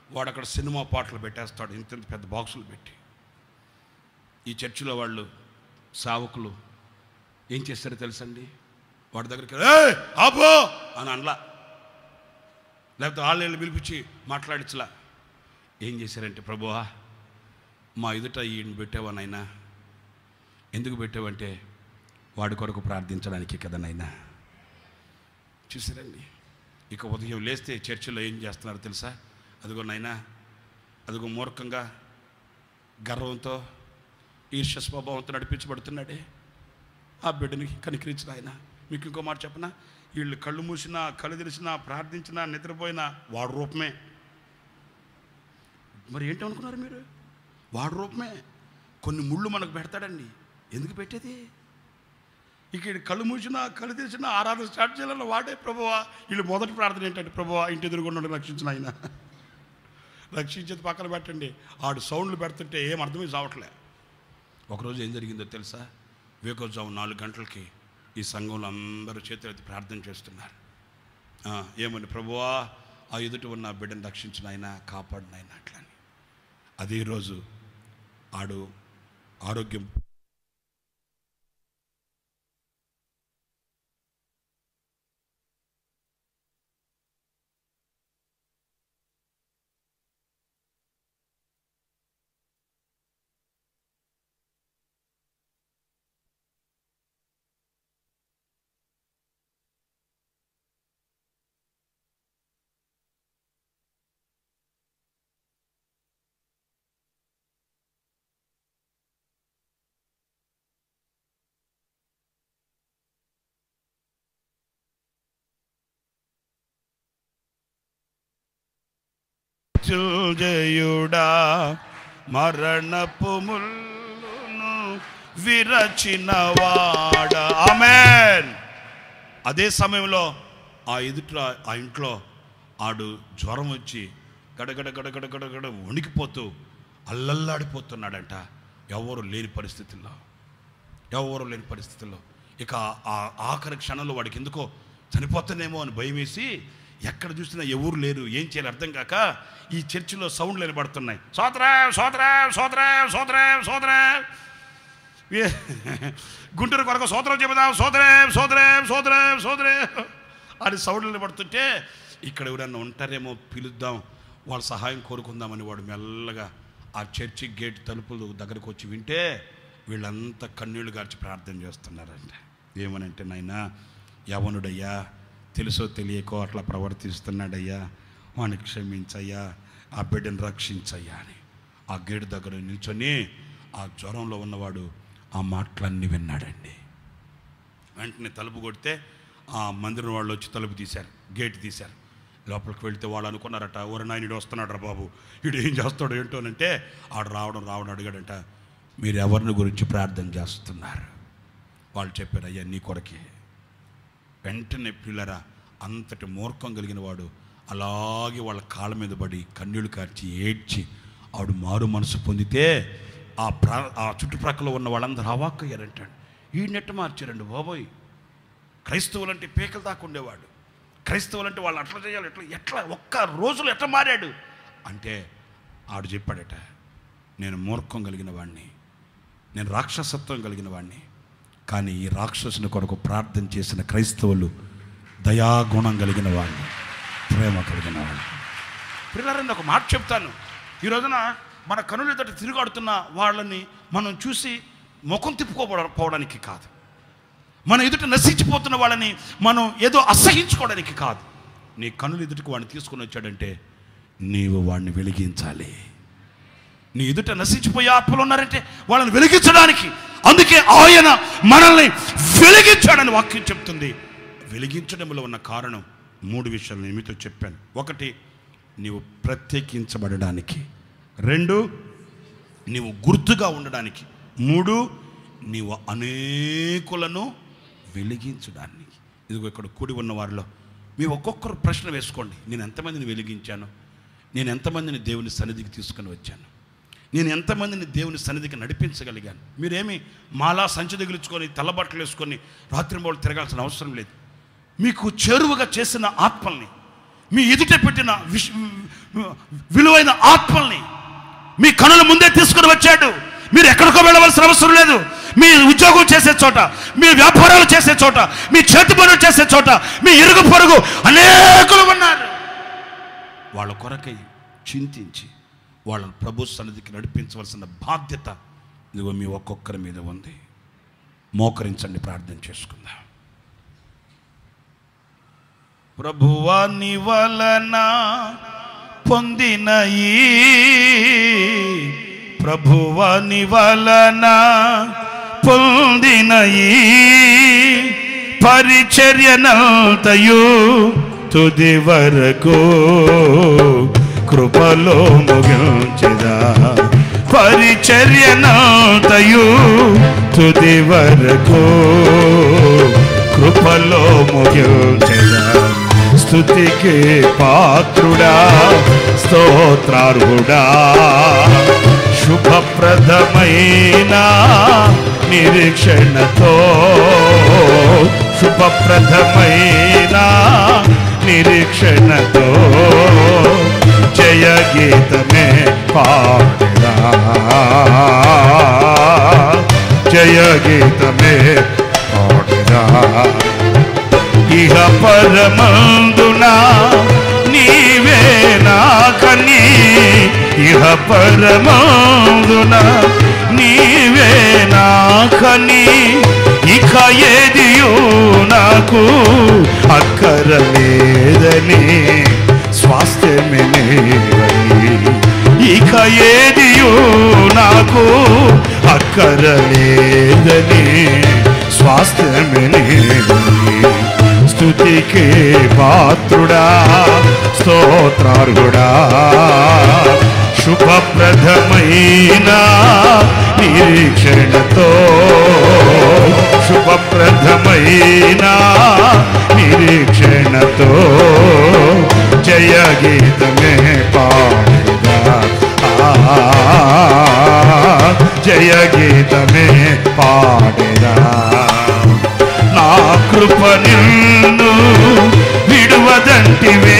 వాడు అక్కడ సినిమా పాటలు పెట్టేస్తాడు, ఇంత పెద్ద బాక్సులు పెట్టి. ఈ చర్చిలో వాళ్ళు సేవకులు ఏం చేస్తారో తెలుసండి, వాడి దగ్గరికి ఆపో అని అనలా, లేకపోతే వాళ్ళని పిలిపించి మాట్లాడించలా. ఏం చేశారంటే, ప్రభువా మా ఎదుట ఈయన పెట్టావా నాయనా, ఎందుకు పెట్టావంటే వాడి కొరకు ప్రార్థించడానికి కదా నాయనా. చూసారండి, ఇక ఉదయం లేస్తే చర్చిలో ఏం చేస్తున్నారో తెలుసా, అదిగో నాయనా, అదిగో మూర్ఖంగా గర్వంతో ఈర్ష్య స్వభావంతో నడిపించబడుతున్నాడే ఆ బిడ్డని కనికరించిన ఆయన. మీకు ఇంకో మాట చెప్పనా, వీళ్ళు కళ్ళు మూసినా, కళ్ళు తెరిచినా, ప్రార్థించినా, నిద్రపోయినా వాడు రూపమే. మరి ఏంటనుకున్నారు మీరు, వాడు రూపమే. కొన్ని ముళ్ళు మనకు పెడతాడండి, ఎందుకు పెట్టేది? ఇక కళ్ళు మూసినా, కళ్ళు తెరిచినా ఆరాధన స్టార్ట్ చేయాలన్న వాడే ప్రభువా. వీళ్ళు మొదటి ప్రార్థన ఏంటంటే, ప్రభువా ఇంటి ఎదురుగుండా రక్షించిన ఆయన, రక్షించేది పక్కన పెట్టండి. ఆడు సౌండ్లు పెడుతుంటే ఏం అర్థమే చావట్లే. ఒకరోజు ఏం జరిగిందో తెలుసా, వేకోజాము 4 గంటలకి ఈ సంఘంలో అందరూ చేతులెత్తి ప్రార్థన చేస్తున్నారు. ఏమని, ప్రభువా ఆ ఎదుట ఉన్న బిడ్డను రక్షించిన ఆయన, కాపాడిన ఆయన అట్లని. అదే రోజు ఆడు ఆరోగ్యం మృత్యుంజయుడా మరణపు ముల్లును విరచినవాడా. ఆమేన్. అదే సమయంలో ఆ ఇంట్లో ఆడు జ్వరం వచ్చి గడగడ గడగడ గడగడ వణికిపోతూ అల్లల్లాడిపోతున్నాడంట. ఎవరు లేని పరిస్థితుల్లో ఇక ఆ ఆఖరి క్షణంలో వాడికి ఎందుకో చనిపోతానేమో అని భయం వేసి ఎక్కడ చూసినా ఎవరు లేరు, ఏం చేయాలి అర్థం కాక ఈ చర్చిలో సౌండ్లు వినబడుతున్నాయి. సోదరా సోదరా సోదరా సోదరా సోదరా, గుంటూరు కొరకు సోదరం చెబుదాం, సోదరే సోదరే సోదరే సోదరే అని సౌండ్లు వినబడుతుంటే ఇక్కడ ఎవరన్నా ఉంటారేమో పిలుద్దాం, వాళ్ళ సహాయం కోరుకుందామని వాడు మెల్లగా ఆ చర్చి గేట్ తలుపులు దగ్గరకు వచ్చి వింటే వీళ్ళంతా కన్నీళ్లు గార్చి ప్రార్థన చేస్తున్నారంట. ఏమనంటే, నాయనా యవనుడయ్యా, తెలుసో తెలియకో అట్లా ప్రవర్తిస్తున్నాడయ్యా, వాడిని క్షమించయ్యా, ఆ బిడ్డను రక్షించయ్యా అని ఆ గేటు దగ్గర నిల్చొని ఆ జ్వరంలో ఉన్నవాడు ఆ మాటలన్నీ విన్నాడండి. వెంటనే తలుపు కొడితే ఆ మందిరం వాళ్ళు వచ్చి తలుపు తీశారు, గేటు తీశారు. లోపలికి వెళితే వాళ్ళు అనుకున్నారట, ఓరి నాయనుడు వస్తున్నాడు రా బాబు, వీడు ఏం చేస్తాడు ఏంటోనంటే ఆడు రావడం అడిగాడంట, మీరు ఎవరిని గురించి ప్రార్థన చేస్తున్నారు? వాళ్ళు చెప్పారు, అయ్యా నీ కొరకే. వెంటనే పిల్లరా అంతటి మూర్ఖం కలిగిన వాడు అలాగే వాళ్ళ కాళ్ళ మీద పడి కన్నీళ్లు కార్చి ఏడ్చి ఆవిడ మారు మనసు పొందితే ఆ చుట్టుప్రక్కల ఉన్న వాళ్ళందరూ అవాక్కయ్యారంటాడు. ఈ నెట్టు మార్చారండి బాబోయ్. క్రైస్తవులంటే పీకల దాకా ఉండేవాడు, క్రైస్తవులంటే వాళ్ళు అట్లా చేయాలి, ఎట్లా ఒక్క రోజులో ఎట్లా మారాడు అంటే ఆడు చెప్పాడట, నేను మూర్ఖం కలిగిన వాడిని, నేను రాక్షసత్వం కలిగిన వాడిని, కానీ ఈ రాక్షసుని కొరకు ప్రార్థన చేసిన క్రైస్తవులు దయాగుణం కలిగిన వాడిని, ప్రేమ కలిగిన వాడిని. పిల్లలని ఒక మాట చెప్తాను, ఈ రోజున మన కనుల ఎదుట తిరుగాడుతున్న వాళ్ళని మనం చూసి ముఖం తిప్పుకోపోవడానికి కాదు, మన ఎదుట నశించిపోతున్న వాళ్ళని మనం ఏదో అసహించుకోవడానికి కాదు. నీ కనుల ఎదుటికి వాడిని తీసుకుని వచ్చాడంటే నీవు వాడిని వెలిగించాలి. నీ ఎదుట నశించిపోయే ఆత్మలు ఉన్నారంటే వాళ్ళని వెలిగించడానికి, అందుకే ఆయన మనల్ని వెలిగించాడని వాక్యం చెప్తుంది. వెలిగించడంలో ఉన్న కారణం 3 విషయాలు నేను మీతో చెప్పాను. 1, నీవు ప్రత్యేకించబడడానికి. 2, నీవు గుర్తుగా ఉండడానికి. 3, నీవు అనేకులను వెలిగించడానికి. ఇదిగో ఇక్కడ కూడి ఉన్న వారిలో మీ ఒక్కొక్కరు ప్రశ్న వేసుకోండి, నేను ఎంతమందిని వెలిగించాను, నేను ఎంతమందిని దేవుని సన్నిధికి తీసుకుని వచ్చాను, నేను ఎంతమందిని దేవుని సన్నిధికి నడిపించగలిగాను. మీరేమి మాలా సంచి దిగులుచుకొని తెల్లబట్టలు వేసుకొని రాత్రింబోళ్ళు తిరగాల్సిన అవసరం లేదు. మీకు చేరువగా చేసిన ఆత్మల్ని, మీ ఎదుట పెట్టిన విలువైన ఆత్మల్ని మీ కనుల ముందే తీసుకుని వచ్చాడు. మీరు ఎక్కడికో వెళ్ళవలసిన అవసరం లేదు. మీ ఉద్యోగం చేసే చోట, మీ వ్యాపారాలు చేసే చోట, మీ చేతి పనులు చేసే చోట, మీ ఇరుగు పొరుగు అనేకులు ఉన్నారు. వాళ్ళ కొరకై చింతించి వాళ్ళని ప్రభు సన్నిధికి నడిపించవలసిన బాధ్యత ఇదిగో మీ ఒక్కొక్కరి మీద ఉంది. మోకరించండి, ప్రార్థన చేసుకుందాం. ప్రభువా నీ వలన పొందిన ప్రభువా నీ వలన పొందిన పరిచర్యనంతయు తుది వరకు కృపలో ముగించెదా. పరిచర్యనంతయు తుది వరకు కృపలో ముగించెదా. స్తుతికి పాత్రుడా, స్తోత్రార్హుడా, శుభప్రదమైన నిరీక్షణతో, శుభప్రదమైన నిరీక్షణతో జయ గీతమే పాడెదా, జయ గీతమే పాడెదా. ఇహ పరమందున నీవే నాకని, ఇహ పరమందున నీవే నాకని, ఇక ఏదియో నాకు అక్కరలేదని, స్వాస్థ్యమే నీవని, ఇక ఏదియో నాకు అక్కరలేదని, స్వాస్థ్యమే నీవని. స్తుతికి పాత్రుడా, స్తోత్రార్హుడా శుభప్రదమైన నిరీక్షణతో శుభప్రదమైన నిరీక్షణతో జయ గీతమే పాడేదా జయ గీతమే పాడేదా నా కృప నిన్ను విడువదంటివే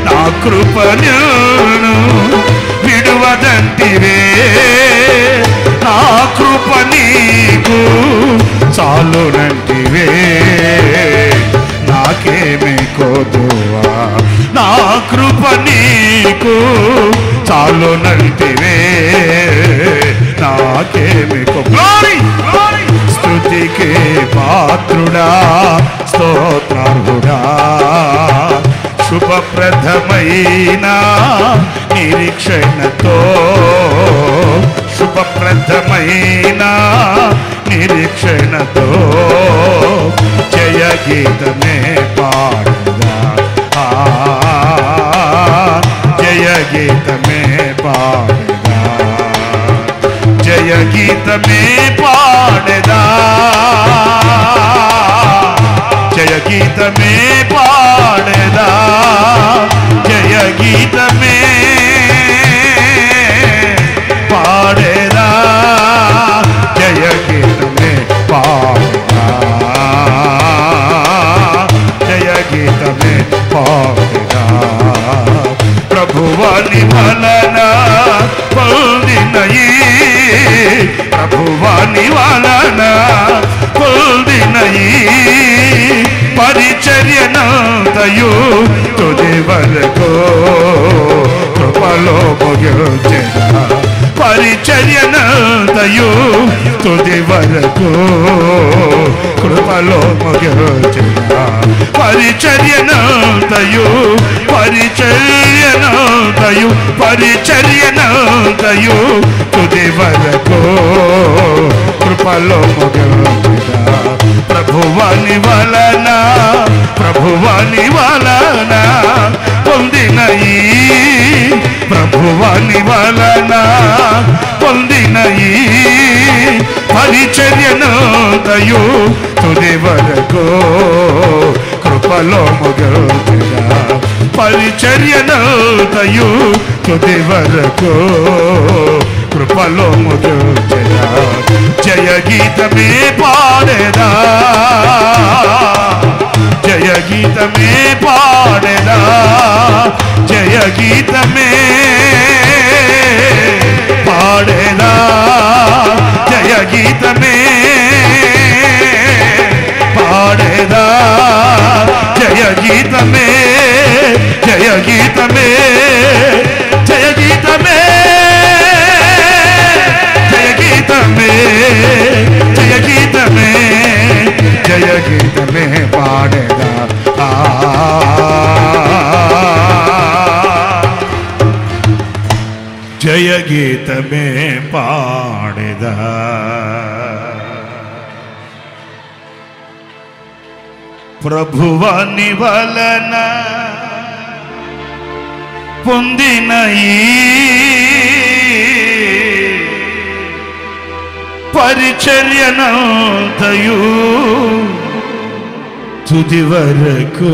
నా కృప నిన్ను విడువదంటివే నా కృప నీకు చాలునంటివే నాకేమి కోదువా నా కృప నీకు చాలునంటివే నాకేమి గ్లోరీ స్తుతికి పాత్రుడా స్తోత్రార్హుడా శుభప్రదమైన నిరీక్షణతో శుభప్రదమైన నిరీక్షణతో జయ గీతమే పాడదా జయ గీతమే పాడదా జయ గీతమే పాడదా జయ గీతమే పాడదా జయ గీతమే పాడదా జయ గీతమే పాడదా జయ గీతమే పాడదా ప్రభువాని వలన పొందినయి ప్రభువాని వలన పొందినయి పరిచర్యనంతయు తుది వరకు కృపలో ముగించెదా పరిచర్యనంతయు తుది వరకు కృపలో ముగించెదా పరిచర్యనంతయు పరిచర్యనంతయు పరిచర్యనంతయు తుది వరకు కృపలో ముగించెదా ప్రభువాని వలన ప్రభువాని వలన పొందినయి ప్రభువాని వలన పొందినయి పరిచర్యనంతయు తుది వరకు కృపలో ముగించెదా పరిచర్యనంతయు తుది వరకు కృపలో ముగించెదా జయ గీతమే పాడేదా జయ గీతమే పాడేదా జయ గీతమే పాడేదా జయ గీతమే పాడేదా జయ గీతమే జయ గీతమే జయ గీతమే జయ గీతమే జయ గీతమే జయ గీతమే పాడేదా జయ గీతమే పాడేదా ప్రభువాని వలన పొందినయి పరిచర్యనంతయు తుది వరకు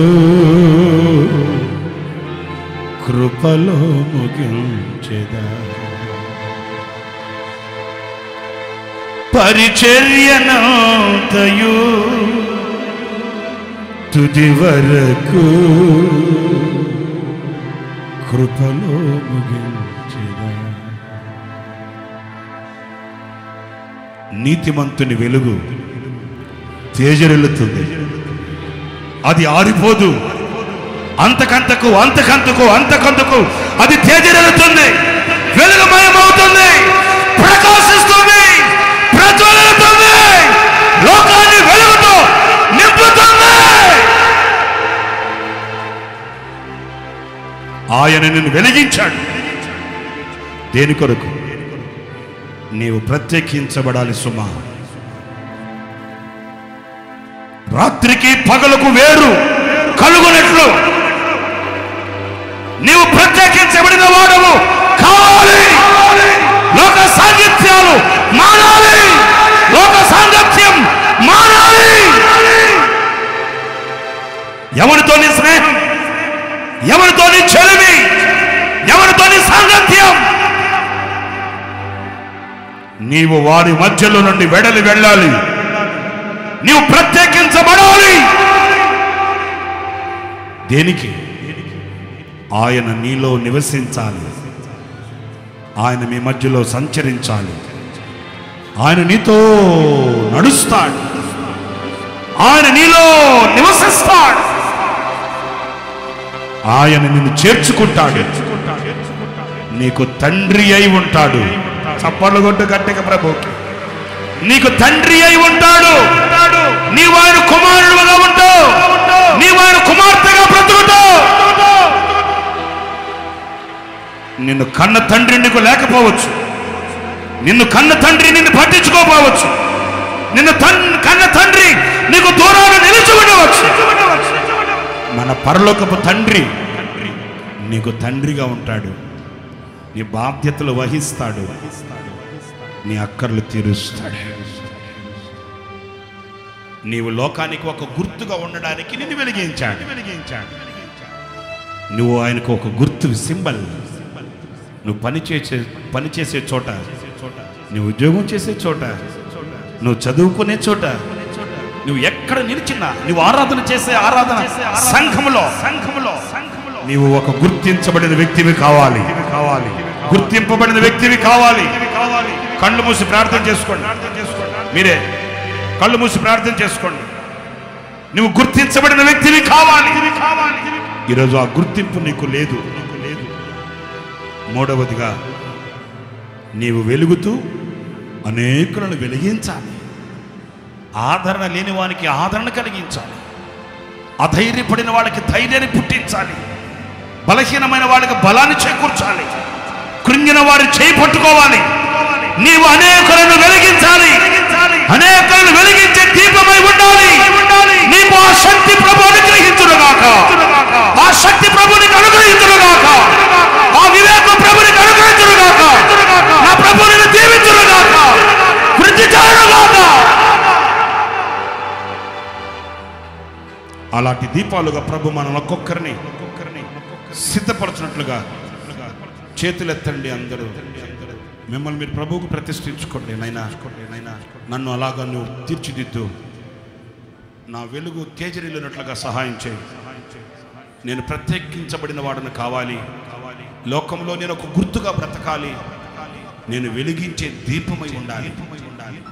కృపలో ముగించెదా పరిచర్యనంతయు తుది వరకు కృపలో ముగించెదా నీతిమంతుని వెలుగు తేజరిల్లుతుంది, అది ఆరిపోదు. అంతకంతకు అంతకంతకు అంతకంతకు అది తేజరిల్లుతుంది, వెలుగుమయమవుతుంది, ప్రకాశిస్తుంది, ప్రజ్వలిస్తుంది, లోకాన్ని వెలుగుతో నింపుతుంది. ఆయన నిన్ను వెలిగించాడు. దేని కొరకు? నీవు ప్రత్యేకించబడాలి సుమా. రాత్రికి పగలకు వేరు కలుగునట్లు నీవు ప్రత్యేకించబడిన వాడవు కావాలి. లోక సాంగత్యాలు మానాలి. లోక సాంగత్యం మానాలి. ఎవరితో నీ స్నేహం, ఎవరితో నీ చెలిమి, ఎవరితో నీ సాంగత్యం, నీవు వారి మధ్యలో నుండి వెడలి వెళ్ళాలి. నీవు ప్రత్యేకించబడాలి. దేనికి? ఆయన నీలో నివసించాలి. ఆయన మీ మధ్యలో సంచరించాలి. ఆయన నీతో నడుస్తాడు. ఆయన నీలో నివసిస్తాడు. ఆయన నిన్ను చేర్చుకుంటాడు. నీకు తండ్రి అయి ఉంటాడు. చప్పట్లు కొట్టు గట్టిగా ప్రభువుకి. నీకు తండ్రి అయి ఉంటాడు. నీవు ఆయన కుమారుడుగా ఉంటావు. నీవు ఆయన కుమార్తెగా బ్రతుకుతావు. నిన్ను కన్న తండ్రి నీకు లేకపోవచ్చు. నిన్ను కన్న తండ్రి నిన్ను పట్టించుకోపోవచ్చు. నిన్ను కన్న తండ్రి నీకు దూరాలు నిలిచి ఉండవచ్చు. మన పరలోకపు తండ్రి నీకు తండ్రిగా ఉంటాడు. నీ బాధ్యతలు వహిస్తాడు. నీ అక్కర్లు తీరుస్తాడు. నీవు లోకానికి ఒక గుర్తుగా ఉండడానికి నిన్ను వెలిగించాడు. నువ్వు ఆయనకు ఒక గుర్తు, సింబల్. నువ్వు పనిచేసే చోట, నువ్వు ఉద్యోగం చేసే చోట, నువ్వు చదువుకునే చోట, నువ్వు ఎక్కడ నిలిచినా, నువ్వు ఆరాధన చేసే ఆరాధన సంఘములో నీవు ఒక గుర్తించబడిన వ్యక్తివి కావాలి. గుర్తింపబడిన వ్యక్తివి కావాలి. కళ్ళు మూసి ప్రార్థన చేసుకోండి. మీరే కళ్ళు మూసి ప్రార్థన చేసుకోండి. నువ్వు గుర్తించబడిన వ్యక్తివి కావాలి. ఈరోజు ఆ గుర్తింపు నీకు లేదు. మూడవదిగా, నీవు వెలుగుతూ అనేకులను వెలిగించాలి. ఆదరణ లేని వానికి ఆదరణ కలిగించాలి. అధైర్యపడిన వాళ్ళకి ధైర్యాన్ని పుట్టించాలి. బలహీనమైన వాళ్ళకి బలాన్ని చేకూర్చాలి. కృంగిన వారి చేయి పట్టుకోవాలి. నీవు అనేకులను వెలిగించాలి. అనేకులను వెలిగించే దీపమై ఉండాలి. నీవు ఆ శక్తి ప్రభు అనుగ్రహించునుగాక. ఆ శక్తి ప్రభునికి అనుగ్రహించునుగాక. ఆ వివేకం ప్రభునికి అనుగ్రహించునుగాక. నా ప్రభుని దీవించునుగాక. వృద్ధి చేయునుగాక. అలాంటి దీపాలుగా ప్రభు మనం ఒక్కొక్కరిని సిద్ధపరచినట్లుగా చేతులెత్తండి. అందరూ మిమ్మల్ని మీరు ప్రభువుకు ప్రతిష్ఠించుకోండి. నైనా నన్ను అలాగా నువ్వు తీర్చిదిద్దు. నా వెలుగు తేజరిల్లినట్లుగా సహాయం చేయి. నేను ప్రత్యేకించబడిన వాడను కావాలి. లోకంలో నేను ఒక గుర్తుగా బ్రతకాలి. నేను వెలిగించే దీపమై ఉండాలి.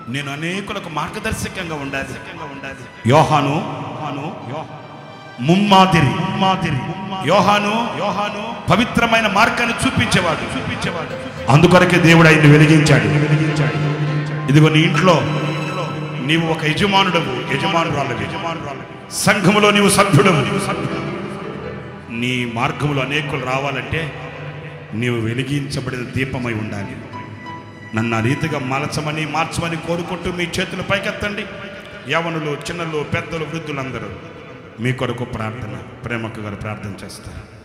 నేను అనేకులకు మార్గదర్శకంగా ఉండాలి. యోహాను ముమ్మాదిరి. యోహాను పవిత్రమైన మార్గాన్ని చూపించేవాడు. అందుకొరకే దేవుడు ఆయన్ని వెలిగించాడు. ఇదిగో నీ ఇంట్లో నీవు ఒక యజమానురాలవి. సంఘములో నీవు సభ్యుడవు. నీ మార్గములో అనేకులు రావాలంటే నీవు వెలిగించబడిన దీపమై ఉండాలి. నన్ను ఆ రీతిగా మార్చమని కోరుకుంటూ మీ చేతులు పైకెత్తండి. యవనులు, చిన్నలు, పెద్దలు, వృద్ధులందరూ మీ కొరకు ప్రార్థన, ప్రేమకు గారు ప్రార్థన చేస్తారు.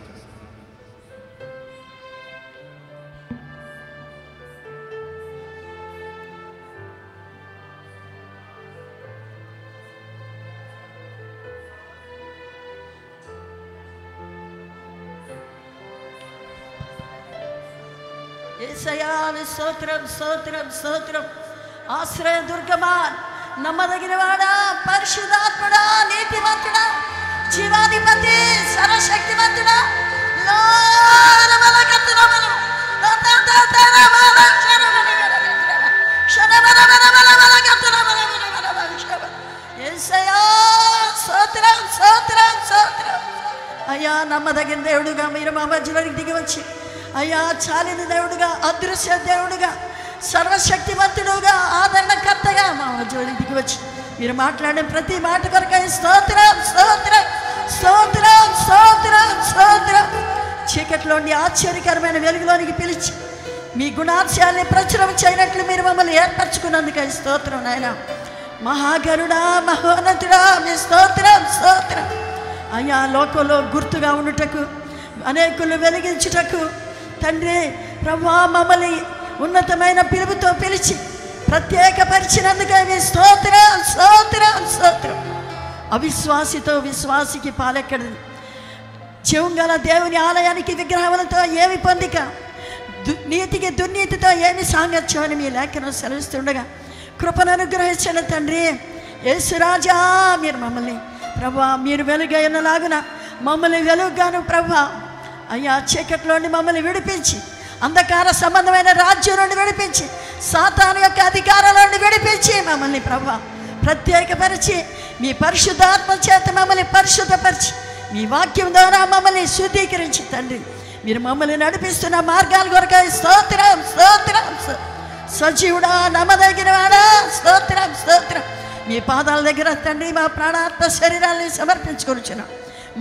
స్తోత్రం స్తోత్రం స్తోత్రం. ఆశ్రయ దుర్గమా, నమ్మదగిన వాడా, పరిశుద్ధాత్ముడా, నీతిమంతుడా, జీవాధిపతి, సర్వశక్తిమంతుడా, అయ్యా నమ్మదగిన దేవుడుగా మీరు మా మధ్యలోకి దిగి వచ్చి, అయ్యా చాలిన దేవుడుగా, అదృశ్య దేవుడుగా, సర్వశక్తివంతుడుగా, ఆదరణకర్తగా మా మధ్యలోకి దిగి వచ్చి మీరు మాట్లాడిన ప్రతి మాట కొరకై స్తోత్రం స్తోత్రం స్తోత్రం స్తోత్రం స్తోత్రం. చీకట్లోని ఆశ్చర్యకరమైన వెలుగులోనికి పిలిచి మీ గుణాశయాల్ని ప్రచురం చేయనట్లు మీరు మమ్మల్ని ఏర్పరచుకున్నందుకై స్తోత్రం. నాయన మహాగరుడా, మహోన్నతుడా, మీ స్తోత్రం స్తోత్రం. అయ్యా లోకంలో గుర్తుగా ఉండుటకు, అనేకులు వెలిగించుటకు తండ్రి ప్రభువా మమ్మల్ని ఉన్నతమైన పిలుపుతో పిలిచి ప్రత్యేకపరిచినందుకే మీ స్తోత్రం స్తోత్రం స్తోత్రం. అవిశ్వాసితో విశ్వాసికి పాలెక్కడది. జీవంగల దేవుని ఆలయానికి విగ్రహములతో ఏమి పొందిక, నీతికి దుర్నీతితో ఏమి సాంగత్యం అని మీ లేఖనం సెలవిస్తుండగా కృపను అనుగ్రహించిన తండ్రి యేసురాజా, మీరు మమ్మల్ని ప్రభువా మీరు వెలుగైనలాగున మమ్మల్ని వెలుగుగాను ప్రభువా అయ్యా చీకట్లోని మమ్మల్ని విడిపించి అంధకార సంబంధమైన రాజ్యం నుండి విడిపించి సాతాను యొక్క అధికారాల నుండి విడిపించి మమ్మల్ని ప్రభువా ప్రత్యేకపరిచి మీ పరిశుద్ధాత్మ చేత మమ్మల్ని పరిశుద్ధపరిచి మీ వాక్యం ద్వారా మమ్మల్ని శుద్ధీకరించి తండ్రి మీరు మమ్మల్ని నడిపిస్తున్న మార్గాల కొరకు స్తోత్రం స్తోత్రం. సజీవుడా నమ్మదగిన వాడా స్తోత్రం స్తోత్రం. మీ పాదాల దగ్గర తండ్రి మా ప్రాణాత్మ శరీరాన్ని సమర్పించుకొనిచున్నాం.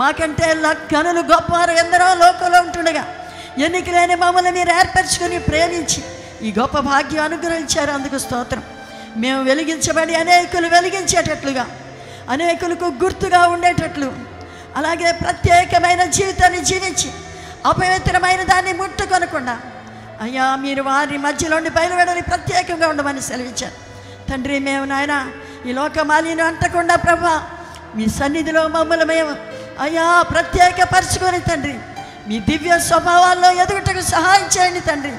మాకంటే గనులు గొప్పవారు ఎందరో లోకంలో ఉంటుండగా ఎన్నికలేని మమ్మల్ని మీరు ఏర్పరచుకొని ప్రేమించి ఈ గొప్ప భాగ్యం అనుగ్రహించారు. అందుకు స్తోత్రం. మేము వెలిగించబడి అనేకులు వెలిగించేటట్లుగా, అనేకులకు గుర్తుగా ఉండేటట్లు, అలాగే ప్రత్యేకమైన జీవితాన్ని జీవించి అపవిత్రమైన దాన్ని ముట్టుకొనకుండా అయ్యా మీరు వారి మధ్యలోని బయలువెడని ప్రత్యేకంగా ఉండమని సెలవిచ్చారు తండ్రి. మేము నాయన ఈ లోకమాలిని అంటకుండా ప్రభా మీ సన్నిధిలో మమ్మల్ని మేము అయ్యా ప్రత్యేకపరచుకొని తండ్రి మీ దివ్య స్వభావాల్లో ఎదుగుటకు సహాయం చేయండి తండ్రి.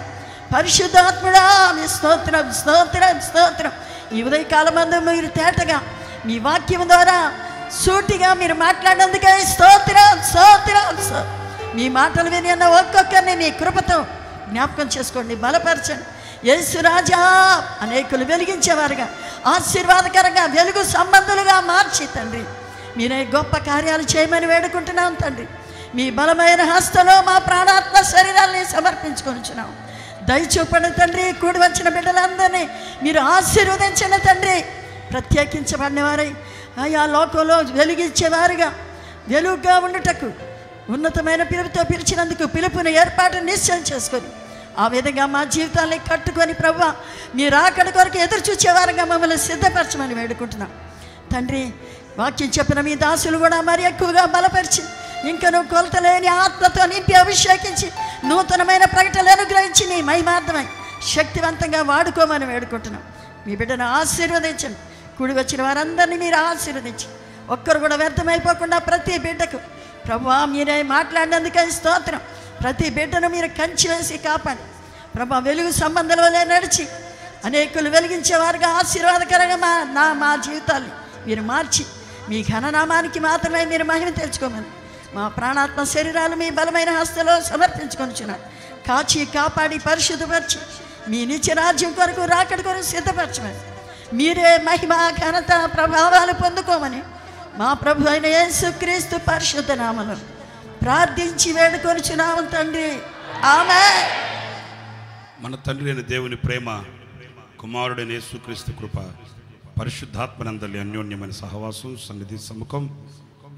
పరిశుద్ధాత్ముడా మీ స్తోత్రం స్తోత్రం స్తోత్రం. ఈ ఉదయకాలమందు మీరు తేటగా మీ వాక్యం ద్వారా సూటిగా మీరు మాట్లాడినందుకే స్తోత్రం స్తోత్రం. మీ మాటలు విని అన్న ఒక్కొక్కరిని మీ కృపతో జ్ఞాపకం చేసుకోండి, బలపరచండి. యేసురాజా అనేకులు వెలిగించేవారుగా ఆశీర్వాదకరంగా వెలుగు సంబంధులుగా మార్చి తండ్రి మీరే గొప్ప కార్యాలు చేయమని వేడుకుంటున్నాం తండ్రి. మీ బలమైన హస్తలో మా ప్రాణాత్మ శరీరాన్ని సమర్పించుకొనిచున్నాం. దయచూపండి తండ్రి. కూడి వచ్చిన బిడ్డలందరినీ మీరు ఆశీర్వదించండి తండ్రి. ప్రత్యేకించబడిన వారై ఆయా లోకంలో వెలిగించేవారుగా వెలుగుగా ఉండుటకు ఉన్నతమైన పిలుపుతో పిలిచినందుకు పిలుపుని ఏర్పాటు నిశ్చయం చేసుకొని ఆ విధంగా మా జీవితాన్ని కట్టుకొని ప్రభువా మీరు అక్కడి కొరకు ఎదురు చూచేవారుగా మమ్మల్ని సిద్ధపరచమని వేడుకుంటున్నాం తండ్రి. వాక్యం చెప్పిన మీ దాసులు కూడా మరి ఎక్కువగా బలపరిచి ఇంకను కొలతలేని ఆత్మతో నింపి అభిషేకించి నూతనమైన ప్రకటనలు అనుగ్రహించి నీ మహిమార్థమై శక్తివంతంగా వాడుకోమని వేడుకుంటున్నాం. మీ బిడ్డను ఆశీర్వదించండి. కూడి వచ్చిన వారందరినీ మీరు ఆశీర్వదించి ఒక్కరు కూడా వ్యర్థమైపోకుండా ప్రతి బిడ్డకు ప్రభువా మీరే మాట్లాడినందుకే స్తోత్రం. ప్రతి బిడ్డను మీరు కంచి వేసి కాపాడి ప్రభా వెలుగు సంబంధాలలో నడిచి అనేకులు వెలిగించేవారుగా ఆశీర్వాదకరంగా మా జీవితాన్ని మీరు మార్చి మీ ఘననామానికి మాత్రమే మీరు మహిమ తెచ్చుకోమని మా ప్రాణాత్మ శరీరాలు మీ బలమైన హస్తలో సమర్పించుకొనిచున్నారు. కాచి కాపాడి పరిశుద్ధపరిచి మీ నిత్య రాజ్యం కొరకు రాకడి కొరకు సిద్ధపరచమని మీరే మహిమ ఘనత ప్రభావాలు పొందుకోమని మా ప్రభు అయిన యేసుక్రీస్తు పరిశుద్ధ నామములో ప్రార్థించి వేడుకొనిచున్నాము తండ్రి. ఆమేన్. మన తండ్రి అయిన దేవుని ప్రేమ, కుమారుడైన యేసుక్రీస్తు కృప, పరిశుద్ధాత్మనందలి అన్యోన్యమైన సహవాసం, సన్నిధి సముఖం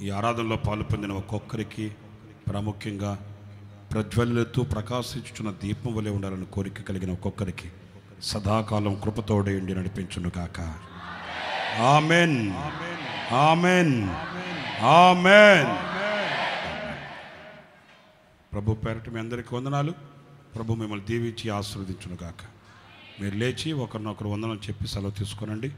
ఈ ఆరాధనలో పాలు పొందిన ఒక్కొక్కరికి ప్రాముఖ్యంగా ప్రజ్వలుతూ ప్రకాశించుచున్న దీపం వలె ఉండాలని కోరిక కలిగిన ఒక్కొక్కరికి సదాకాలం కృపతోడే ఉండి నడిపించును గాక. Amen amen amen. ప్రభు పేరట మీ అందరికీ వందనాలు. ప్రభు మిమ్మల్ని దీవించి ఆశీర్వదించును గాక. మీరు లేచి ఒకరినొకరు వందనం చెప్పి సెలవు తీసుకోనండి.